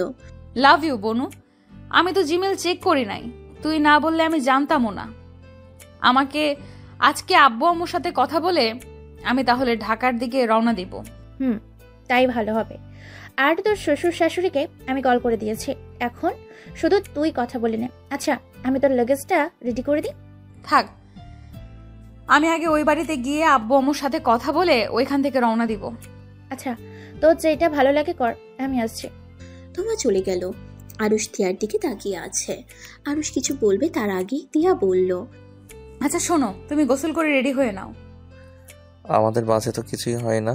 লাভ ইউ বনু। আমি তো জিমেল চেক করি নাই, তুই না বললে আমি জানতামও না। আমাকে আজকে আব্বু আম্মুর সাথে কথা বলে আমি তাহলে ঢাকার দিকে রওনা দিব। তাই ভালো হবে। আর তোর শ্বশুর শাশুড়িকে আমি কল করে দিয়েছি, এখন শুধু তুই কথা বলে নে। আচ্ছা, আমি তোর লাগেজটা রেডি করে দিই? থাক, আমি আগে ওই বাড়িতে গিয়ে আব্বু আম্মুর সাথে কথা বলে ওইখান থেকে রওনা দিব। আচ্ছা, তোর যেটা ভালো লাগে কর, আমি আসছি। তমা চলে গেল। আরুষ তিয়ার দিকে তাকিয়ে আছে। আরুষ কিছু বলবে তার আগেই তিয়া বলল, আচ্ছা শোনো, তুমি গোসল করে রেডি হয়ে নাও। আমাদের মাঝে তো কিছুই হয় না,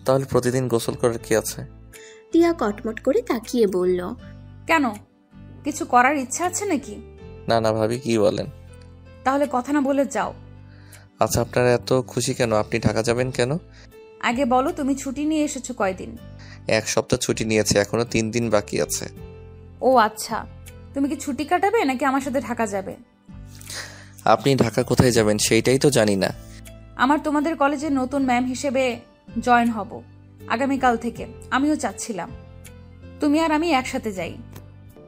তাহলে প্রতিদিন গোসল করার কি আছে? তিয়া কটমট করে তাকিয়ে বলল, কেন, কিছু করার ইচ্ছা আছে নাকি? না না ভাবি, কি বলেন? তাহলে কথা না বলে যাও। আচ্ছা, আপনারা এত খুশি কেন? আপনি ঢাকা যাবেন কেন? আগে বলো, তুমি ছুটি নিয়ে এসেছো কয়দিন? 1 সপ্তাহ ছুটি নিয়েছে, এখনো 3 দিন বাকি আছে। ও আচ্ছা, তুমি কি ছুটি কাটাবে নাকি আমার সাথে ঢাকা যাবে? আপনি ঢাকা কোথায় যাবেন সেইটাই তো জানি না। আমার তোমাদের কলেজের নতুন ম্যাম হিসেবে জয়েন হব আগামীকাল থেকে। আমিও চাচ্ছিলাম তুমি আর আমি একসাথে যাই।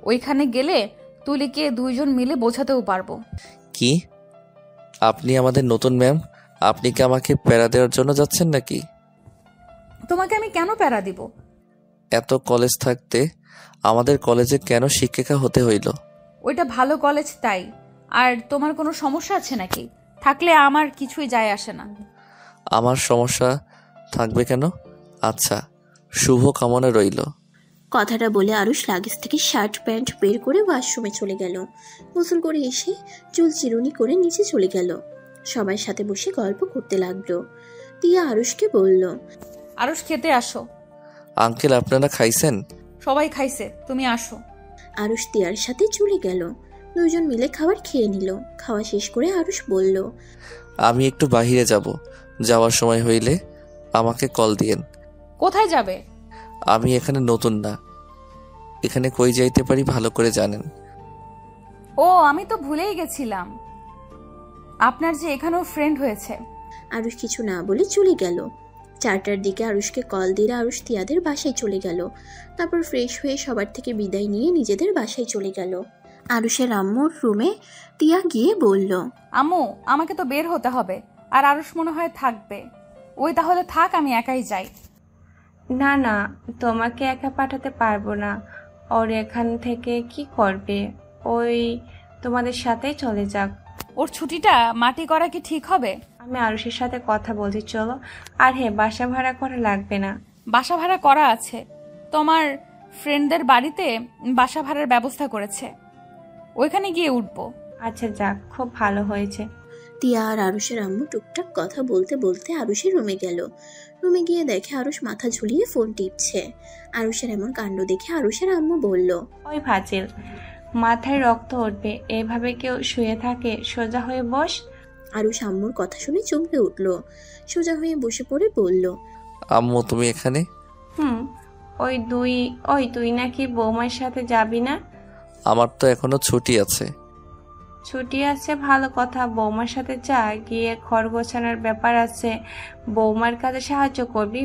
ওইখানে গেলে তুলিকে দুইজন মিলে বোঝাতেও পারবো। কি? আপনি আমাদের নতুন ম্যাম? আপনি কি আমাকে প্যারা দেওয়ার জন্য যাচ্ছেন নাকি? তোমাকে আমি কেন প্যারা দিব? এত কলেজ থাকতে আমাদের কলেজে কেন শিক্ষিকা হতে হইল? ওইটা ভালো কলেজ তাই। আর তোমার কোনো সমস্যা আছে নাকি? থাকলে আমার কিছুই যায় আসে না। আমার সমস্যা থাকবে কেন? আচ্ছা, শুভ কামনা রইল। কথাটা বলে আরুষ লাগেজ থেকে শার্ট প্যান্ট বের করে ওয়াশরুমে চলে গেল। গোসল করে এসে চুল চিরুনি করে নিচে চলে গেল। সবার সাথে বসে গল্প করতে লাগলো। তিয়া আরুষকে বলল, আরুষ, খেতে আসো। আঙ্কেল, আপনারা খাইছেন? সবাই খাইছে, তুমি আসো। আরুষ তিয়ার সাথে চলে গেল। দুজন মিলে খাবার খেয়ে নিল। খাওয়া শেষ করে আরুষ বলল, আমি একটু বাহিরে যাব, যাওয়ার সময় হইলে আমাকে কল দিয়েন। কোথায় যাবে? আমি এখানে নতুন না, এখানে কই যাইতে পারি ভালো করে জানেন। ও, আমি তো ভুলেই গেছিলাম আপনার যে এখানেও ফ্রেন্ড হয়েছে। আরুষ কিছু না বলে চলে গেল। 4টার দিকে আরুষকে কল দিলে আরুষ তিয়াদের বাসায় চলে গেল। তারপর ফ্রেশ হয়ে সবার থেকে বিদায় নিয়ে নিজেদের বাসায় চলে গেল। আরুষের আম্মুর রুমে তিয়া গিয়ে বলল, আম্মু, আমাকে তো বের হতে হবে, আর আরুষ মনে হয় থাকবে। ওই তাহলে থাক, আমি একাই যাই। না না, তোমাকে একা পাঠাতে পারবো না। ওর এখান থেকে কি করবে? ওই তোমাদের সাথেই চলে যাক। ওর ছুটিটা মাটি করা কি ঠিক হবে? আমি আরুষের সাথে কথা বলছি, চলো। আর হ্যাঁ, বাসা ভাড়া করা লাগবে না। বাসা ভাড়া করা আছে, তোমার ফ্রেন্ডদের বাড়িতে বাসা ভাড়ার ব্যবস্থা করেছে, ওইখানে গিয়ে উঠবো। আচ্ছা যাক, খুব ভালো হয়েছে। তিয়া আর আরুষের আম্মু টুকটাক কথা বলতে বলতে আরুষের রুমে গেল। রুমে গিয়ে দেখে আরুষ মাথা ঝুলিয়ে ফোন টিপছে। আরুষের এমন কাণ্ড দেখে আরুষের আম্মু বলল, ওই ফাজিল, মাথায় রক্ত উঠবে, এভাবে কেউ শুয়ে থাকে? সোজা হয়ে বস। আরুষ আম্মুর কথা শুনে চমকে উঠল। সোজা হয়ে বসে পড়ে বলল, আম্মু তুমি এখানে? হুম। ওই তুই নাকি বৌমার সাথে যাবি না? আমার তো এখনো ছুটি আছে। ছুটি আছে ভালো কথা, বৌমার সাথে যা, গিয়ে ঘর গোছানোর ব্যাপার আছে, বৌমার কাজে সাহায্য করবি।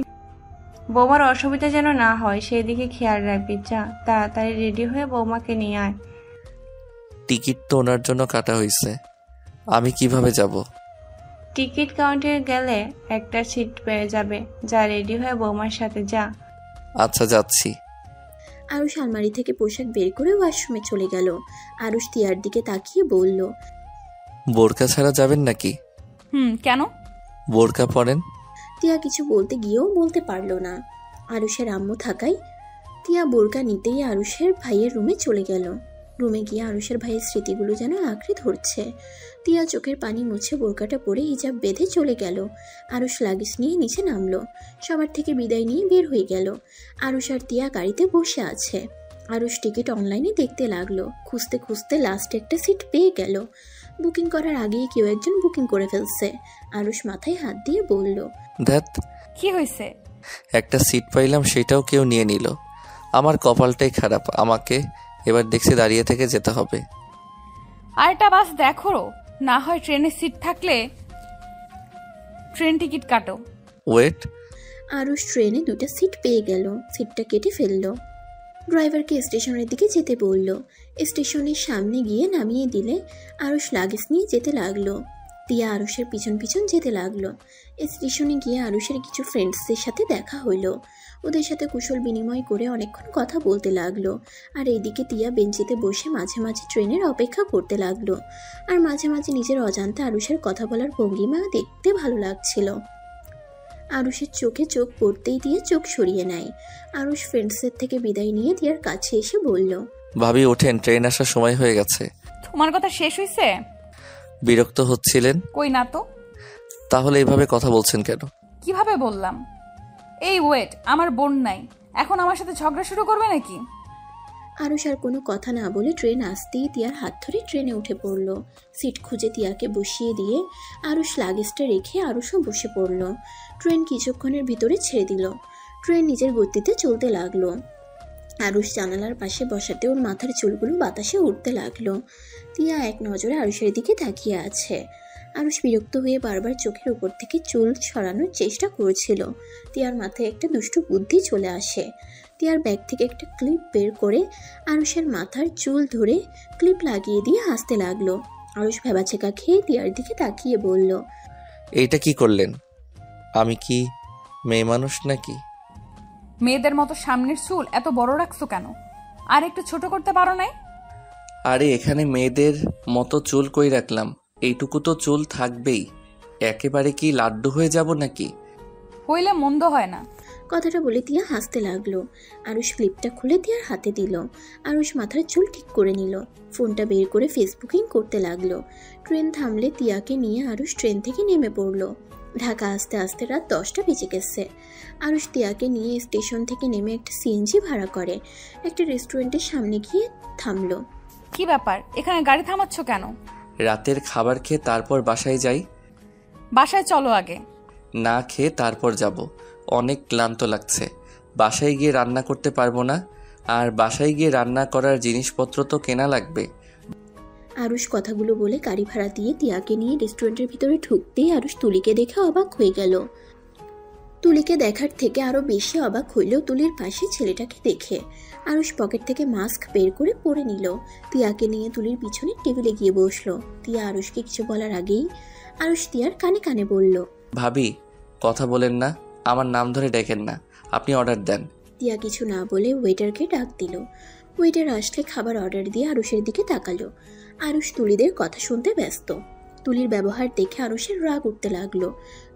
বৌমার অসুবিধা যেন না হয় সেই দিকে খেয়াল রাখবি। যা, তাড়াতাড়ি রেডি হয়ে বৌমাকে নিয়ে আয়। টিকিট তো ওনার জন্য কাটা হয়েছে, আমি কিভাবে যাব? টিকিট কাউন্টারে গেলে একটা সিট পেয়ে যাবে। যা, রেডি হয়ে বৌমার সাথে যা। আচ্ছা যাচ্ছি। আরুষ আলমারি থেকে পোশাক বের করে ওয়াশরুমে চলে গেল। আরুষ তিয়ার দিকে তাকিয়ে বলল, বোরকা ছাড়া যাবেন নাকি? কেন? বোরকা পরেন। তিয়া কিছু বলতে গিয়েও বলতে পারল না। আরুষের আম্মু থাকায় তিয়া বোরকা নিতেই আরুষের ভাইয়ের রুমে চলে গেল। রুমে গিয়ে আরুষের ভাইয়ের স্মৃতিগুলো যেন আঁকড়ে ধরছে। তিয়া চোখের পানি মুছে বোরকাটা পরে হিজাব বেঁধে চলে গেল। আরুষ লাগেজ নিয়ে নিচে নামলো। সবার থেকে বিদায় নিয়ে বের হয়ে গেল। আরুষ আর তিয়া গাড়িতে বসে আছে। আরুষ টিকিট অনলাইনে দেখতে লাগলো। খুঁজতে খুঁজতে লাস্টে একটা সিট পেয়ে গেল। বুকিং করার আগেই কেউ একজন বুকিং করে ফেলছে। আরুষ মাথায় হাত দিয়ে বলল, ধ্যাত, কি হয়েছে? একটা সিট পাইলাম সেটাও কেউ নিয়ে নিল। আমার কপালটাই খারাপ, আমাকে এবার দেখছি দাঁড়িয়ে থেকে যেতে হবে। আরেকটা বাস দেখো, না হয় ট্রেনের সিট থাকলে ট্রেন টিকিট কাটো। ওয়েট। আরুষ ট্রেনে দুটো সিট পেয়ে গেল। সিটটা কেটে ফেললো। ড্রাইভারকে স্টেশনের দিকে যেতে বলল। স্টেশনের সামনে গিয়ে নামিয়ে দিলে আরুষ লাগেজ নিয়ে যেতে লাগলো। তিয়া আরুষের পিছন পিছন যেতে লাগলো। স্টেশনে গিয়ে আরুষের কিছু ফ্রেন্ডসদের সাথে দেখা হইলো। ওদের সাথে কুশল বিনিময় করে অনেকক্ষণ কথা বলতে লাগলো। আর এইদিকে তিয়া বেঞ্চিতে বসে মাঝে মাঝে ট্রেনের অপেক্ষা করতে লাগলো। আর মাঝে মাঝে নিজের অজান্তে আরুষের কথা বলার ভঙ্গিমা দেখতে ভালো লাগছিল। আরুষের চোখে চোখ পড়তেই দিয়ে চোখ সরিয়ে নেয়। আরুষ ফ্রেন্ডসের থেকে বিদায় নিয়ে তিয়ার কাছে এসে বলল, ভাবি ওঠেন, ট্রেন আসার সময় হয়ে গেছে। তোমার কথা শেষ হয়েছে? বিরক্ত হচ্ছিলেন? কই না তো। তাহলে এইভাবে কথা বলছেন কেন? কিভাবে বললাম? এই ওয়েট, আমার বোন নাই, এখন আমার সাথে ঝগড়া শুরু করবে নাকি? আরুষ আর কোনো কথা না বলে ট্রেন আসতেই তিয়ার হাত ধরে ট্রেনে উঠে পড়ল। সিট খুঁজে তিয়াকে বসিয়ে দিয়ে আরুষ লাগেজটা রেখে আরুষও বসে পড়ল। ট্রেন কিছুক্ষণের ভিতরে ছেড়ে দিল। ট্রেন নিজের গতিতে চলতে লাগলো। আরুষ জানালার পাশে বসাতে ওর মাথার চুলগুলো বাতাসে উঠতে লাগলো। তিয়া এক নজরে আরুষের দিকে তাকিয়ে আছে। আরুষ বিরক্ত হয়ে বারবার চোখের উপর থেকে চুল সরানোর চেষ্টা করেছিল। তিয়ার মাথায় একটা দুষ্টু বুদ্ধি চলে আসে। তিয়ার ব্যাগ থেকে একটা ক্লিপ বের করে আরুষের মাথার চুল ধরে ক্লিপ লাগিয়ে দিয়ে হাসতে লাগলো। আরুষ ভেবাচেকা খেয়ে তিয়ার দিকে তাকিয়ে বলল, এইটা কি করলেন? আমি কি মেয়ে মানুষ নাকি? মেয়েদের মতো সামনের চুল এত বড় রাখছো কেন? আর একটু ছোট করতে পারো নাই? আরে এখানে মেয়েদের মতো চুল কই রাখলাম, এইটুকু তো চুল থাকবেই। একেবারে কি লাড্ডু হয়ে যাব নাকি? হইলে মন্দ হয় না। কথাটা বলে তিয়া হাসতে লাগলো। আরুষ ক্লিপটা খুলে তিয়ার হাতে দিল। আরুষ মাথার চুল ঠিক করে নিল। ফোনটা বের করে ফেসবুকিং করতে লাগলো। ট্রেন থামলে তিয়াকে নিয়ে আরুষ ট্রেন থেকে নেমে পড়লো। ঢাকা আসতে আসতে রাত 10টা বেজে গেছে। আরুষ তিয়াকে নিয়ে স্টেশন থেকে নেমে একটা সিএনজি ভাড়া করে একটা রেস্টুরেন্টের সামনে গিয়ে থামলো। কি ব্যাপার, এখানে গাড়ি থামাচ্ছ কেন? রাতের খাবার খেয়ে তারপর বাসায় যাই। বাসায় চলো আগে। না খেয়ে তারপর যাব, অনেক ক্লান্ত লাগছে। বাসায় গিয়ে রান্না করতে পারবো না, আর বাসায় গিয়ে রান্না করার জিনিসপত্র তো কেনা লাগবে। আরুষ কথাগুলো বলে গাড়ি ভাড়া দিয়ে তিয়াকে নিয়ে রেস্টুরেন্টের ভিতরে ঢুকতেই আরুষ তুলিকে দেখে অবাক হয়ে গেল। তুলিকে দেখার থেকে আরো বেশি অবাক হইল তুলির পাশে ছেলেটাকে দেখে। আরুষ পকেট থেকে মাস্ক বের করে পরে নিল। তিয়াকে নিয়ে তুলির পিছনে টেবিলে গিয়ে বসলো। তিয়া আরুষকে কিছু বলার আগেই আরুষ তিয়ার কানে কানে বলল, ভাবি কথা বলেন না, আমার নাম ধরে ডেকেন না, আপনি অর্ডার দেন। তিয়া কিছু না বলে ওয়েটারকে ডাক দিল। ওয়েটার আসলে খাবার অর্ডার দিয়ে আরুষের দিকে তাকালো। আরুষ তুলিদের কথা শুনতে ব্যস্ত। তুলির ব্যবহার দেখে আরুষের রাগ উঠতে লাগলো।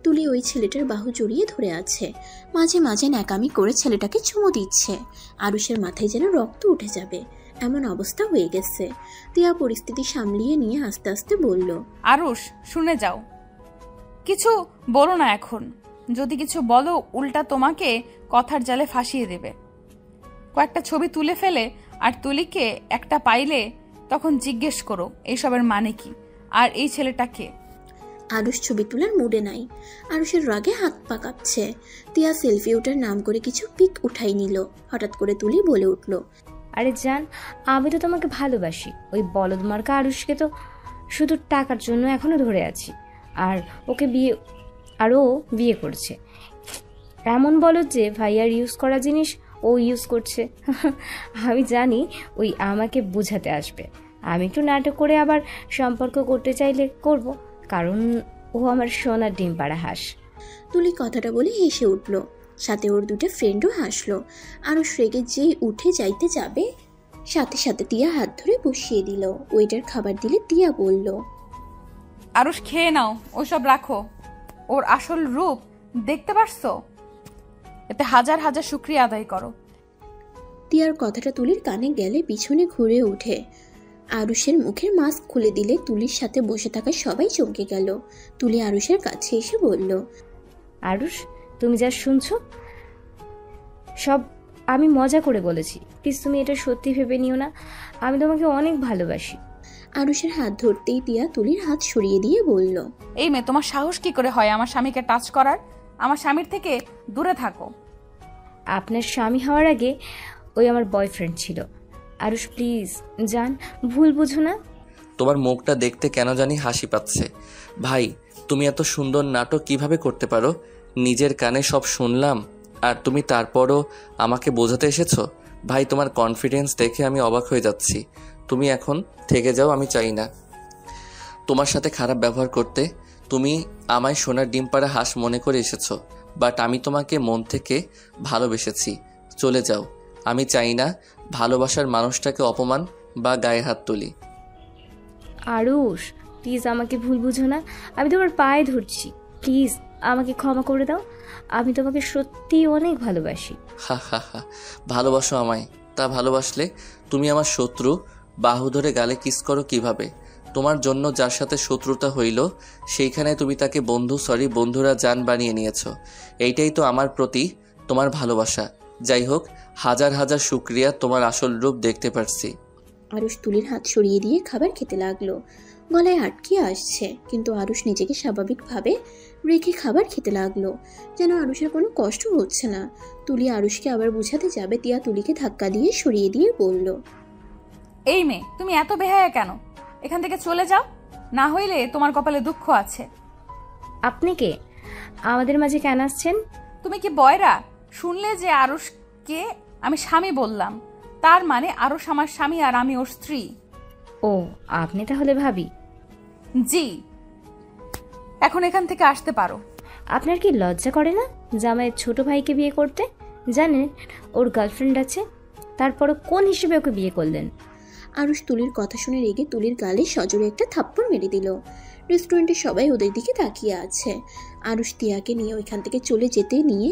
তুলি ওই ছেলেটার বাহু জড়িয়ে ধরে আছে, মাঝে মাঝে ন্যাকামি করে ছেলেটাকে চুমু দিচ্ছে। আরুষের মাথায় যেন রক্ত উঠে যাবে। এমন অবস্থা হয়ে গেছে। তিয়া পরিস্থিতি সামলিয়ে নিয়ে আস্তে আস্তে বলল, আরুষ, শুনে যাও, কিছু বলো না এখন। যদি কিছু বলো উল্টা তোমাকে কথার জালে ফাঁসিয়ে দেবে। কয়েকটা ছবি তুলে ফেলে আর তুলিকে একটা পাইলে তখন জিজ্ঞেস করো এইসবের মানে কি, আর এই ছেলেটা কে। আরুষ ছবি তোলার মুডে নাই। আরুষের রাগে হাত পা কাঁপছে। তিয়া সেলফি ওঠার নাম করে কিছু পিক উঠাই নিল। হঠাৎ করে তুলি বলে উঠল, আরে জান, আমি তো তোমাকে ভালোবাসি। ওই বলদ মার্কা আরুষকে তো শুধু টাকার জন্য এখনো ধরে আছি। আর ওকে ও বিয়ে করছে। এমন বলদ যে ভাইয়ার ইউজ করা জিনিস ও ইউজ করছে। আমি জানি ওই আমাকে বোঝাতে আসবে। আমি একটু নাটক করে আবার সম্পর্ক করতে চাইলে করব, কারণ ও আমার সোনার ডিম পাড়া হাঁস। তুলি কথাটা বলে হেসে উঠল। সাথে ওর দুটো ফ্রেন্ডও হাসলো। আরুষ রেগে যেই উঠে যাইতে যাবে, সাথে সাথে তিয়া হাত ধরে বসিয়ে দিল। ওয়েটার খাবার দিলে তিয়া বলল, আরুষ, খেয়ে নাও, ওইসব রাখো। ওর আসল রূপ দেখতে পারছো? এতে হাজার হাজার শুকরিয়া আদায় করো। তিয়ার কথাটা তুলির কানে গেলে পিছনে ঘুরে ওঠে। আরুষের মুখের মাস্ক খুলে দিলে তুলির সাথে বসে থাকা সবাই চমকে গেল। তুলি আরুষের কাছে এসে বলল, আরুষ, তুমি যা শুনছো সব আমি মজা করে বলেছি। প্লিজ তুমি এটা সত্যি ভেবে নিও না। আমি তোমাকে অনেক ভালোবাসি। আরুষের হাত ধরতেই তিয়া তুলির হাত সরিয়ে দিয়ে বলল, এই মেয়ে, তোমার সাহস কি করে হয় আমার স্বামীকে টাচ করার? আমার স্বামীর থেকে দূরে থাকো। আপনার স্বামী হওয়ার আগে ওই আমার বয়ফ্রেন্ড ছিল। আরুষ প্লিজ জান, ভুল বুঝো না। তোমার মুখটা দেখতে কেন জানি হাসি পাচ্ছে। ভাই, তুমি এত সুন্দর নাটক কিভাবে করতে পারো? নিজের কানে সব শুনলাম আর তুমি তারপরও আমাকে বোঝাতে এসেছো। ভাই, তোমার কনফিডেন্স দেখে আমি অবাক হয়ে যাচ্ছি। তুমি এখন থেকে যাও, আমি চাই না তোমার সাথে খারাপ ব্যবহার করতে। তুমি আমায় সোনার ডিম পাড়া হাঁস মনে করে এসেছো, বাট আমি তোমাকে মন থেকে ভালোবেসেছি। চলে যাও, আমি চাই না ভালোবাসার মানুষটাকে অপমান বা গায়ে হাত তুলি। আরুষ প্লিজ আমাকে ভুল বুঝো না। আমি তোমার পায়ে ধরছি, প্লিজ আমাকে ক্ষমা করে দাও। আমি তোমাকে সত্যি অনেক ভালোবাসি। হা হা হা, ভালোবাসো আমায়? তা ভালোবাসলে তুমি আমার শত্রু বাহু ধরে গালে কিস করো কিভাবে? তোমার জন্য যার সাথে শত্রুতা হইল সেইখানে তুমি তাকে বন্ধুরা জান বানিয়ে নিয়েছো। এইটাই তো আমার প্রতি তোমার ভালোবাসা। যাই হোক, হাজার হাজার শুকরিয়া, তোমার আসল রূপ দেখতে পারছি। আরুষ তুলির হাত সরিয়ে দিয়ে খাবার খেতে লাগলো। গলায় আটকে আসছে, কিন্তু আরুষ নিজেকে স্বাভাবিকভাবে রেখে খাবার খেতে লাগলো, যেন আরুষের কোনো কষ্ট হচ্ছে না। তুলি আরুষকে আবার বুঝাতে যাবে, তিয়া তুলিকে ধাক্কা দিয়ে সরিয়ে দিয়ে বলল, এই মেয়ে, তুমি এত বেহায়া কেন? এখান থেকে চলে যাও, না হইলে তোমার কপালে দুঃখ আছে। আপনি কে? আমাদের মাঝে কেন আসছেন? তুমি কি বয়রা? শুনলে যে আরুষকে আমি স্বামী বললাম, তার মানে আরুষ আমার স্বামী আর আমি ওর স্ত্রী। ও, আপনি তাহলে ভাবি? জি, এখন এখান থেকে আসতে পারো। আপনার কি লজ্জা করে না জামাইয়ের ছোট ভাইকে বিয়ে করতে? জানেন ওর গার্লফ্রেন্ড আছে, তারপরও কোন হিসেবে ওকে বিয়ে করলেন? আরুষ তুলির কথা শুনে রেগে তুলির গালে সজোরে একটা থাপ্পড় মেরে দিল। রেস্টুরেন্টে সবাই ওদের দিকে তাকিয়ে আছে। আরুষ তিয়াকে নিয়ে ওইখান থেকে চলে যেতে নিয়ে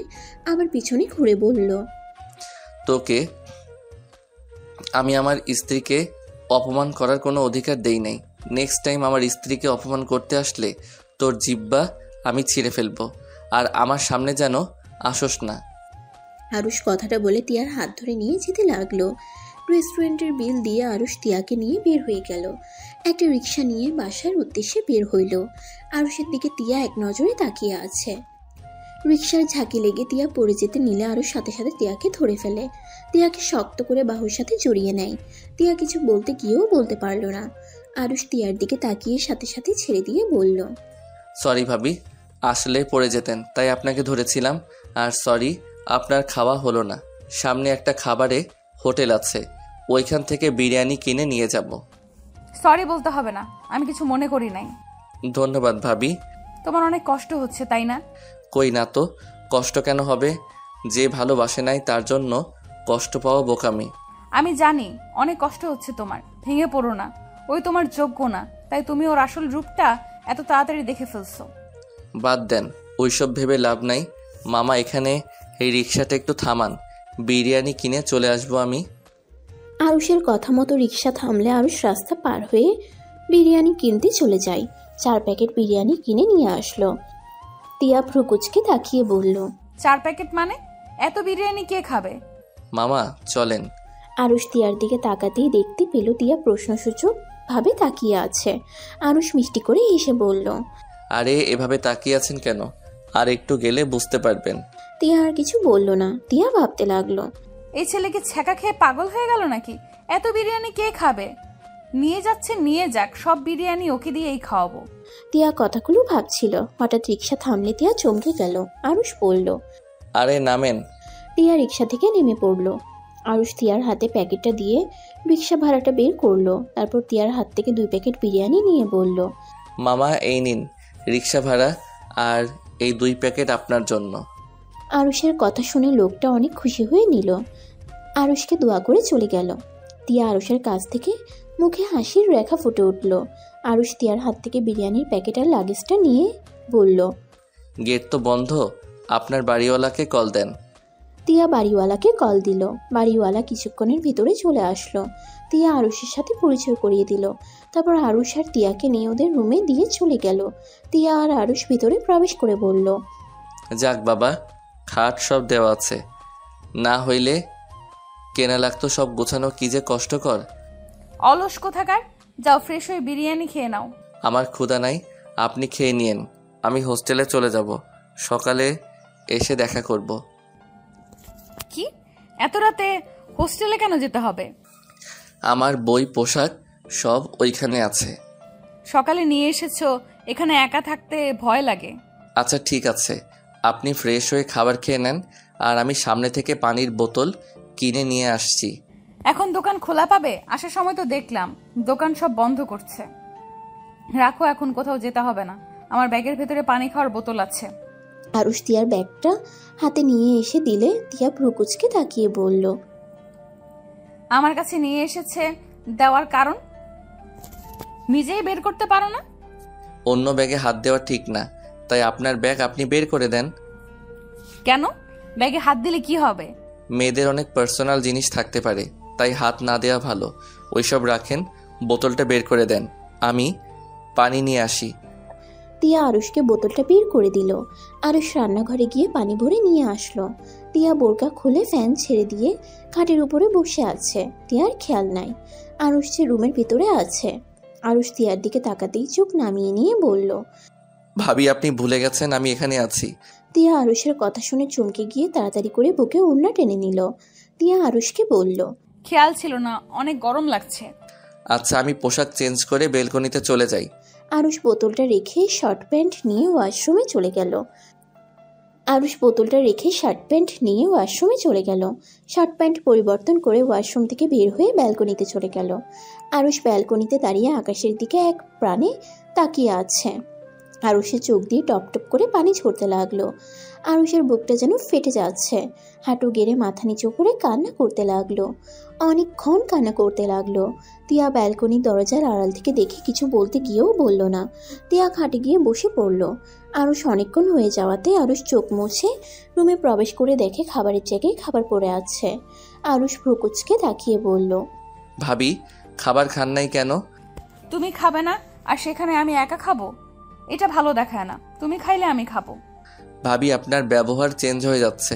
আবার পিছনে ঘুরে বলল, তোকে আমি আমার স্ত্রীকে অপমান করার কোনো অধিকার দেই নাই। নেক্সট টাইম আমার স্ত্রীকে অপমান করতে আসলে তোর জিহ্বা আমি ছিঁড়ে ফেলবো, আর আমার সামনে যেন আসোস না। আরুষ কথাটা বলে তিয়ার হাত ধরে নিয়ে যেতে লাগলো। রেস্টুরেন্টের বিল দিয়ে আরুষ তিয়াকে নিয়ে বের হয়ে গেল। একটা রিক্সা নিয়ে বাসার উদ্দেশ্যে বের হইল। আরুষের দিকে তিয়া এক নজরে তাকিয়ে আছে। রিক্সার ঝাঁকি লেগে তিয়া পড়ে যেতে নিলে আরুষ সাথে সাথে তিয়াকে ধরে ফেলে। তিয়াকে শক্ত করে বাহুর সাথে জড়িয়ে নেয়। তিয়া কিছু বলতে গিয়েও বলতে পারল না। আরুষ তিয়ার দিকে তাকিয়ে সাথে সাথে ছেড়ে দিয়ে বলল, সরি ভাবি, আসলে পড়ে যেতেন তাই আপনাকে ধরেছিলাম। আর সরি, আপনার খাওয়া হলো না। সামনে একটা খাবারে হোটেল আছে, ওইখান থেকে বিরিয়ানি কিনে নিয়ে যাব। সরি বলতে হবে না, আমি কিছু মনে করি নাই। ধন্যবাদ ভাবি। তোমার অনেক কষ্ট হচ্ছে তাই না? কই না তো, কষ্ট কেন হবে? যে ভালোবাসে নাই তার জন্য কষ্ট পাওয়া বোকামি। আমি জানি অনেক কষ্ট হচ্ছে তোমার, ভেঙে পড়ো না। ওই তোমার যোগ্য না, তাই তুমি ওর আসল রূপটা এত তাড়াতাড়ি দেখে ফেলছো। বাদ দেন, ওইসব ভেবে লাভ নাই। মামা, এখানে এই রিক্সাটা একটু থামান, বিরিয়ানি কিনে চলে আসবো আমি। আরুষের কথা মতো রিক্সা থামলে আরুষ রাস্তা পার হয়ে বিরিয়ানি কিনতে চলে যায়। 4 প্যাকেট বিরিয়ানি কিনে নিয়ে আসলো। তিয়া ভ্রুকুচকে তাকিয়ে বলল, 4 প্যাকেট মানে? এত বিরিয়ানি কে খাবে? মামা চলেন। আরুষ তিয়ার দিকে তাকাতেই দেখতে পেল তিয়া প্রশ্নসূচক ভাবে তাকিয়ে আছে। আরুষ মিষ্টি করে হেসে বলল, আরে এভাবে তাকিয়ে আছেন কেন? আর একটু গেলে বুঝতে পারবেন। তিয়া আর কিছু বলল না। তিয়া ভাবতে লাগলো, এই ছেলে কি ছ্যাঁকা খেয়ে পাগল হয়ে গেল নাকি? এত বিরিয়ানি কে খাবে? নিয়ে যাচ্ছে নিয়ে যাক, সব বিরিয়ানি ওকে দিয়েই খাওয়াবো। তিয়া কথাগুলো ভাবছিল। হঠাৎ রিক্সা থামলে তিয়া চমকে গেল। আরুষ বলল, আরে নামেন। তিয়া রিক্সা থেকে নেমে পড়ল। আরুষ তিয়ার হাতে প্যাকেটটা দিয়ে রিক্সা ভাড়াটা বের করলো। তারপর তিয়ার হাত থেকে 2 প্যাকেট বিরিয়ানি নিয়ে বলল, মামা এই নিন রিক্সা ভাড়া, আর এই 2 প্যাকেট আপনার জন্য। আরুষের কথা শুনে লোকটা অনেক খুশি হয়ে নিল। আরুষকে দোয়া করে চলে গেল। তিয়া আরুষের কাছ থেকে মুখে হাসির রেখা ফুটে উঠল। আরুষ তিয়ার হাত থেকে বিরিয়ানির প্যাকেট আর লাগেজটা নিয়ে বলল, গেট তো বন্ধ, আপনার বাড়িওয়ালাকে কল দেন। তিয়া বাড়িওয়ালাকে কল দিল। বাড়িওয়ালা কিছুক্ষণের ভিতরে চলে আসলো। তিয়া আরুষের সাথে পরিচয় করিয়ে দিল। তারপর আরুষ আর তিয়াকে নিয়ে ওদের রুমে দিয়ে চলে গেল। তিয়া আর আরুষ ভিতরে প্রবেশ করে বলল, যাক বাবা, খাট সব দেওয়া আছে, না হইলে কেনা লাগতো। সব গোছানো কি যে কষ্টকর। অলস কোথাকার, যাও ফ্রেশ হয়ে বিরিয়ানি খেয়ে নাও। আমার ক্ষুধা নাই, আপনি খেয়ে নিয়েন। আমি হোস্টেলে চলে যাব, সকালে এসে দেখা করব। কি এত রাতে হোস্টেলে কেন যেতে হবে? আমার বই পোশাক সব ওইখানে আছে। সকালে নিয়ে এসেছো, এখানে একা থাকতে ভয় লাগে। আচ্ছা ঠিক আছে, আপনি ফ্রেশ হয়ে খাবার খেয়ে নেন, আর আমি সামনে থেকে পানির বোতল কিনে নিয়ে আসছি। এখন দোকান খোলা পাবে? আসার সময় তো দেখলাম দোকান সব বন্ধ করছে। রাখো, এখন কোথাও যেতে হবে না। আমার ব্যাগের ভেতরে পানি খাওয়ার বোতল আছে। আরুষ তিয়ার ব্যাগটা হাতে নিয়ে এসে দিলে তিয়া ভ্রুকুচকে তাকিয়ে বলল, আমার কাছে নিয়ে এসেছে দেওয়ার কারণ নিজেই বের করতে পারো না? অন্য ব্যাগে হাত দেওয়া ঠিক না, তাই আপনার ব্যাগ আপনি বের করে দেন। কেন? ব্যাগে হাত দিলে কি হবে? মেয়েদের অনেক পার্সোনাল জিনিস থাকতে পারে, তাই হাত না দেওয়া ভালো। ওইসব রাখেন, বোতলটা বের করে দেন, আমি পানি নিয়ে আসি। তিয়া আরুষকে বোতলটা বের করে দিল। আরুষ রান্নাঘরে গিয়ে পানি ভরে নিয়ে আসলো। তিয়া বোরকা খুলে ফ্যান ছেড়ে দিয়ে খাটের উপরে বসে আছে। তিয়ার খেয়াল নাই আরুষ যে রুমের ভিতরে আছে। আরুষ তিয়ার দিকে তাকাতেই চোখ নামিয়ে নিয়ে বলল, ভাবি আপনি ভুলে গেছেন আমি এখানে আছি। তিয়া আরুষের কথা শুনে চমকে গিয়ে তাড়াতাড়ি করে বুকে ওড়না টেনে নিল। তিয়া আরুষকে বলল, খেয়াল ছিল না, অনেক গরম লাগছে। আচ্ছা আমি পোশাক চেঞ্জ করে বেলকনিতে চলে যাই। আরুষ বোতলটা রেখে শার্ট প্যান্ট নিয়ে ওয়াশরুমে চলে গেল। শার্ট প্যান্ট পরিবর্তন করে ওয়াশরুম থেকে বের হয়ে ব্যালকনিতে চলে গেল। আরুষ ব্যালকনিতে দাঁড়িয়ে আকাশের দিকে এক প্রাণে তাকিয়ে আছে। আরুষের চোখ দিয়ে টপ টপ করে পানি ঝরতে লাগলো। আরুষের বুকটা যেন ফেটে যাচ্ছে। হাঁটু গেড়ে মাথা নিচু করে কান্না করতে লাগলো। অনেকক্ষণ কান্না করতে লাগলো। তিয়া ব্যালকনির দরজার আড়াল থেকে দেখে কিছু বলতে গিয়েও বলল না। তিয়া খাটে গিয়ে বসে পড়ল। আরুষ অনেকক্ষণ হয়ে যাওয়াতে আরুষ চোখ মুছে রুমে প্রবেশ করে দেখে খাবারের জায়গায় খাবার পড়ে আছে। আরুষ ভ্রুকুচকে তাকিয়ে বলল, ভাবি খাবার খান নাই কেন? তুমি খাবে না আর সেখানে আমি একা খাবো? এটা ভালো দেখায় না। তুমি খাইলে আমি খাবো। ভাবি আপনার ব্যবহার চেঞ্জ হয়ে যাচ্ছে,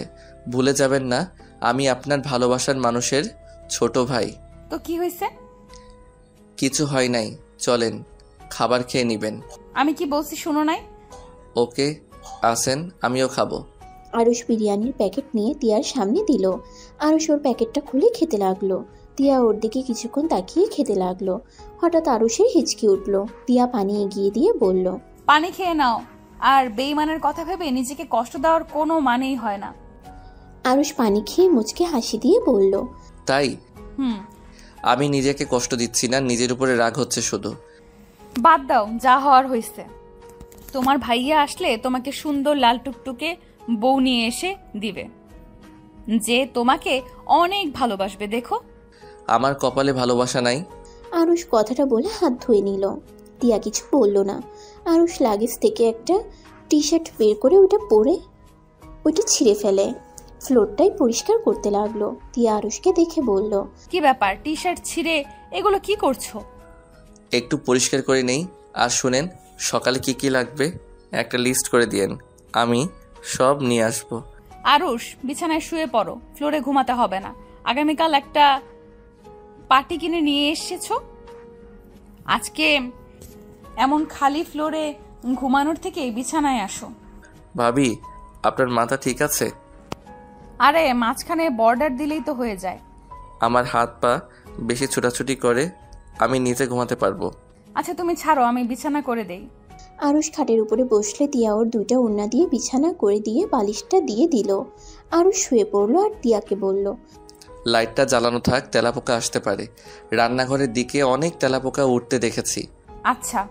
ভুলে যাবেন না আমি আপনার ভালোবাসার মানুষের ছোট ভাই। তো কি হয়েছে? কিছু হয় নাই, চলেন খাবার খেয়ে নিবেন। আমি কি বলছি শুনো নাই? ওকে আসেন, আমিও খাবো। আরুষ বিরিয়ানির প্যাকেট নিয়ে তিয়ার সামনে দিল। আরুষ ওর প্যাকেটটা খুলে খেতে লাগলো। তিয়া ওর দিকে কিছুক্ষণ তাকিয়ে খেতে লাগলো। হঠাৎ আরুষের হিচকি উঠল। তিয়া পানি এগিয়ে দিয়ে বলল, পানি খেয়ে নাও। আর বেইমানের কথা ভেবে নিজেকে কষ্ট দেওয়ার কোনো মানেই হয় না। আরুষ পানি খেয়ে মুচকে হাসি দিয়ে বলল, তাই? হুম। আমি নিজেকে কষ্ট দিচ্ছি না, নিজের উপরে রাগ হচ্ছে শুধু। বাদ দাও, যা হওয়ার হয়েছে। তোমার ভাইয়া আসলে তোমাকে সুন্দর লাল টুকটুকে বউ নিয়ে এসে দিবে, যে তোমাকে অনেক ভালোবাসবে। দেখো আমার কপালে ভালোবাসা নাই। আরুষ কথাটা বলে হাত ধুয়ে নিল। তিয়া কিছু বলল না। আরুষ লাগেজ থেকে একটা টি শার্ট বের করে ওইটা ছিঁড়ে ফেলে। ফ্লোরটাই পরিষ্কার করতে লাগলো। তিয়া আরুষকে দেখে বলল, কি ব্যাপার, টি শার্ট ছিঁড়ে এগুলো কি করছো? একটু পরিষ্কার করে নেই। আর শুনেন, সকালে কি কি লাগবে একটা লিস্ট করে দিয়েন, আমি সব নিয়ে আসবো। আরুষ, বিছানায় শুয়ে পড়ো, ফ্লোরে ঘুমাতে হবে না। আগামীকাল একটা পার্টি কিনে নিয়ে এসেছো, আজকে এমন খালি ফ্লোরে ঘুমানোর থেকে বিছানায় আসো। ভাবি, আপনার মাথা ঠিক আছে? আরে মাঝখানে বর্ডার দিলেই তো হয়ে যায়। আমার হাত পা বেশি ছোটাছুটি করে, আমি নিচে ঘুমাতে পারবো। আচ্ছা তুমি ছাড়ো, আমি বিছানা করে দেই। আরুষ খাটের উপরে বসলে তিয়া ওর দুইটা ওড়না দিয়ে বিছানা করে দিয়ে বালিশটা দিয়ে দিল। আরুষ শুয়ে পড়লো আর তিয়াকে বলল, লাইটটা জ্বালানো থাক, তেলাপোকা আসতে পারে। রান্নাঘরের দিকে অনেক তেলাপোকা উঠতে দেখেছি। আচ্ছা।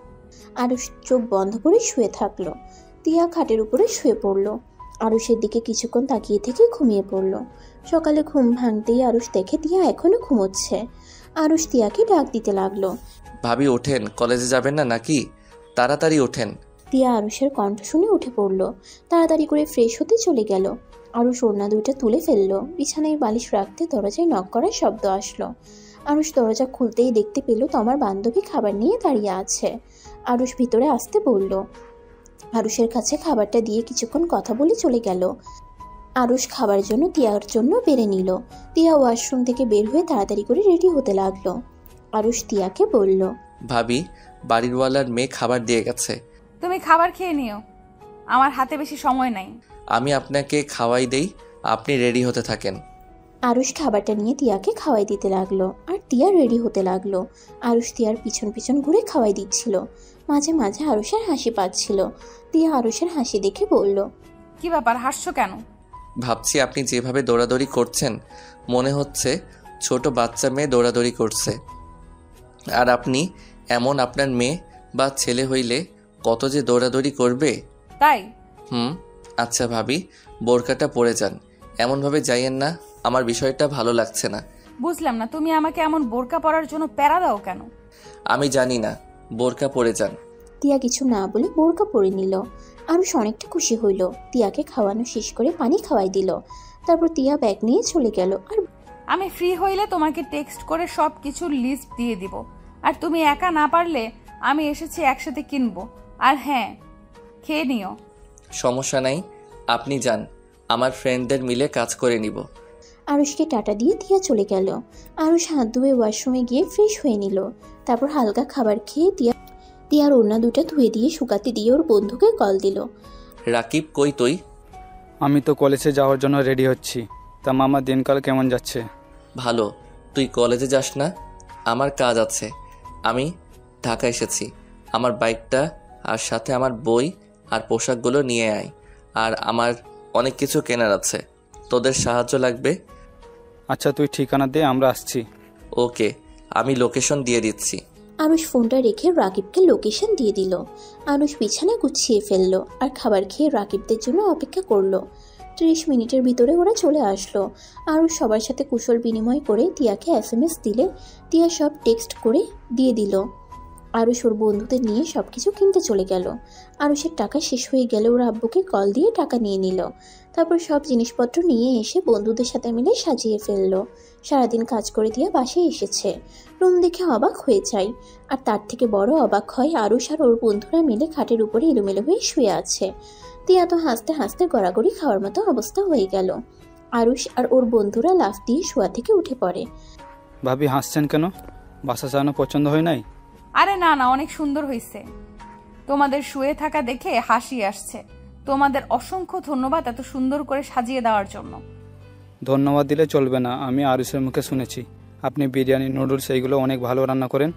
আরুষ চোখ বন্ধ করে শুয়ে থাকলো। তিয়া খাটের উপরে শুয়ে পড়লো। আরুষের দিকে কিছুক্ষণ তাকিয়ে থেকে ঘুমিয়ে পড়লো। সকালে ঘুম ভাঙতেই আরুষ দেখে তিয়া এখনো ঘুমোচ্ছে। আরুষ তিয়াকে ডাক দিতে লাগলো। ভাবি ওঠেন, কলেজে যাবেন না নাকি? তাড়াতাড়ি ওঠেন। তিয়া আরুষের কণ্ঠ শুনে উঠে পড়লো। তাড়াতাড়ি করে ফ্রেশ হতে চলে গেল। আরুষ ওড়না দুইটা তুলে ফেললো। বিছানায় বালিশ রাখতে দরজায় নক করার শব্দ আসলো। আরুষ দরজা খুলতেই দেখতে পেল তমার বান্ধবী খাবার নিয়ে দাঁড়িয়ে আছে। আরুষ ভিতরে আসতে বলল। আরুষের কাছে খাবারটা দিয়ে কিছুক্ষণ কথা বলে চলে গেল। আরুষ খাবার জন্য তিয়ার জন্য বেড়ে নিল। তিয়া ওয়াশরুম থেকে বের হয়ে তাড়াতাড়ি করে রেডি হতে লাগলো। আরুষ তিয়াকে বলল, ভাবি, বাড়িরওয়ালার মেয়ে খাবার দিয়ে গেছে। তুমি খাবার খেয়ে নিও, আমার হাতে বেশি সময় নাই। আমি আপনাকে খাওয়াই দেই, আপনি রেডি হতে থাকেন। আরুষ খাবারটা নিয়ে তিয়াকে খাওয়াই দিতে লাগলো আর তিয়া রেডি হতে লাগলো। আরুষ তিয়ার পিছন পিছন ঘুরে খাওয়াই দিচ্ছিল। মাঝে মাঝে আরুষের হাসি পাচ্ছিল। তিয়া আরুষের হাসি দেখে বলল, কি ব্যাপার, হাসছো কেন? ভাবছি আপনি যেভাবে দৌড়াদৌড়ি করছেন, মনে হচ্ছে ছোট বাচ্চা মেয়ে দৌড়াদৌড়ি করছে। আর আপনি এমন, আপনার মেয়ে বা ছেলে হইলে কত যে দৌড়াদৌড়ি করবে। তাই? আচ্ছা ভাবি, বোরকাটা পরে যান, এমনভাবে যাইয়েন না, আমার বিষয়টা ভালো লাগছে না। বুঝলাম না, তুমি আমাকে এমন বোরকা পরার জন্য প্যারা দাও কেন? আমি জানি না, বোরকা পরে যান। তিয়া কিছু না বলে বোরকা পরে নিল। আরুষ অনেকটা খুশি হইল। তিয়াকে খাওয়ানো শেষ করে পানি খাওয়াই দিল। তারপর তিয়া ব্যাগ নিয়ে চলে গেল। আর আমি ফ্রি হইলে তোমাকে টেক্সট করে সব কিছুর লিস্ট দিয়ে দিব, আর তুমি একা না পারলে আমি এসেছি একসাথে কিনবো। আর হ্যাঁ, খেয়ে নিও। সমস্যা নাই, আপনি যান, আমার ফ্রেন্ডদের মিলে কাজ করে নিব। আরুষকে টাটা দিয়ে তিয়া চলে গেল। আরুষ হাত ধুয়ে ওয়াশরুমে গিয়ে ফ্রেশ হয়ে নিল। তারপর হালকা খাবার খেয়ে তিয়ার ওড়না দুটা ধুয়ে দিয়ে শুকাতে দিয়ে ওর বন্ধুকে কল দিল। রাকিব, কই তুই? আমি তো কলেজে যাওয়ার জন্য রেডি হচ্ছি। তা মামা, দিনকাল কেমন যাচ্ছে? ভালো। তুই কলেজে যাস না? আমার কাজ আছে, আমি ঢাকা এসেছি। আমার বাইকটা আর সাথে আমার বই আর পোশাকগুলো নিয়ে আয়। আর আমার অনেক কিছু কেনার আছে, তোদের সাহায্য লাগবে। আচ্ছা, তুই ঠিকানা দে, আমরা আসছি। ওকে, আমি লোকেশন দিয়ে দিচ্ছি। আরুষ ফোনটা রেখে রাকিবকে লোকেশন দিয়ে দিল। আরুষ বিছানা গুছিয়ে ফেললো আর খাবার খেয়ে রাকিবদের জন্য অপেক্ষা করলো। 30 মিনিটের ভিতরে ওরা চলে আসলো। আরুষ সবার সাথে কুশল বিনিময় করে তিয়াকে SMS দিলে তিয়া সব টেক্সট করে দিয়ে দিল। আরুষ ওর বন্ধুদের নিয়ে সবকিছু কিনতে চলে গেল। আরুষের টাকা শেষ হয়ে গেলে ওর আব্বুকে কল দিয়ে টাকা নিয়ে নিল। তারপর সব জিনিসপত্র নিয়ে এসে বন্ধুদের সাথে মিলে সাজিয়ে ফেললো। সারাদিন কাজ করে দিয়ে বাসায় এসেছে। রুম দেখে অবাক হয়ে যায়। আর তার থেকে বড় অবাক হয় আরুষ আর ওর বন্ধুরা মিলে খাটের উপরে এলোমেলো হয়ে শুয়ে আছে। তিয়া তো হাসতে হাসতে গড়াগড়ি খাওয়ার মতো অবস্থা হয়ে গেল। আরুষ আর ওর বন্ধুরা লাফ দিয়ে শোয়া থেকে উঠে পড়ে। ভাবি, হাসছেন কেন? বাসা চালানো পছন্দ হয় নাই? আরে না না, অনেক সুন্দর হয়েছে। তোমাদের শুয়ে থাকা দেখে হাসি আসছে। তোমাদের অসংখ্য ধন্যবাদ এত সুন্দর করে সাজিয়ে দেওয়ার জন্য। ধন্যবাদ দিলে চলবে না। আমি আরুষের মুখে শুনেছি আপনি বিরিয়ানি, নুডলস এইগুলো অনেক ভালো রান্না করেন।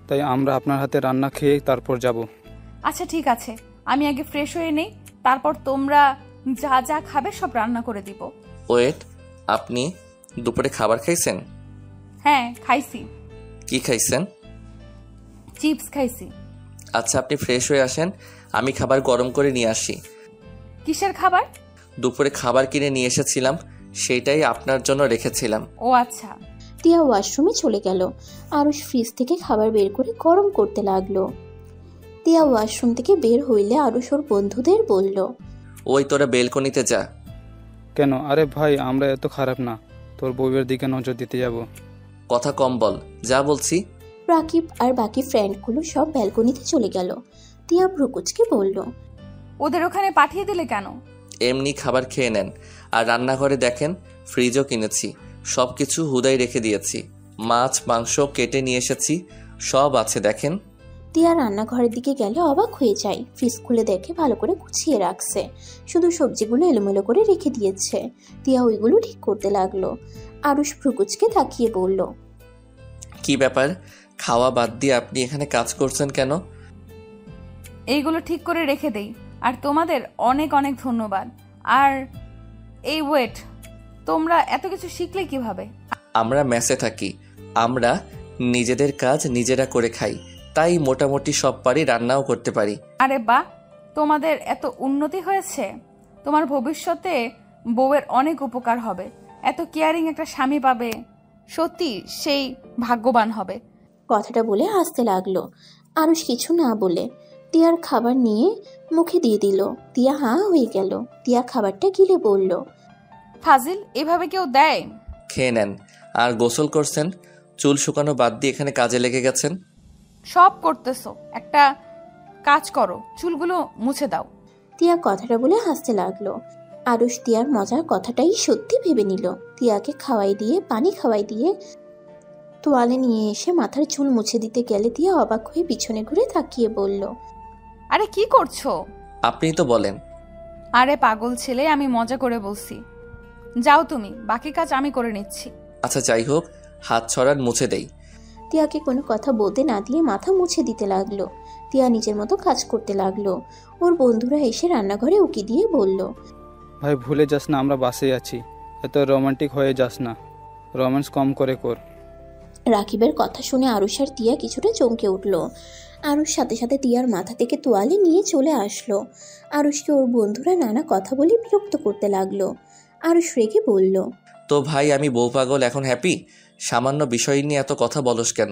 তাই আমরা আপনার হাতে রান্না খেয়ে তারপর যাব। আচ্ছা ঠিক আছে, আমি আগে ফ্রেশ হয়ে নেই, তারপর তোমরা যা যা খাবে সব রান্না করে দিব। ওয়েট, আপনি দুপুরে খাবার খাইছেন? হ্যাঁ খাইছি। কি খাইছেন? চিপস খাইছি। আচ্ছা, আপনি ফ্রেশ হয়ে আসেন, আমি খাবার গরম করে নিয়ে আসি। কিসের খাবার? দুপুরে খাবার কিনে নিয়ে এসেছিলাম, সেটাই আপনার জন্য রেখেছিলাম। ও আচ্ছা। তিয়া ওয়াশরুমে চলে গেল। আরুষ ফ্রিজ থেকে খাবার বের করে গরম করতে লাগলো। তিয়া ওয়াশরুম থেকে বের হইলে আরুষ ওর বন্ধুদের বলল, ওই তোরা বেলকনিতে যা, কেন? আরে ভাই, আমরা এত খারাপ না তোর বউয়ের দিকে নজর দিতে যাব। কথা কম বল, যা বলছি। রাকিব আর বাকি ফ্রেন্ডগুলো সব ব্যালকনিতে চলে গেল। তিয়া ভ্রুকুচকে বলল, ওদের ওখানে পাঠিয়ে দিলে কেন? এমনি খাবার খেয়ে নেন। আর রান্নাঘরে দেখেন, ফ্রিজও কিনেছি, সব কিছু হুদাই রেখে দিয়েছি। মাছ মাংস কেটে নিয়ে এসেছি, সব আছে দেখেন। তিয়া রান্নাঘরের দিকে গেলে অবাক হয়ে যায়। ফ্রিজ খুলে দেখে ভালো করে গুছিয়ে রাখছে, শুধু সবজিগুলো এলোমেলো করে রেখে দিয়েছে। তিয়া ওইগুলো ঠিক করতে লাগলো। আরুষ ভ্রুকুচকে তাকিয়ে বলল, কি ব্যাপার, খাওয়া বাদ দিয়ে আপনি এখানে কাজ করছেন কেন? এইগুলো ঠিক করে রেখে দেই। আর তোমাদের অনেক অনেক ধন্যবাদ। আর এই ওয়েট, তোমরা এত কিছু শিখলে কিভাবে? আমরা মেসে থাকি, আমরা নিজেদের কাজ নিজেরা করে খাই, তাই মোটামুটি সব পারি, রান্নাও করতে পারি। আরে বাহ, তোমাদের এত উন্নতি হয়েছে। তোমার ভবিষ্যতে বউয়ের অনেক উপকার হবে। এত কেয়ারিং একটা স্বামী পাবে, সত্যি সেই ভাগ্যবান হবে। কথাটা বলে হাসতে লাগলো। আরুষ কিছু না বলে তিয়ার খাবার নিয়ে মুখে দিয়ে দিল। তিয়া হাঁ হয়ে গেল। তিয়া খাবারটা গিলে বলল, ফাজিল, এভাবে কেউ দেয়? খেয়ে নেন। আর গোসল করছেন, চুল শুকানো বাদ দিয়ে এখানে কাজে লেগে গেছেন। সব করতেছো, একটা কাজ করো, চুলগুলো মুছে দাও। তিয়া কথাটা বলে হাসতে লাগলো। আরুষ তিয়ার মজার কথাটাই সত্যি ভেবে নিল। তিয়াকে খাওয়াই দিয়ে, পানি খাওয়াই দিয়ে তোয়ালে নিয়ে এসে মাথার চুল মুছে দিতে গেলে তিয়া অবাক হয়ে পিছনে ঘুরে তাকিয়ে বলল, আরে কি করছো? আপনিই তো বলেন। আরে পাগল ছেলে, আমি মজা করে বলছি। যাও তুমি, বাকি কাজ আমি করে নিচ্ছি। আচ্ছা যাই হোক, হাত ছড়ান, মুছে দেই। তিয়াকে কোনো কথা বলতে না দিয়ে মাথা মুছে দিতে লাগলো। তিয়া নিজের মতো কাজ করতে লাগলো। ওর বন্ধুরা এসে রান্নাঘরে উকি দিয়ে বলল, ভাই ভুলে যাস না আমরা বাসে আছি, এত রোমান্টিক হয়ে যাস না, রোম্যান্স কম করে কর। রাকিবের কথা শুনে আরুষ আর তিয়া কিছুটা চমকে উঠল। আরুষ সাথে সাথে তিয়ার মাথা থেকে তোয়ালে নিয়ে চলে আসলো। আরুষকে ওর বন্ধুরা নানা কথা বলে বিরক্ত করতে লাগলো। আরুষ রেগে বলল, তো ভাই আমি বউ পাগল, এখন হ্যাপি? সামান্য বিষয় নিয়ে এত কথা বলস কেন?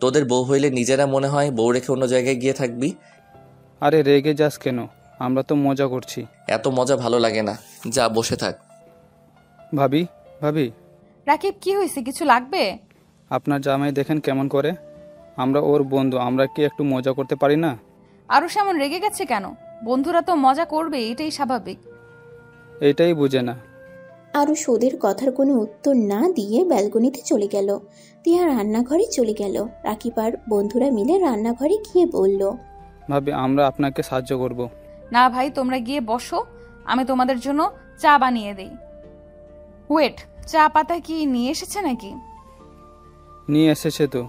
তোদের বউ হইলে নিজেরা মনে হয় বউ রেখে অন্য জায়গায় গিয়ে থাকবি। আরে রেগে যাস কেন, আমরা তো মজা করছি। এত মজা ভালো লাগে না, যা বসে থাক। ভাবি, ভাবি, রাকিব, কি হয়েছে? কিছু লাগবে? আপনার জামাই দেখেন কেমন করে, আমরা ওর বন্ধু, আমরা কি একটু মজা করতে পারি না? আরো এমন রেগে গেছে কেন? বন্ধুরা তো মজা করবে, এটাই স্বাভাবিক। এইটাই বুঝে না। আরুষ ওদের কথার কোনো উত্তর না দিয়ে ব্যালকনিতে চলে গেল। তিয়া রান্নাঘরে চলে গেল। রাকিব আর বন্ধুরা মিলে রান্নাঘরে গিয়ে বলল, ভাবি আমরা আপনাকে সাহায্য করব। না ভাই, তোমরা গিয়ে বসো, আমি তোমাদের জন্য চা বানিয়ে দেই। ওয়েট, চা পাতা কি নিয়ে এসেছে নাকি? নিয়ে এসেছে তো,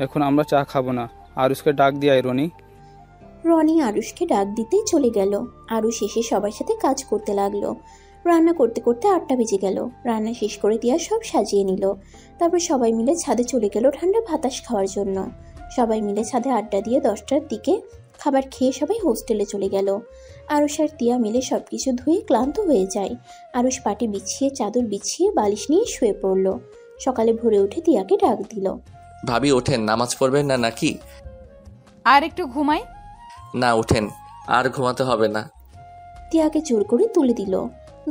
এখন আমরা চা খাবো না, আরুষকে ডাক দিয়ে আয় রনি। রনি আরুষকে ডাক দিতেই চলে গেল। আরুষ এসে সবার সাথে কাজ করতে লাগলো। রান্না করতে করতে 8টা বেজে গেল। রান্না শেষ করে তিয়া সব সাজিয়ে নিল। তারপর সবাই মিলে ছাদে চলে গেল ঠান্ডা বাতাস খাওয়ার জন্য। সবাই মিলে ছাদে আড্ডা দিয়ে 10টার দিকে খাবার খেয়ে সবাই হোস্টেলে চলে গেল। আরুষ আর তিয়া মিলে সবকিছু ধুয়ে ক্লান্ত হয়ে যায়। আরুষ পাটি বিছিয়ে, চাদর বিছিয়ে, বালিশ নিয়ে শুয়ে পড়ল। সকালে ভোরে উঠে তিয়াকে ডাক দিল, ভাবি ওঠেন, নামাজ পড়বেন না নাকি? আর একটু ঘুমাই। না ওঠেন, আর ঘুমাতে হবে না। তিয়াকে জোর করে তুলে দিল।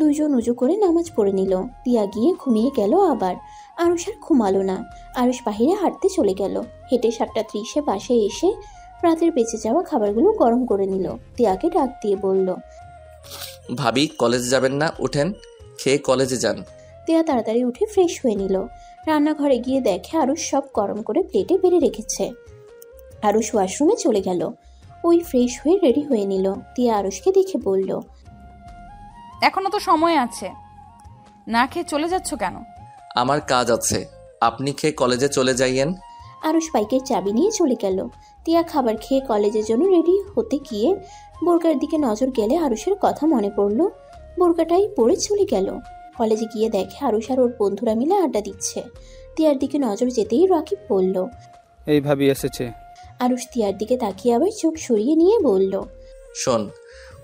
দুইজন উজু করে নামাজ পড়ে নিল। তিয়া গিয়ে ঘুমিয়ে গেল আবার। আরুষ আর ঘুমালো না। আরুষ বাহিরে হাঁটতে চলে গেল। হেঁটে 7:30 বাসায় এসে রাতের বেঁচে যাওয়া খাবারগুলো গরম করে নিল। তিয়াকে ডাক দিয়ে বলল, ভাবি কলেজে যাবেন না? উঠেন, খেয়ে কলেজে যান। তিয়া তাড়াতাড়ি উঠে ফ্রেশ হয়ে নিল। রান্নাঘরে গিয়ে দেখে আরুষ সব গরম করে প্লেটে বেড়ে রেখেছে। আরুষ ওয়াশরুমে চলে গেল। ওই ফ্রেশ হয়ে রেডি হয়ে নিল। তিয়া আরুষকে দেখে বলল, এখনো তো সময় আছে, না খেয়ে চলে যাচ্ছ কেন? আমার কাজ আছে, আপনি খেয়ে কলেজে চলে যাইয়েন। আরুষ বাইকের চাবি নিয়ে চলে গেল। তিয়া খাবার খেয়ে কলেজের জন্য রেডি হতে গিয়ে বোরকার দিকে নজর গেলে আরুষের কথা মনে পড়ল। বোরকাটাই পরে চলে গেল। কলেজে গিয়ে দেখে আরুষ আর ওর বন্ধুরা মিলে আড্ডা দিচ্ছে। তিয়ার দিকে নজর যেতেই রাকিব বলল, এই ভাবি এসেছে। আরুষ তিয়ার দিকে তাকিয়ে আবার চোখ সরিয়ে নিয়ে বলল, শোন,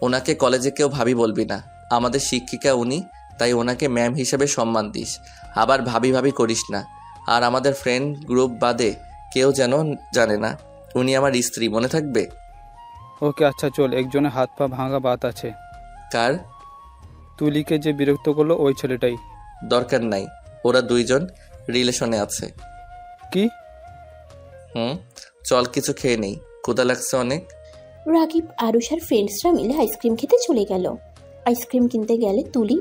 ওনাকে কলেজে কেউ ভাবি বলবি না, আমাদের শিক্ষিকা উনি, তাই ওনাকে ম্যাম হিসেবে সম্মান দিস। আবার ভাবি ভাবি করিস না। আর আমাদের ফ্রেন্ড গ্রুপ বাদে কেউ যেন জানে না উনি আমার স্ত্রী, মনে থাকবে? ওকে আচ্ছা চল, একজনের হাত পা ভাঙা বাত আছে। কার? তুলিকে যে বিরক্ত করলো ওই ছেলেটাই। দরকার নাই, ওরা দুইজন রিলেশনে আছে। কি? চল কিছু খেয়ে নেই, ক্ষুধা লাগছে অনেক। রাকিব, আরুষ আর ফ্রেন্ডসরা মিলে আইসক্রিম খেতে চলে গেল। আইসক্রিম কিনতে গেলে তুলি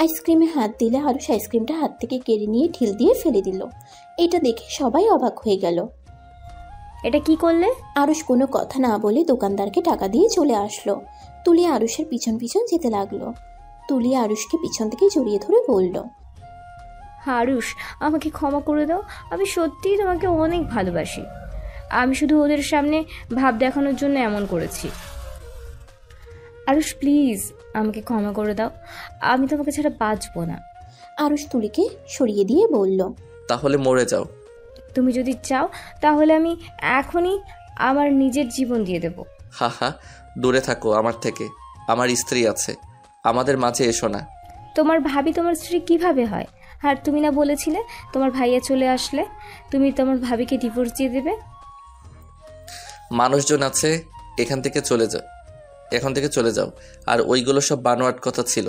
আইসক্রিমে হাত দিলে আরুষ আইসক্রিমটা হাত থেকে কেড়ে নিয়ে ঢিল দিয়ে ফেলে দিল। এটা দেখে সবাই অবাক হয়ে গেল। এটা কি করলে? আরুষ কোনো কথা না বলে দোকানদারকে টাকা দিয়ে চলে আসলো। তুলি আরুষের পিছন পিছন যেতে লাগলো। তুলি আরুষকে পিছন থেকে জড়িয়ে ধরে বলল, আরুষ, আমাকে ক্ষমা করে দাও, আমি সত্যিই তোমাকে অনেক ভালোবাসি। আমি শুধু ওদের সামনে ভাব দেখানোর জন্য এমন করেছি। আরুষ প্লিজ আমাকে ক্ষমা করে দাও, আমি তোমাকে ছাড়া বাঁচবো না। আরুষ তুলিকে সরিয়ে দিয়ে বলল, তাহলে মরে যাও। তুমি যদি চাও তাহলে আমি এখনই আমার নিজের জীবন দিয়ে দেব। হা হা, দূরে থাকো আমার থেকে, আমার স্ত্রী আছে, আমাদের মাঝে এসো না। তোমার ভাবি তোমার স্ত্রী কিভাবে হয়? আর তুমি না বলেছিলে তোমার ভাইয়া চলে আসলে তুমি তোমার ভাবিকে ডিভোর্স দিয়ে দেবে? মানুষজন আছে, এখান থেকে চলে যাও। আর ওইগুলো সব বানোয়াট কথা ছিল।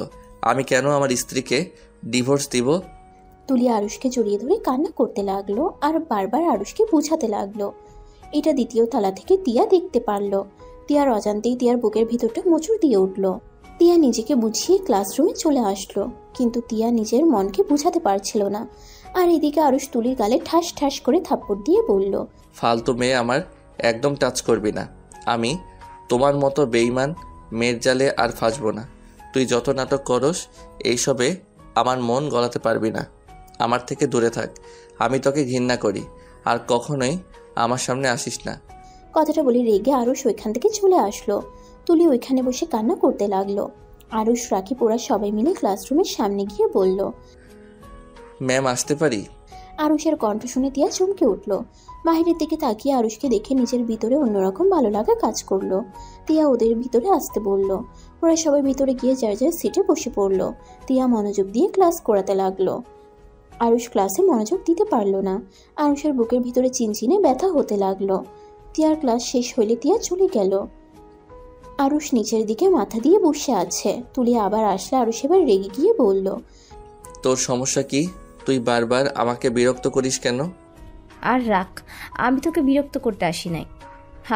আমি কেন আমার স্ত্রীকে ডিভোর্স দিব? তুলি আরুষকে জড়িয়ে ধরে কান্না করতে লাগলো আর বারবার আরুষকে বোঝাতে লাগলো। এটা দ্বিতীয় তলা থেকে তিয়া দেখতে পারলো। তিয়ার অজান্তেই তিয়ার বুকের ভিতরটা মোচড় দিয়ে উঠল। তিয়া নিজেকে বুঝিয়ে ক্লাসরুমে চলে আসলো, কিন্তু তিয়া নিজের মনকে বুঝাতে পারছিল না। আর এদিকে আরুষ তুলির গালে ঠাস ঠাস করে থাপ্পড় দিয়ে বলল, ফালতু মেয়ে আমার একদম টাচ করবি না। আমি তোমার মতো বেইমান মেয়ের জালে আর ফাঁসবো না। তুই যত নাটক করস এইসবে আমার মন গলাতে পারবি না। আমার থেকে দূরে থাক, আমি তোকে ঘৃণা করি, আর কখনোই আমার সামনে আসিস না। কথাটা বলে রেগে আরুষ ওইখান থেকে চলে আসলো। তুলি ওইখানে বসে কান্না করতে লাগলো। আরুষ, রাকিব ওরা সবাই মিলে ক্লাসরুমের সামনে গিয়ে বলল, ম্যাম আসতে পারি? আরুষের কণ্ঠ শুনে তিয়া চমকে উঠল। বাহিরের দিকে তাকিয়ে আরুষকে দেখে নিজের ভিতরে অন্যরকম ভালো লাগা কাজ করলো। তিয়া ওদের ভিতরে আসতে বলল। ওরা সবাই ভিতরে গিয়ে যার যার সিটে বসে পড়লো। তিয়া মনোযোগ দিয়ে ক্লাস করাতে লাগলো। আরুষ ক্লাসে মনোযোগ দিতে পারলো না। আরুষের বুকের ভিতরে চিনচিনে ব্যথা হতে লাগলো। তিয়ার ক্লাস শেষ হইলে তিয়া চলে গেল। আরুষ নিচের দিকে মাথা দিয়ে বসে আছে। তুলি আবার আসলে আরুষ এবার রেগে গিয়ে বলল, তোর সমস্যা কি? তুই বারবার আমাকে বিরক্ত করিস কেন? আর রাখ, আমি তোকে বিরক্ত করতে আসি নাই,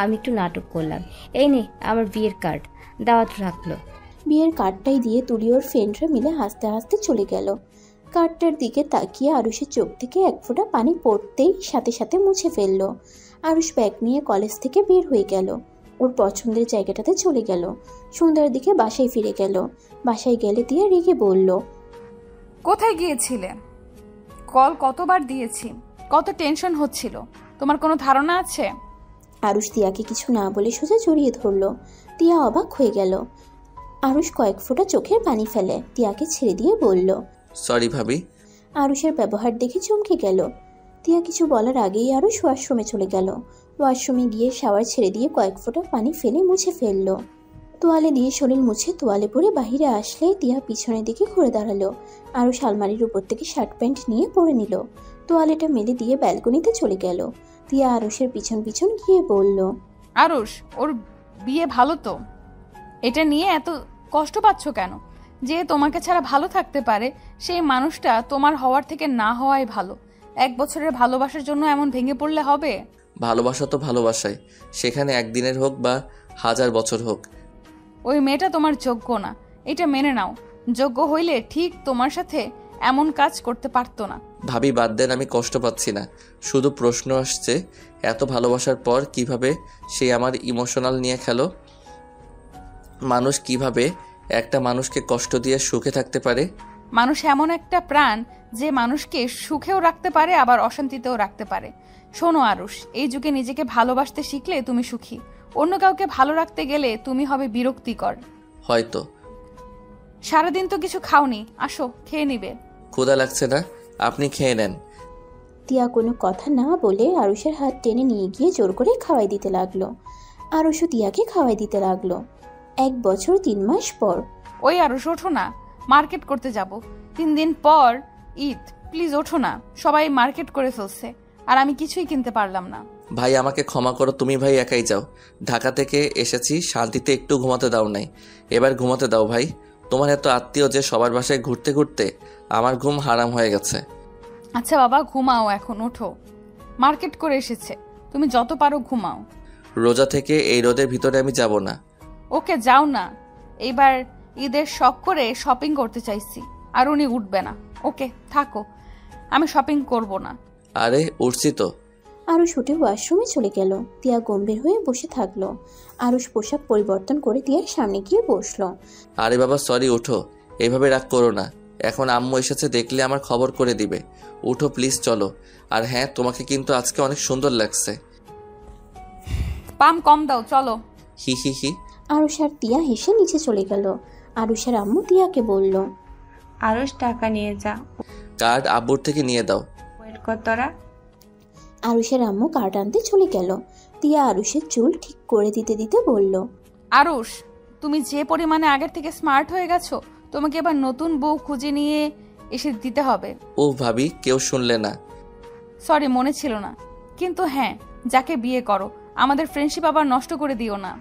আমি একটু নাটক করলাম। এই নে আমার বিয়ের কার্ড, দাওয়াত রাখলো। বিয়ের কার্ডটাই দিয়ে তুলি ওর ফ্রেন্ডরা মিলে হাসতে হাসতে চলে গেল। কার্ডটার দিকে তাকিয়ে আরুষের চোখ থেকে এক ফোঁটা পানি পড়তেই সাথে সাথে মুছে ফেললো। আরুষ ব্যাগ নিয়ে কলেজ থেকে বের হয়ে গেল। ওর পছন্দের জায়গাটাতে চলে গেল। সন্ধ্যার দিকে বাসায় ফিরে গেল। বাসায় গেলে তিয়া রেগে বলল, কোথায় গিয়েছিলে? কল কতবার দিয়েছি, কত টেনশন হচ্ছিল, তোমার কোনো ধারণা আছে? আরুষ তিয়াকে কিছু না বলে সোজা জড়িয়ে ধরল। তিয়া অবাক হয়ে গেল। আরুষ কয়েক ফোঁটা চোখের পানি ফেলে তিয়াকে ছেড়ে দিয়ে বলল, সরি ভাবি। আরুষের ব্যবহার দেখে চমকে গেল। তিয়া কিছু বলার আগেই আরুষ ওয়াশরুমে চলে গেল। ওয়াশরুমে গিয়ে শাওয়ার ছেড়ে দিয়ে কয়েক ফোঁটা পানি ফেলে মুছে ফেলল। তোয়ালে দিয়ে শরীর মুছে তোয়ালে পরে বাহিরে আসলে তিয়া পিছনের দিকে ঘুরে দাঁড়ালো। আরুষ আলমারির উপর থেকে শার্ট প্যান্ট নিয়ে পরে নিল। তোয়ালেটা মেলে দিয়ে ব্যালকনিতে চলে গেল। তিয়া আরুষের পিছন পিছন গিয়ে বলল, আরুষ, ওর বিয়ে ভালো তো, এটা নিয়ে এত কষ্ট পাচ্ছ কেন? যে তোমাকে ছাড়া ভালো থাকতে পারে সেই মানুষটা তোমার হওয়ার থেকে না হওয়াই ভালো। 1 বছরের ভালোবাসার জন্য এমন ভেঙে পড়লে হবে? ভালোবাসা তো ভালোবাসাই, সেখানে একদিনের হোক বা 1000 বছর হোক। ওই মেয়েটা তোমার যোগ্য না, এটা মেনে নাও। যোগ্য হইলে ঠিক তোমার সাথে এমন কাজ করতে পারতো না। ভাবি বাদ দেন, আমি কষ্ট পাচ্ছি না। শুধু প্রশ্ন আসছে, এত ভালোবাসার পর কিভাবে সে আমার ইমোশনাল নিয়ে খেলো? মানুষ কিভাবে একটা মানুষকে কষ্ট দিয়ে সুখে থাকতে পারে? মানুষ এমন একটা প্রাণ যে মানুষকে সুখেও রাখতে পারে আবার অশান্তিতেও রাখতে পারে। শোনো আরুষ, এই যুগে নিজেকে ভালোবাসতে শিখলে তুমি সুখী। অন্য কাউকে ভালো রাখতে গেলে তুমি হবে বিরক্তিকর। হয়তো। সারাদিন তো কিছু খাওনি, আসো খেয়ে নিবে। ক্ষুধা লাগছে না? আপনি খেয়ে নেন। তিয়া কোনো কথা না বলে আরুষের হাত টেনে নিয়ে গিয়ে জোর করে খাওয়াই দিতে লাগলো। আরুষও তিয়াকে খাওয়াই দিতে লাগলো। 1 বছর 3 মাস পর। ওই আরুষ, ওঠো না, মার্কেট করতে যাব। 3 দিন পর ঈদ, প্লিজ ওঠো না। সবাই মার্কেট করে ফেলছে আর আমি কিছুই কিনতে পারলাম না। ভাই আমাকে ক্ষমা করো, তুমি ভাই একাই যাও। ঢাকা থেকে এসেছি, শান্তিতে একটু ঘুমাতে দাও নাই, এবার ঘুমাতে দাও ভাই। তোমার এত আত্মীয় যে সবার বাসায় ঘুরতে ঘুরতে আমার ঘুম হারাম হয়ে গেছে। আচ্ছা বাবা, ঘুমাও, এখন ওঠো। মার্কেট করে এসেছে, তুমি যত পারো ঘুমাও। রোজা থেকে এই রোদের ভিতরে আমি যাব না। ওকে যাও না, এইবার ঈদের শখ করে শপিং করতে চাইছি, আর উনি উঠবে না। ওকে থাকো, আমি শপিং করব না। আরে উঠছি তো। আরুষ উঠে ওয়াশরুমে চলে গেল। তিয়া গম্ভীর হয়ে বসে থাকলো। আরুষ পোশাক পরিবর্তন করে তিয়ার সামনে গিয়ে বসলো। আরে বাবা সরি, উঠো, এইভাবে রাগ করো না। এখন আম্মু এসেছে, দেখলে আমার খবর করে দিবে। উঠো প্লিজ, চলো। আর হ্যাঁ, তোমাকে কিন্তু আজকে অনেক সুন্দর লাগছে। পাম কম দাও, চলো। হি হি হি। আরুষ আর তিয়া হেসে নিচে চলে গেল। আরুষের আম্মু তিয়াকে বলল, আরুষ টাকা নিয়ে যা। কার্ড আব্বুর থেকে নিয়ে দাও। ওয়েট কর তোরা। আরুষের আম্মু কার্ড আনতে চলে গেল। তিয়া আরুষের চুল ঠিক করে দিতে দিতে বলল, আরুষ, তুমি যে পরিমাণে আগের থেকে স্মার্ট হয়ে গেছো, তোমাকে এবার নতুন বউ খুঁজে নিয়ে এসে দিতে হবে। ও ভাবি, কেউ শুনলে না। সরি, মনে ছিল না। কিন্তু হ্যাঁ, যাকে বিয়ে করো, আমাদের ফ্রেন্ডশিপ আবার নষ্ট করে দিও না।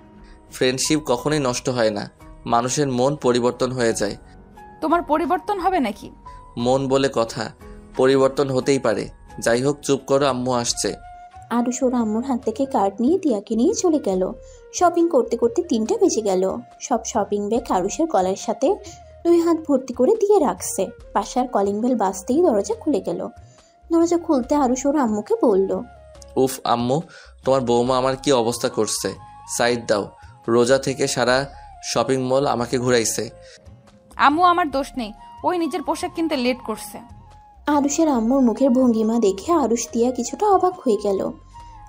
ফ্রেন্ডশিপ কখনোই নষ্ট হয় না, মানুষের মন পরিবর্তন হয়ে যায়। তোমার পরিবর্তন হবে নাকি? মন বলে কথা, পরিবর্তন হতেই পারে। যাই হোক, চুপ করো, আম্মু আসছে। আরুষ ওর আম্মুর হাত থেকে কার্ড নিয়ে তিয়াকে নিয়ে চলে গেল। শপিং করতে করতে 3টা বেজে গেল। সব শপিং ব্যাগ আরুষের গলার সাথে 2 হাত ভর্তি করে দিয়ে রাখছে। বাসার কলিং বেল বাজতেই দরজা খুলে গেল। দরজা খুলতে আরুষ ওর আম্মুকে বলল, উফ আম্মু, তোমার বৌমা আমার কি অবস্থা করছে। সাইড দাও। রোজা থেকে সারা শপিং মল আমাকে ঘুরাইছে। আম্মু, আমার দোষ নেই, ওই নিজের পোশাক কিনতে লেট করছে। আরুষের আম্মুর মুখের ভঙ্গিমা দেখে আরুষ তিয়া কিছুটা অবাক হয়ে গেল।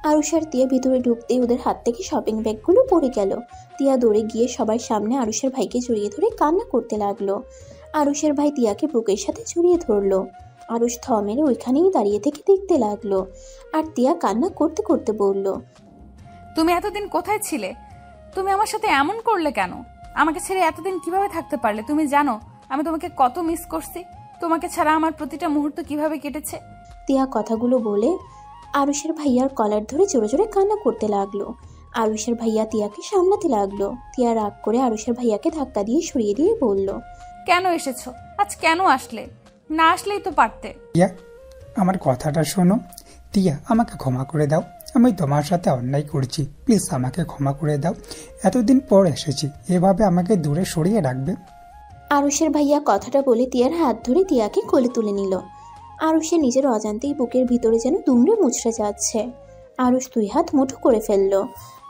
আরুষ আর তিয়া ভিতরে ঢুকতেই ওদের হাত থেকে শপিং ব্যাগগুলো পড়ে গেল। তিয়া দৌড়ে গিয়ে সবার সামনে আরুষের ভাইকে জড়িয়ে ধরে কান্না করতে লাগলো। আরুষের ভাই তিয়াকে বুকের সাথে জড়িয়ে ধরলো। আরুষ থ মেরে ওইখানেই দাঁড়িয়ে থেকে দেখতে লাগলো। আর তিয়া কান্না করতে করতে বলল, তুমি এতদিন কোথায় ছিলে? তুমি আমার সাথে এমন করলে কেন? আমাকে ছেড়ে এতদিন কিভাবে থাকতে পারলে? তুমি জানো আমি তোমাকে কত মিস করছি? তোমাকে ছাড়া আমার প্রতিটা মুহূর্ত কিভাবে কেটেছে। তিয়া কথাগুলো বলে আরুষের ভাইয়ার কলার ধরে জোরে জোরে কান্না করতে লাগলো। আরুষের ভাইয়া তিয়াকে সামলাতে লাগলো। তিয়া রাগ করে আরুষের ভাইয়াকে ধাক্কা দিয়ে সরিয়ে দিয়ে বলল, কেন এসেছো? আজ কেন আসলে? না আসলেই তো পারতে। টিয়া, আমার কথাটা শোনো। টিয়া, আমাকে ক্ষমা করে দাও। আমি তোমার সাথে অন্যায় করছি, প্লিজ আমাকে ক্ষমা করে দাও। এতদিন পর এসেছি, এভাবে আমাকে দূরে সরিয়ে রাখবে? আরুষের ভাইয়া কথাটা বলে তিয়ার হাত ধরে তিয়াকে কোলে তুলে নিল। আরুষের নিজের অজান্তেই বুকের ভিতরে যেন দুমড়ে মুচড়ে যাচ্ছে। আরুষ 2 হাত মুঠো করে ফেললো।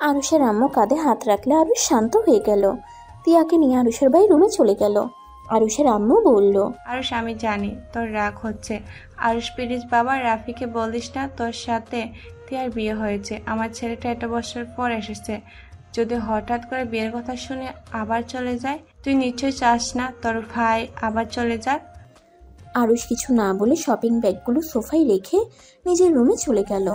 আরুষের আম্মু কাঁধে হাত রাখলে আরুষ শান্ত হয়ে গেল। তিয়াকে নিয়ে আরুষের ভাই রুমে চলে গেল। আরুষের আম্মু বলল, আরুষ, আমি জানি তোর রাগ হচ্ছে। আরুষ প্লিজ বাবা, রাফিকে বলিস না তোর সাথে তিয়ার বিয়ে হয়েছে। আমার ছেলেটা 1 বছর পর এসেছে। যদি হঠাৎ করে বিয়ের কথা শুনে আবার চলে যায়, তুই নিশ্চয়ই চাস না তোর ভাই আবার চলে যাক। আরুষ কিছু না বলে শপিং ব্যাগগুলো সোফায় রেখে নিজের রুমে চলে গেল।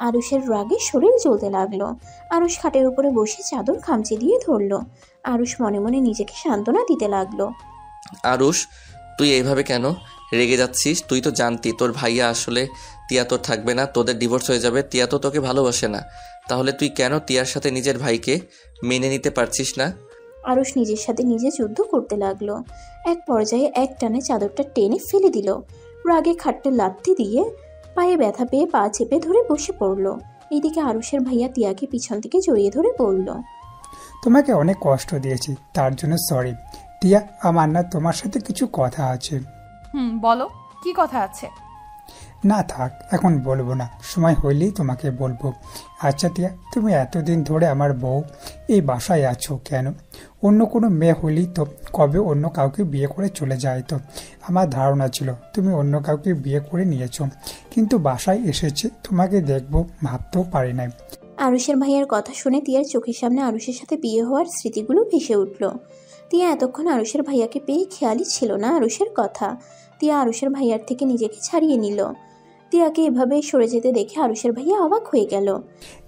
আরুষের রাগে শরীর জ্বলতে লাগলো। আরুষ খাটের উপরে বসে চাদর খামচে দিয়ে ধরলো। আরুষ মনে মনে নিজেকে সান্ত্বনা দিতে লাগলো। আরুষ, তুই এইভাবে কেন রেগে যাচ্ছিস? তুই তো জানতি তোর ভাইয়া আসলে তিয়া তোর থাকবে না, তোদের ডিভোর্স হয়ে যাবে। তিয়া তো তোকে ভালোবাসে না। তাহলে তুই কেন তিয়ার সাথে নিজের ভাইকে মেনে নিতে পারছিস না? আরুষ নিজের সাথে নিজে যুদ্ধ করতে লাগলো। এক পর্যায়ে এক টানে চাদরটা টেনে ফেলে দিল। রাগে খাটটা লাথি দিয়ে পায়ে ব্যথা পেয়ে পা চেপে ধরে বসে পড়লো। এইদিকে আরুষের ভাইয়া তিয়াকে পিছন থেকে জড়িয়ে ধরে বলল, তোমাকে অনেক কষ্ট দিয়েছি, তার জন্য সরি। টিয়া, আমার না তোমার সাথে কিছু কথা আছে। বলো, কি কথা আছে? না থাক, এখন বলবো না, সময় হইলেই তোমাকে বলবো। আচ্ছা টিয়া, তুমি এতদিন ধরে আমার বউ এই বাসায় আছো কেন? অন্য কোনো মেয়ে হলেই তো কবে অন্য কাউকে বিয়ে করে চলে যায়। তো আমার ধারণা ছিল তুমি অন্য কাউকে বিয়ে করে নিয়েছো, কিন্তু বাসায় এসেছে তোমাকে দেখবো ভাবতেও পারি নাই। আরুষের ভাইয়ার কথা শুনে তিয়ার চোখের সামনে আরুষের সাথে বিয়ে হওয়ার স্মৃতিগুলো ভেসে উঠল। তিয়া এতক্ষণ আরুষের ভাইয়াকে পেয়ে খেয়ালই ছিল না আরুষের কথা। তিয়া আরুষের ভাইয়ার থেকে নিজেকে ছাড়িয়ে নিল। তিয়াকে এভাবে সরে যেতে দেখে আরুষের ভাইয়া অবাক হয়ে গেল।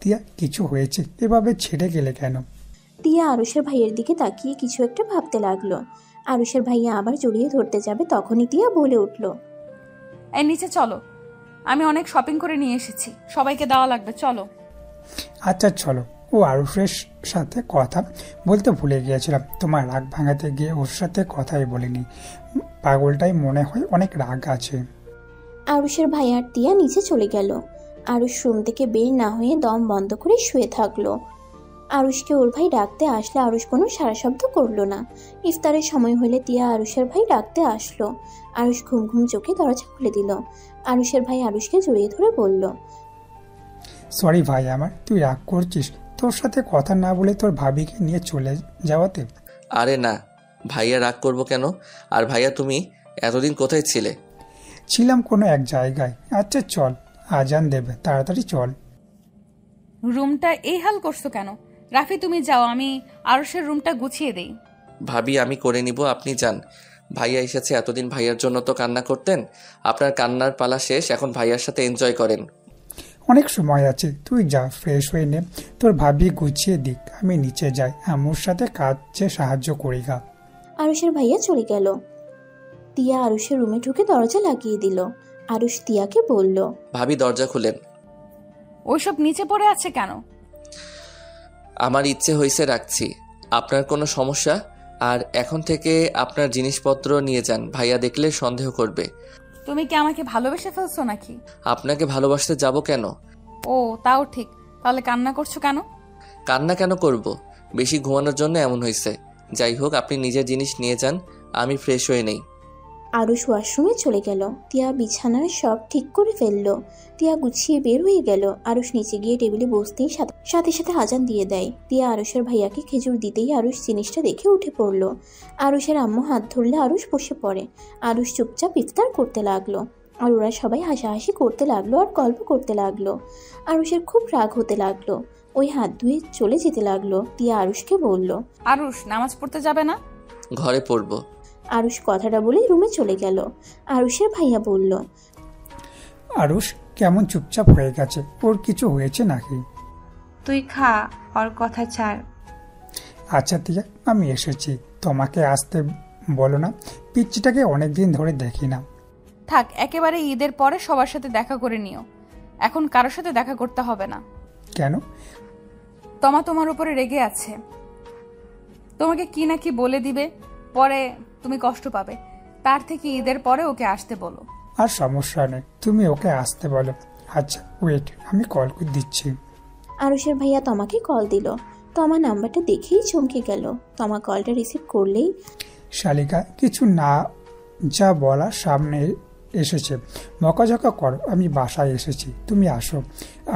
টিয়া, কিছু হয়েছে? এভাবে ছেড়ে গেলে কেন? তিয়া আরুষের ভাইয়ের দিকে তাকিয়ে কিছু একটা ভাবতে লাগলো। আরুষের ভাইয়া আবার জড়িয়ে ধরতে যাবে, তখনই তিয়া বলে উঠল, এই নিচে চলো, আমি অনেক শপিং করে নিয়ে এসেছি, সবাইকে দেওয়া লাগবে, চলো। আচ্ছা চলো, ও আরুষের সাথে কথা বলতে ভুলে গিয়েছিলাম। তোমার রাগ ভাঙাতে গিয়ে ওর সাথে কথাই বলিনি। পাগলটাই মনে হয় অনেক রাগ আছে। আরুষের ভাই আর টিয়া নিচে চলে গেল। আরুষ রুম থেকে বের না হয়ে দম বন্ধ করে শুয়ে থাকলো। আরুষকে ওর ভাই ডাকতে আসলে আরুষ কোনো সারা শব্দ করলো না। ইফতারের সময় হলে টিয়া আরুষের ভাই ডাকতে আসলো। আরুষ ঘুম ঘুম চোখে দরজা খুলে দিল। আরুষের ভাই আরুষকে জড়িয়ে ধরে বলল, সরি ভাই আমার, তুই রাগ করছিস তোর সাথে কথা না বলে তোর ভাবিকে নিয়ে চলে যাওয়াতে? আরে না, ভাইয়া রাগ করবো কেন? আর ভাইয়া তুমি এতদিন কোথায় ছিলে? ছিলাম কোনো এক জায়গায়। আচ্ছা চল, আজান দেবে, তাড়াতাড়ি চল। রুমটা এই হাল করছো কেন? রাফি তুমি যাও, আমি আরুষের রুমটা গুছিয়ে দেই। ভাবি আমি করে নিব, আপনি যান। ভাইয়া এসেছে, এতদিন ভাইয়ার জন্য তো কান্না করতেন। আপনার কান্নার পালা শেষ, এখন ভাইয়ার সাথে এনজয় করেন। অনেক সময় আছে, তুই যা, ফ্রেশ হয়ে নে, তোর ভাবি গুছিয়ে দিক, আমি নিচে যাই, আম্মুর সাথে কাজে সাহায্য করি গা। আরুষের ভাইয়া চলে গেল। টিয়া আরুষের রুমে ঢুকে দরজা লাগিয়ে দিল। আরুষ টিয়াকে বলল, ভাবি দরজা খুলেন। ওইসব নিচে পড়ে আছে কেন? আমার ইচ্ছে হয়েছে, রাখছি। আপনার কোনো সমস্যা? আর এখন থেকে আপনার জিনিসপত্র নিয়ে যান, ভাইয়া দেখলে সন্দেহ করবে। তুমি কি আমাকে ভালোবেসে ফেলছো নাকি? আপনাকে ভালোবাসতে যাব কেন? ও তাও ঠিক, তাহলে কান্না করছো কেন? কান্না কেন করব? বেশি ঘুমানোর জন্য এমন হয়েছে। যাই হোক, আপনি নিজের জিনিস নিয়ে যান, আমি ফ্রেশ হয়ে নেই। আরুষ ওয়াশরুমে চলে গেল। টিয়া বিছানার সব ঠিক করে ফেললো। টিয়া গুছিয়ে বের হয়ে গেল। আরুষ নিচে গিয়ে টেবিলে বসতেই সাথে সাথে আজান দিয়ে দেয়। টিয়া আরুষের ভাইয়াকে খেজুর দিতেই আরুষ জিনিসটা দেখে উঠে পড়লো। আরুষের আম্মু হাত ধরলে আরুষ বসে পড়ে। আরুষ চুপচাপ ইফতার করতে লাগলো। আর ওরা সবাই হাসাহাসি করতে লাগলো আর গল্প করতে লাগলো। আরুষের খুব রাগ হতে লাগলো। ওই হাত ধুয়ে চলে যেতে লাগলো। টিয়া আরুষকে বলল, আরুষ নামাজ পড়তে যাবে না? ঘরে পড়বো। আরুষ কথাটা বলে রুমে চলে গেল। আরুষের ভাইয়া বলল, আরুষ কেমন চুপচাপ হয়ে গেছে, ওর কিছু হয়েছে নাকি? তুই খা, ওর কথা ছাড়। আচ্ছা টিয়া, আমি এসেছি, তোমাকে আসতে বলো না, পিচ্চিটাকে অনেকদিন ধরে দেখি না। থাক, একেবারে ঈদের পরে সবার সাথে দেখা করে নিও। এখন কারোর সাথে দেখা করতে হবে না। কেন? তোমার উপরে রেগে আছে। তোমাকে কি না কি বলে দিবে, পরে তুমি কষ্ট পাবে। তার থেকে ঈদের পরে ওকে আসতে বলো। আর সমস্যা নেই, তুমি ওকে আসতে বলো। আচ্ছা ওয়েট, আমি কল করে দিচ্ছি। আরুষের ভাইয়া তোমাকে কল দিল। তোমার নাম্বারটা দেখেই চমকে গেল। তোমার কলটা রিসিভ করলেই, শালিকা কিছু না যা বলা সামনে এসেছে, বকাঝকা করো, আমি বাসায় এসেছি, তুমি আসো।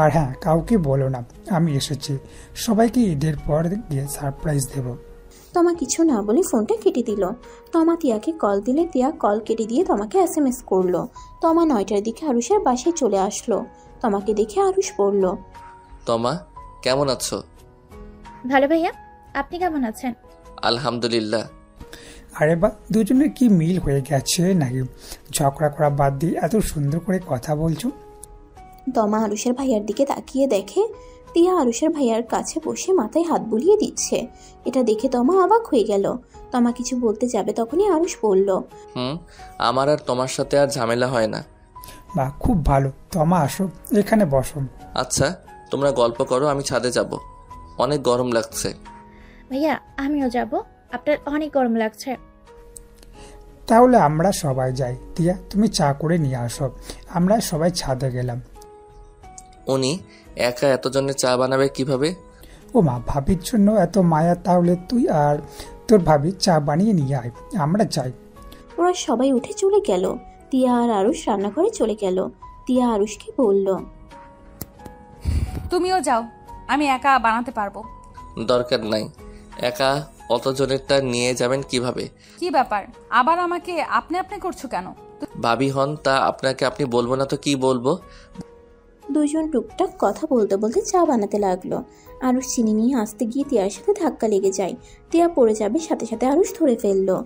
আর হ্যাঁ, কাউকে বলো না আমি এসেছি, সবাইকে ঈদের পর গিয়ে সারপ্রাইজ দেব। তোমা কিছু না বলে ফোনটা কেটে দিল। তোমা টিয়াকে কল দিলে টিয়া কল কেটে দিয়ে তোমাকে SMS করলো। তোমা 9টার দিকে আরুষের বাসায় চলে আসলো। তোমাকে দেখে আরুষ বলল, তমা কেমন আছো? ভালো ভাইয়া, আপনি কেমন আছেন? আলহামদুলিল্লাহ। আরে বা, দুজনের কি মিল হয়ে গেছে নাকি? ঝগড়া করা বাদ দিয়ে এত সুন্দর করে কথা বলছো। তোমা আরুষের ভাইয়ার দিকে তাকিয়ে দেখে টিয়া আরুষের ভাইয়ার কাছে বসে মাথায় হাত বুলিয়ে দিচ্ছে। এটা দেখে তোমা অবাক হয়ে গেল। তোমা কিছু বলতে যাবে তখনই আরুষ বলল, আমার আর তোমার সাথে আর ঝামেলা হয় না। বা খুব ভালো, তোমা আসো, এখানে বসো। আচ্ছা তোমরা গল্প করো, আমি ছাদে যাব, অনেক গরম লাগছে। ভাইয়া আমিও যাব, আপনার অনেক গরম লাগছে। তাহলে আমরা সবাই যাই। টিয়া তুমি চা করে নিয়ে আসো, আমরা সবাই ছাদে গেলাম। উনি একা এতজনের চা বানাবে কিভাবে? ও মা, ভাবির জন্য এত মায়া, তাহলে তুই আর তোর ভাবি চা বানিয়ে নিয়ে আয়, আমরা যাই। ওরা সবাই উঠে চলে গেল। টিয়া আর আরুষ রান্নাঘরে চলে গেল। টিয়া আরুষকে বলল, তুমিও যাও, আমি একা বানাতে পারবো। দরকার নাই, একা অতজনেরটা নিয়ে যাবেন কিভাবে? কি ব্যাপার, আবার আমাকে আপনি আপনি করছো কেন? ভাবি হন তা আপনাকে আপনি বলবো না তো কি বলবো? দুজন টুকটাক কথা বলতে বলতে চা বানাতে লাগলো। আরুষ চিনি নিয়ে আসতে গিয়ে টিয়ার সাথে ধাক্কা লেগে যায়। টিয়া পড়ে যাবে, সাথে সাথে আরুষ ধরে ফেললো।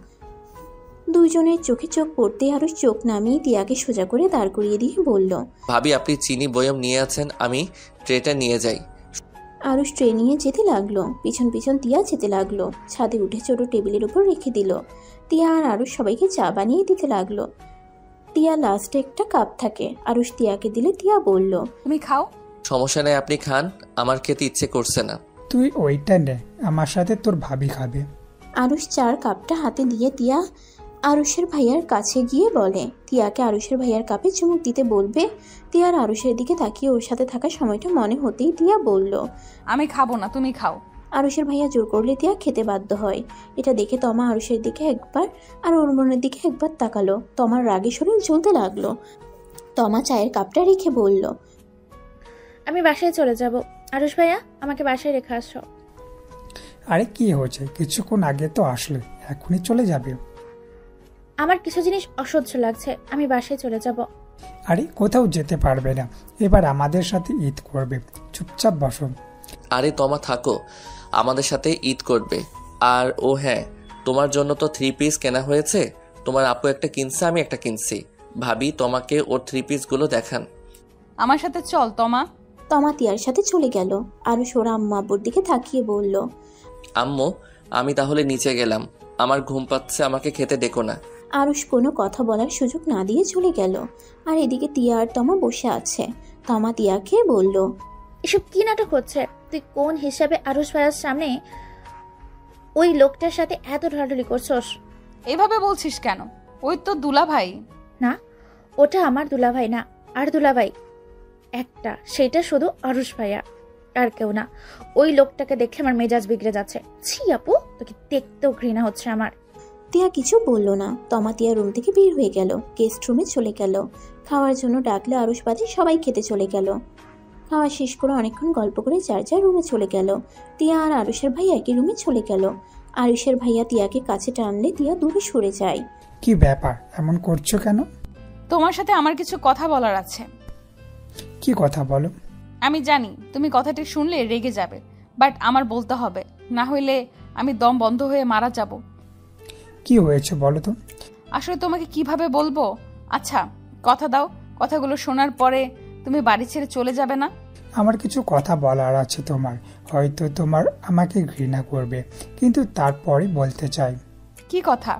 দুইজনের চোখে চোখ পড়তে আরুষ চোখ নামিয়ে টিয়াকে সোজা করে দাঁড় করিয়ে দিয়ে বলল, ভাবি আপনি চিনি বয়ম নিয়ে আছেন, আমি ট্রেটা নিয়ে যাই। আরুষ ট্রে নিয়ে যেতে লাগলো। পিছন পিছন টিয়া যেতে লাগলো। ছাদে উঠে ছোট টেবিলের উপর রেখে দিল। টিয়া আর আরুষ সবাইকে চা বানিয়ে দিতে লাগলো। টিয়া লাস্টে একটা কাপ থাকে, আরুষ টিয়াকে দিলে টিয়া বলল, তুমি খাও। সমস্যা নেই, আপনি খান, আমার খেতে ইচ্ছে করছে না। তুই ওইটা নে, আমার সাথে তোর ভাবি খাবে। আরুষ চার কাপটা হাতে দিয়ে তিয়া আরুষের ভাইয়ার কাছে গিয়ে বলে। তিয়াকে আরুষের ভাইয়ার কাপে চুমুক দিতে বলবে। তিয়ার আরুষের দিকে তাকিয়ে ওর সাথে থাকা সময়টা মনে হতেই তিয়া বলল, আমি খাবো না, তুমি খাও। আরুষের ভাইয়া জোর করলে তিয়া খেতে বাধ্য হয়। এটা দেখে তমা আরুষের দিকে একবার আর ওর বোনের দিকে একবার তাকালো। তমার রাগে শরীর জ্বলতে লাগলো। তমা চায়ের কাপটা রেখে বলল, আমি বাসায় চলে যাব। আরুষ ভাইয়া, আমাকে বাসায় রেখে আসো। আরে কি হয়েছে, কিছুক্ষণ আগে তো আসলে, এখনই চলে যাবে? আমার কিছু জিনিস অসহ্য লাগছে, আমি বাসায় চলে যাব। আরে কোথাও যেতে পারবে না, এবার আমাদের সাথে ঈদ করবে, চুপচাপ বসো। আরে তমা থাকো, আমাদের সাথে ঈদ করবে। আর ও হ্যাঁ, তোমার জন্য তো 3 পিস কেনা হয়েছে। তোমার আপু একটা কিনছে, আমি একটা কিনছি। ভাবি তোমাকে ওর 3 পিসগুলো দেখান। আমার সাথে চল তমা। তমা তিয়ার সাথে চলে গেল। আরুষ ওর আম্মা আব্বুর দিকে তাকিয়ে বলল, আম্মু, আমি তাহলে নিচে গেলাম, আমার ঘুম পাচ্ছে, আমাকে খেতে ডেকো না। আরুষ কোনো কথা বলার সুযোগ না দিয়ে চলে গেল। আর এদিকে তিয়া আর তমা বসে আছে। তমা তিয়াকে বলল, এসব কি নাটক হচ্ছে? তুই কোন হিসাবে আরুষ ভাইয়ার সামনে ওই লোকটার সাথে এত ঢালাঢালি করছস? এভাবে বলছিস কেন? ওই তো দুলা ভাই। না, ওটা আমার দুলাভাই না, আর দুলাভাই একটা, সেটা শুধু আরুষ ভাইয়া, আর কেউ না। ওই লোকটাকে দেখে আমার মেজাজ বিগড়ে যাচ্ছে। ছি আপু, তোকে দেখতেও ঘৃণা হচ্ছে আমার। তিয়া কিছু বলল না। তমা তিয়া রুম থেকে বের হয়ে গেল, গেস্ট রুমে চলে গেল। খাওয়ার জন্য ডাকলে আরুষ বাদে সবাই খেতে চলে গেল। খাওয়া শেষ করে অনেকক্ষণ গল্প করে যার যার রুমে চলে গেল। তিয়া আর আরুষের ভাইয়া একই রুমে চলে গেল। আরুষের ভাইয়া তিয়াকে কাছে টানলে তিয়া দূরে সরে যায়। কি ব্যাপার, এমন করছো কেন? তোমার সাথে আমার কিছু কথা বলার আছে। কি কথা বলো? আমি জানি তুমি কথাটি শুনলে রেগে যাবে, বাট আমার বলতে হবে, না হইলে আমি দম বন্ধ হয়ে মারা যাব। কি হয়েছে বলো তো? আসলে তোমাকে কিভাবে বলবো? আচ্ছা কথা দাও, কথাগুলো শোনার পরে তুমি বাড়ি ছেড়ে চলে যাবে না? আমার কিছু কথা বলার আছে তোমার, হয়তো তোমার আমাকে ঘৃণা করবে, কিন্তু তারপরে বলতে চাই। কি কথা?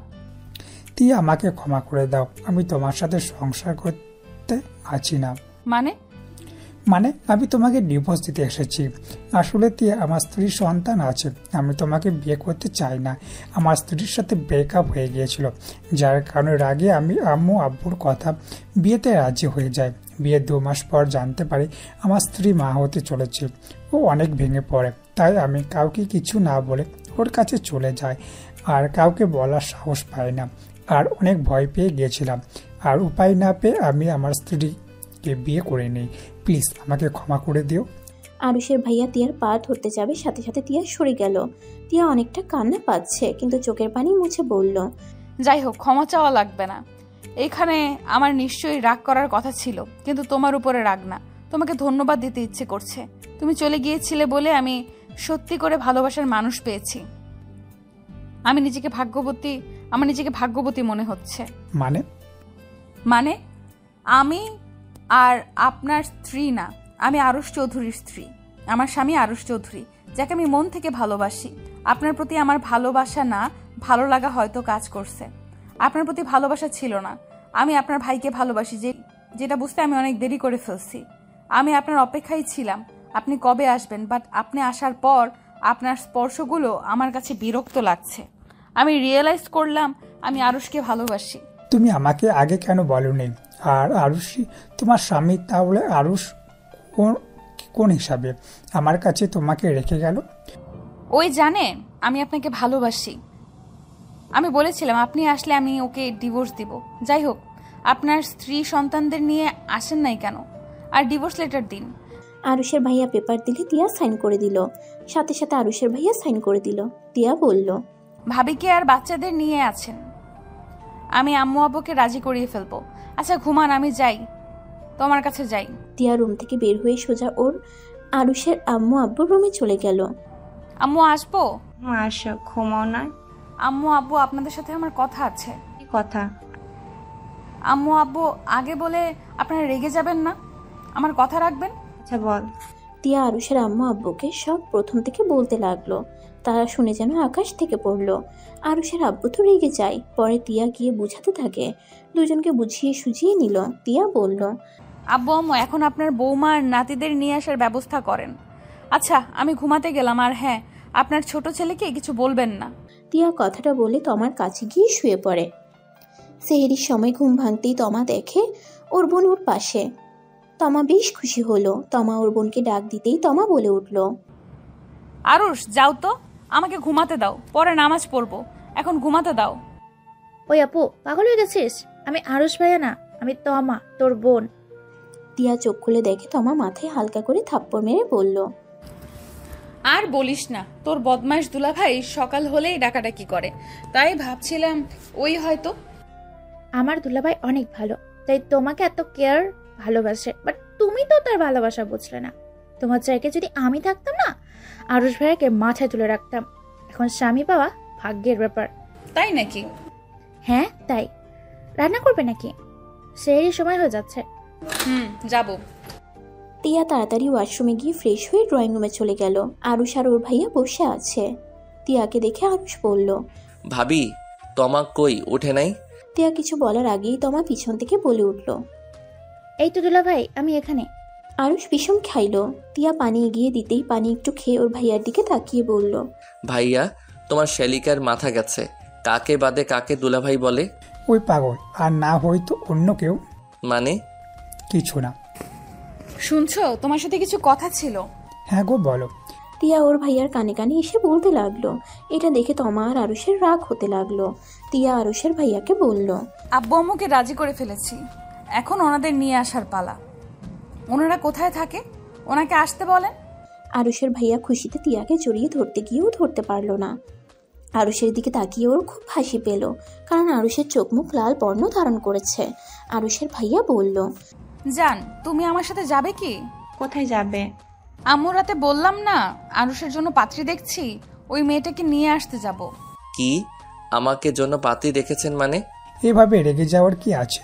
তুই আমাকে ক্ষমা করে দাও, আমি তোমার সাথে সংসার করতে আছি না। মানে আমি তোমাকে ডিভোর্স দিতে এসেছি। আসলে তুই আমার স্ত্রীর সন্তান আছে, আমি তোমাকে বিয়ে করতে চাই না। আমার স্ত্রীর সাথে ব্রেকআপ হয়ে গিয়েছিল, যার কারণে রাগে আমি আম্মু আব্বুর কথা বিয়েতে রাজি হয়ে যায়। বিয়ের 2 মাস পর জানতে পারি আমার স্ত্রী মা হতে চলেছে। ও অনেক ভেঙে পড়ে, তাই আমি কাউকে কিছু না বলে ওর কাছে চলে যাই, আর কাউকে বলার সাহস পাই না, আর অনেক ভয় পেয়ে গিয়েছিলাম। আর উপায় না পেয়ে আমি আমার স্ত্রীকে বিয়ে করে নিই। প্লিজ আমাকে ক্ষমা করে দিও। আরুষের ভাইয়া তিয়ার পা ধরতে যাবে, সাথে সাথে তিয়া সরে গেল। তিয়া অনেকটা কান্না পাচ্ছে, কিন্তু চোখের পানি মুছে বলল, যাই হোক, ক্ষমা চাওয়া লাগবে না। এখানে আমার নিশ্চয়ই রাগ করার কথা ছিল, কিন্তু তোমার উপরে রাগ না। তোমাকে ধন্যবাদ দিতে ইচ্ছে করছে। তুমি চলে গিয়েছিলে বলে আমি সত্যি করে ভালোবাসার মানুষ পেয়েছি। আমার নিজেকে ভাগ্যবতী মনে হচ্ছে। মানে আমি আর আপনার স্ত্রী না, আমি আরুষ চৌধুরীর স্ত্রী। আমার স্বামী আরুষ চৌধুরী, যাকে আমি মন থেকে ভালোবাসি। আপনার প্রতি আমার ভালোবাসা না, ভালো লাগা হয়তো কাজ করছে। আপনার প্রতি ভালোবাসা ছিল না। আমি আপনার ভাইকে ভালোবাসি, যেটা বুঝতে আমি অনেক দেরি করে ফেলছি। আমি আপনার অপেক্ষায় ছিলাম আপনি কবে আসবেন, বাট আপনি আসার পর আপনার স্পর্শগুলো আমার কাছে বিরক্ত লাগছে। আমি রিয়েলাইজ করলাম আমি আরুষকে ভালোবাসি। তুমি আমাকে আগে কেন বলোনি? আর আরুষই তোমার স্বামী, তাহলে আরুষ কোন হিসাবে আমার কাছে তোমাকে রেখে গেল? ওই জানে আমি আপনাকে ভালোবাসি। আমি বলেছিলাম আপনি আসলে আমি ওকে ডিভোর্স দিব। যাই হোক, আপনার স্ত্রী সন্তানদের নিয়ে আসেন নাই কেন? আর ডিভোর্স লেটার দিন। আরুষের ভাইয়া পেপার দিলে তিয়া সাইন করে দিল। সাথে সাথে আরুষের ভাইয়া সাইন করে দিল। তিয়া বলল, ভাবিকে আর বাচ্চাদের নিয়ে আছেন, আমি আম্মু আব্বুকে রাজি করিয়ে ফেলবো। আচ্ছা ঘুমান, আমি যাই, তোমার কাছে যাই। তিয়া রুম থেকে বের হয়ে সোজা ওর আরুষের আম্মু আব্বুর রুমে চলে গেল। আম্মু আসবো? আসো, ঘুমাও না। আম্মু আব্বু আপনাদের সাথে আমার কথা আছে। কি কথা? আম্মু আব্বু আগে বলে আপনারা রেগে যাবেন না, আমার কথা রাখবেন। আচ্ছা বল। তিয়া আরুষের আম্মু আব্বুকে সব প্রথম থেকে বলতে লাগলো। তারা শুনে যেন আকাশ থেকে পড়লো। আরুষের আব্বু তো রেগে যায়। পরে তিয়া গিয়ে বুঝাতে থাকে। দুজনকে বুঝিয়ে সুঝিয়ে নিল। তিয়া বলল, আব্বু আম্মু এখন আপনার বৌমা আর নাতিদের নিয়ে আসার ব্যবস্থা করেন। আচ্ছা আমি ঘুমাতে গেলাম, আর হ্যাঁ আপনার ছোট ছেলেকে কিছু বলবেন না। তিয়া কথাটা বলে তমার কাছে গিয়ে শুয়ে পড়ে। সেহেরির সময় ঘুম ভাঙতেই তমা দেখে ওর বোন ওর পাশে। তমা বেশ খুশি হলো। তমা ওর বোনকে ডাক দিতেই তমা বলে উঠল, আরুষ যাও তো, আমাকে ঘুমাতে দাও, পরে নামাজ পড়বো, এখন ঘুমাতে দাও। ওই আপু, পাগল হয়ে গেছিস? আমি আরুষ ভাইয়া না, আমি তমা, তোর বোন। তিয়া চোখ খুলে দেখে তমা মাথায় হালকা করে থাপ্পড় মেরে বলল, আর বলিস না, তোর বদমাইশ দুলাভাই সকাল হলেই ডাকাডাকি করে, তাই ভাবছিলাম ওই হয়তো। আমার দুলাভাই অনেক ভালো, তাই তোমাকে এত কেয়ার ভালোবাসে, বাট তুমি তো তার ভালোবাসা বুঝলে না। তোমার জায়গায় যদি আমি থাকতাম না, আরুষ ভাইয়াকে মাথায় তুলে রাখতাম। এখন স্বামী পাওয়া ভাগ্যের ব্যাপার। তাই নাকি? হ্যাঁ তাই। রান্না করবে নাকি? সেই সময় হয়ে যাচ্ছে। যাবো। তিয়া তাড়াতাড়ি ওয়াশরুমে গিয়ে ফ্রেশ হয়ে ড্রয়িং রুমে চলে গেল। আরুষ আর ওর ভাইয়া বসে আছে। তিয়াকে দেখে আরুষ বলল, ভাবি তমা কই, উঠে নাই? তিয়া কিছু বলার আগেই তমা পিছন থেকে বলে উঠল, এই তো দুলাভাই, আমি এখানে। আরুষ ভীষণ খাইলো। তিয়া পানি এগিয়ে দিতেই পানি একটু খেয়ে ওর ভাইয়ার দিকে তাকিয়ে বলল, ভাইয়া তোমার শ্যালিকার মাথা গেছে, কাকে বাদে কাকে দুলাভাই বলে? ওই পাগল, আর না হয়তো অন্য কেউ। মানে? কিছু না। শুনছো, তোমার সাথে কিছু কথা ছিল। হ্যাঁ গো, বলো। তিয়া ওর ভাইয়ার কানে কানে এসে বলতে লাগলো। এটা দেখে তমা আর আরুষের রাগ হতে লাগলো। তিয়া আরুষের ভাইয়াকে বলল, আব্বু আম্মুকে রাজি করে ফেলেছি, এখন ওনাদের নিয়ে আসার পালা। ওনারা কোথায় থাকে, ওনাকে আসতে বলেন। আরুষের ভাইয়া খুশিতে তিয়াকে জড়িয়ে ধরতে গিয়েও ধরতে পারলো না। আরুষের দিকে তাকিয়ে ওর খুব হাসি পেল, কারণ আরুষের চোখ মুখ লাল বর্ণ ধারণ করেছে। আরুষের ভাইয়া বলল, জান তুমি আমার সাথে যাবে কি? কোথায় যাবে? আম্মু রাতে বললাম না আরুষের জন্য পাত্রী দেখছি, ওই মেয়েটাকে নিয়ে আসতে যাব। কি আমাকে জন্য পাত্রী দেখেছেন মানে? এভাবে রেগে যাওয়ার কি আছে?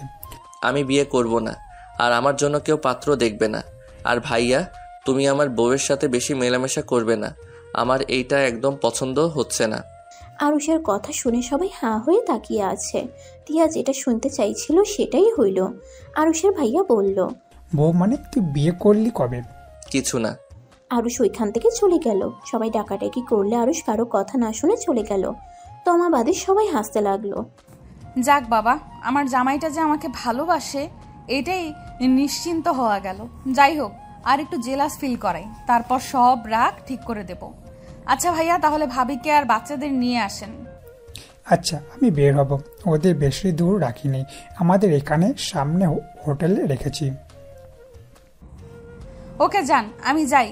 আমি বিয়ে করব না, আর আমার জন্য কেউ পাত্র দেখবে না। আর ভাইয়া তুমি আমার বউয়ের সাথে বেশি মেলামেশা করবে না, আমার এইটা একদম পছন্দ হচ্ছে না। আরুষের কথা শুনে সবাই হাঁ হয়ে তাকিয়ে আছে। তিয়া যেটা শুনতে চাইছিল সেটাই হইল। আরুষের ভাইয়া বলল, বউ মানে তুই বিয়ে করলি কবে? কিছু না। আরুষ ওইখান থেকে চলে গেল। সবাই ডাকাডাকি করলে আরুষ কারো কথা না শুনে চলে গেল। তমা বাদে সবাই হাসতে লাগলো। যাক বাবা, আমার জামাইটা যে আমাকে ভালোবাসে এটাই নিশ্চিন্ত হওয়া গেল। যাই হোক, আর একটু জেলাস ফিল করাই, তারপর সব রাগ ঠিক করে দেব। আচ্ছা ভাইয়া, তাহলে ভাবিকে আর বাচ্চাদের নিয়ে আসেন। আচ্ছা, আমি বের হব। ওদের বেশি দূর রাখিনি, আমাদের এখানে সামনে হোটেলে রেখেছি। ওকে যান, আমি যাই,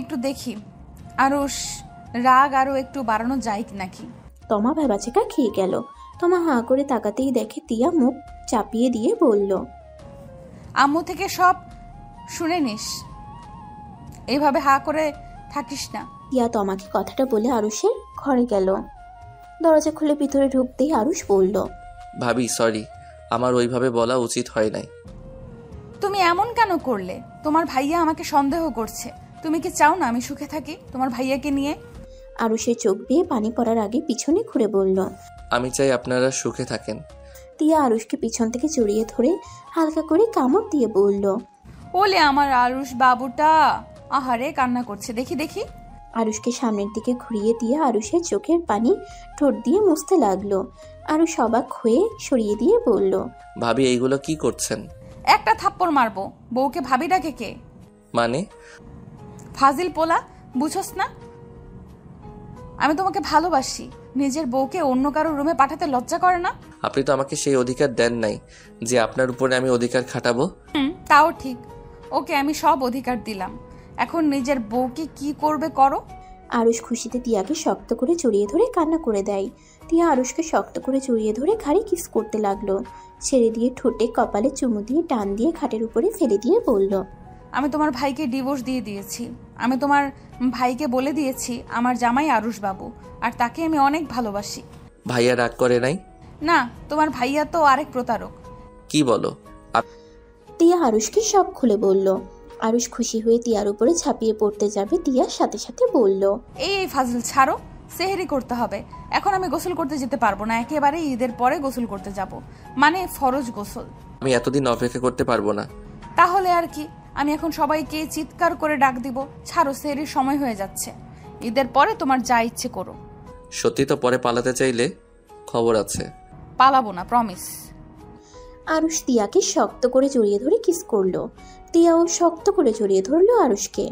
একটু দেখি আরুষ রাগ আরো একটু বাড়ানো যায় নাকি। তমা ভেবাচেকা খেয়ে গেল। তমা হাঁ করে তাকাতেই দেখে তিয়া মুখ চাপিয়ে দিয়ে বলল, আম্মু থেকে সব শুনে নিস, এইভাবে হা করে থাকিস না। তিয়া তমাকে কথাটা বলে আরুষের ঘরে গেল। দরজা খুলে ভিতরে ঢুকতেই আরুষ বলল, ভাবি সরি, আমার ওইভাবে বলা উচিত হয় নাই। তুমি এমন কেন করলে? তোমার ভাইয়া আমাকে সন্দেহ করছে। তুমি কি চাও না আমি সুখে থাকি তোমার ভাইয়াকে নিয়ে? আরুষের চোখ বেয়ে পানি পড়ার আগে পিছনে ঘুরে বলল, আমি চাই আপনারা সুখে থাকেন। তিয়া আরুষকে পিছন থেকে জড়িয়ে ধরে হালকা করে কামড় দিয়ে বলল, ওলে আমার আরুষ বাবুটা, আহারে কান্না করছে, দেখি দেখি। আরুষকে সামনের দিকে ঘুরিয়ে দিয়ে আরুষের চোখের পানি ঠোঁট দিয়ে মুছতে লাগলো। আরুষ অবাক হয়ে সরিয়ে দিয়ে বলল, ভাবি এইগুলো কি করছেন? একটা থাপ্পড় মারবো। বউকে ভাবি ডাকে কে? মানে? ফাজিল পোলা, বুঝোস না? আমি তোমাকে ভালোবাসি, নিজের বউকে অন্য কারো রুমে পাঠাতে লজ্জা করে না? আপনি তো আমাকে সেই অধিকার দেন নাই যে আপনার উপরে আমি অধিকার খাটাবো। তাও ঠিক, ওকে আমি সব অধিকার দিলাম, এখন নিজের বউকে কি করবে করো। আরুষ খুশিতে তিয়াকে শক্ত করে জড়িয়ে ধরে কান্না করে দেয়। তিয়া আরুষকে শক্ত করে জড়িয়ে ধরে ঘাড়ে কিস করতে লাগলো। ছেড়ে দিয়ে ঠোঁটে কপালে চুমু দিয়ে টান দিয়ে খাটের উপরে ফেলে দিয়ে বলল, আমি তোমার ভাইকে ডিভোর্স দিয়ে দিয়েছি। আমি তোমার ভাইকে বলে দিয়েছি আমার জামাই আরুষ বাবু, আর তাকে আমি অনেক ভালোবাসি। ভাইয়া রাগ করে নাই? না, তোমার ভাইয়া তো আরেক প্রতারক। কি বলো? তিয়া আরুষকে সব খুলে বলল। আরুষ খুশি হয়ে তিয়ার উপরে ঝাঁপিয়ে পড়তে যাবে, তিয়ার সাথে সাথে বলল, এই ফাজিল ছাড়ো, সেহরি করতে হবে। এখন আমি গোসল করতে যেতে পারবো না, একেবারে ঈদের পরে গোসল করতে যাব, মানে ফরজ গোসল। আমি এতদিন অপেক্ষা করতে পারবো না। তাহলে আর কি, আমি এখন সবাইকে চিৎকার করে ডাক দিব, ছাড়ো, সেহরির সময় হয়ে যাচ্ছে, ঈদের পরে তোমার যা ইচ্ছে করো। সত্যি তো পরে পালাতে চাইলে খবর আছে। পালাবো না, প্রমিস। আরুষ তিয়াকে শক্ত করে জড়িয়ে ধরে কিস করলো। তিয়াও শক্ত করে জড়িয়ে ধরলো আরুষকে।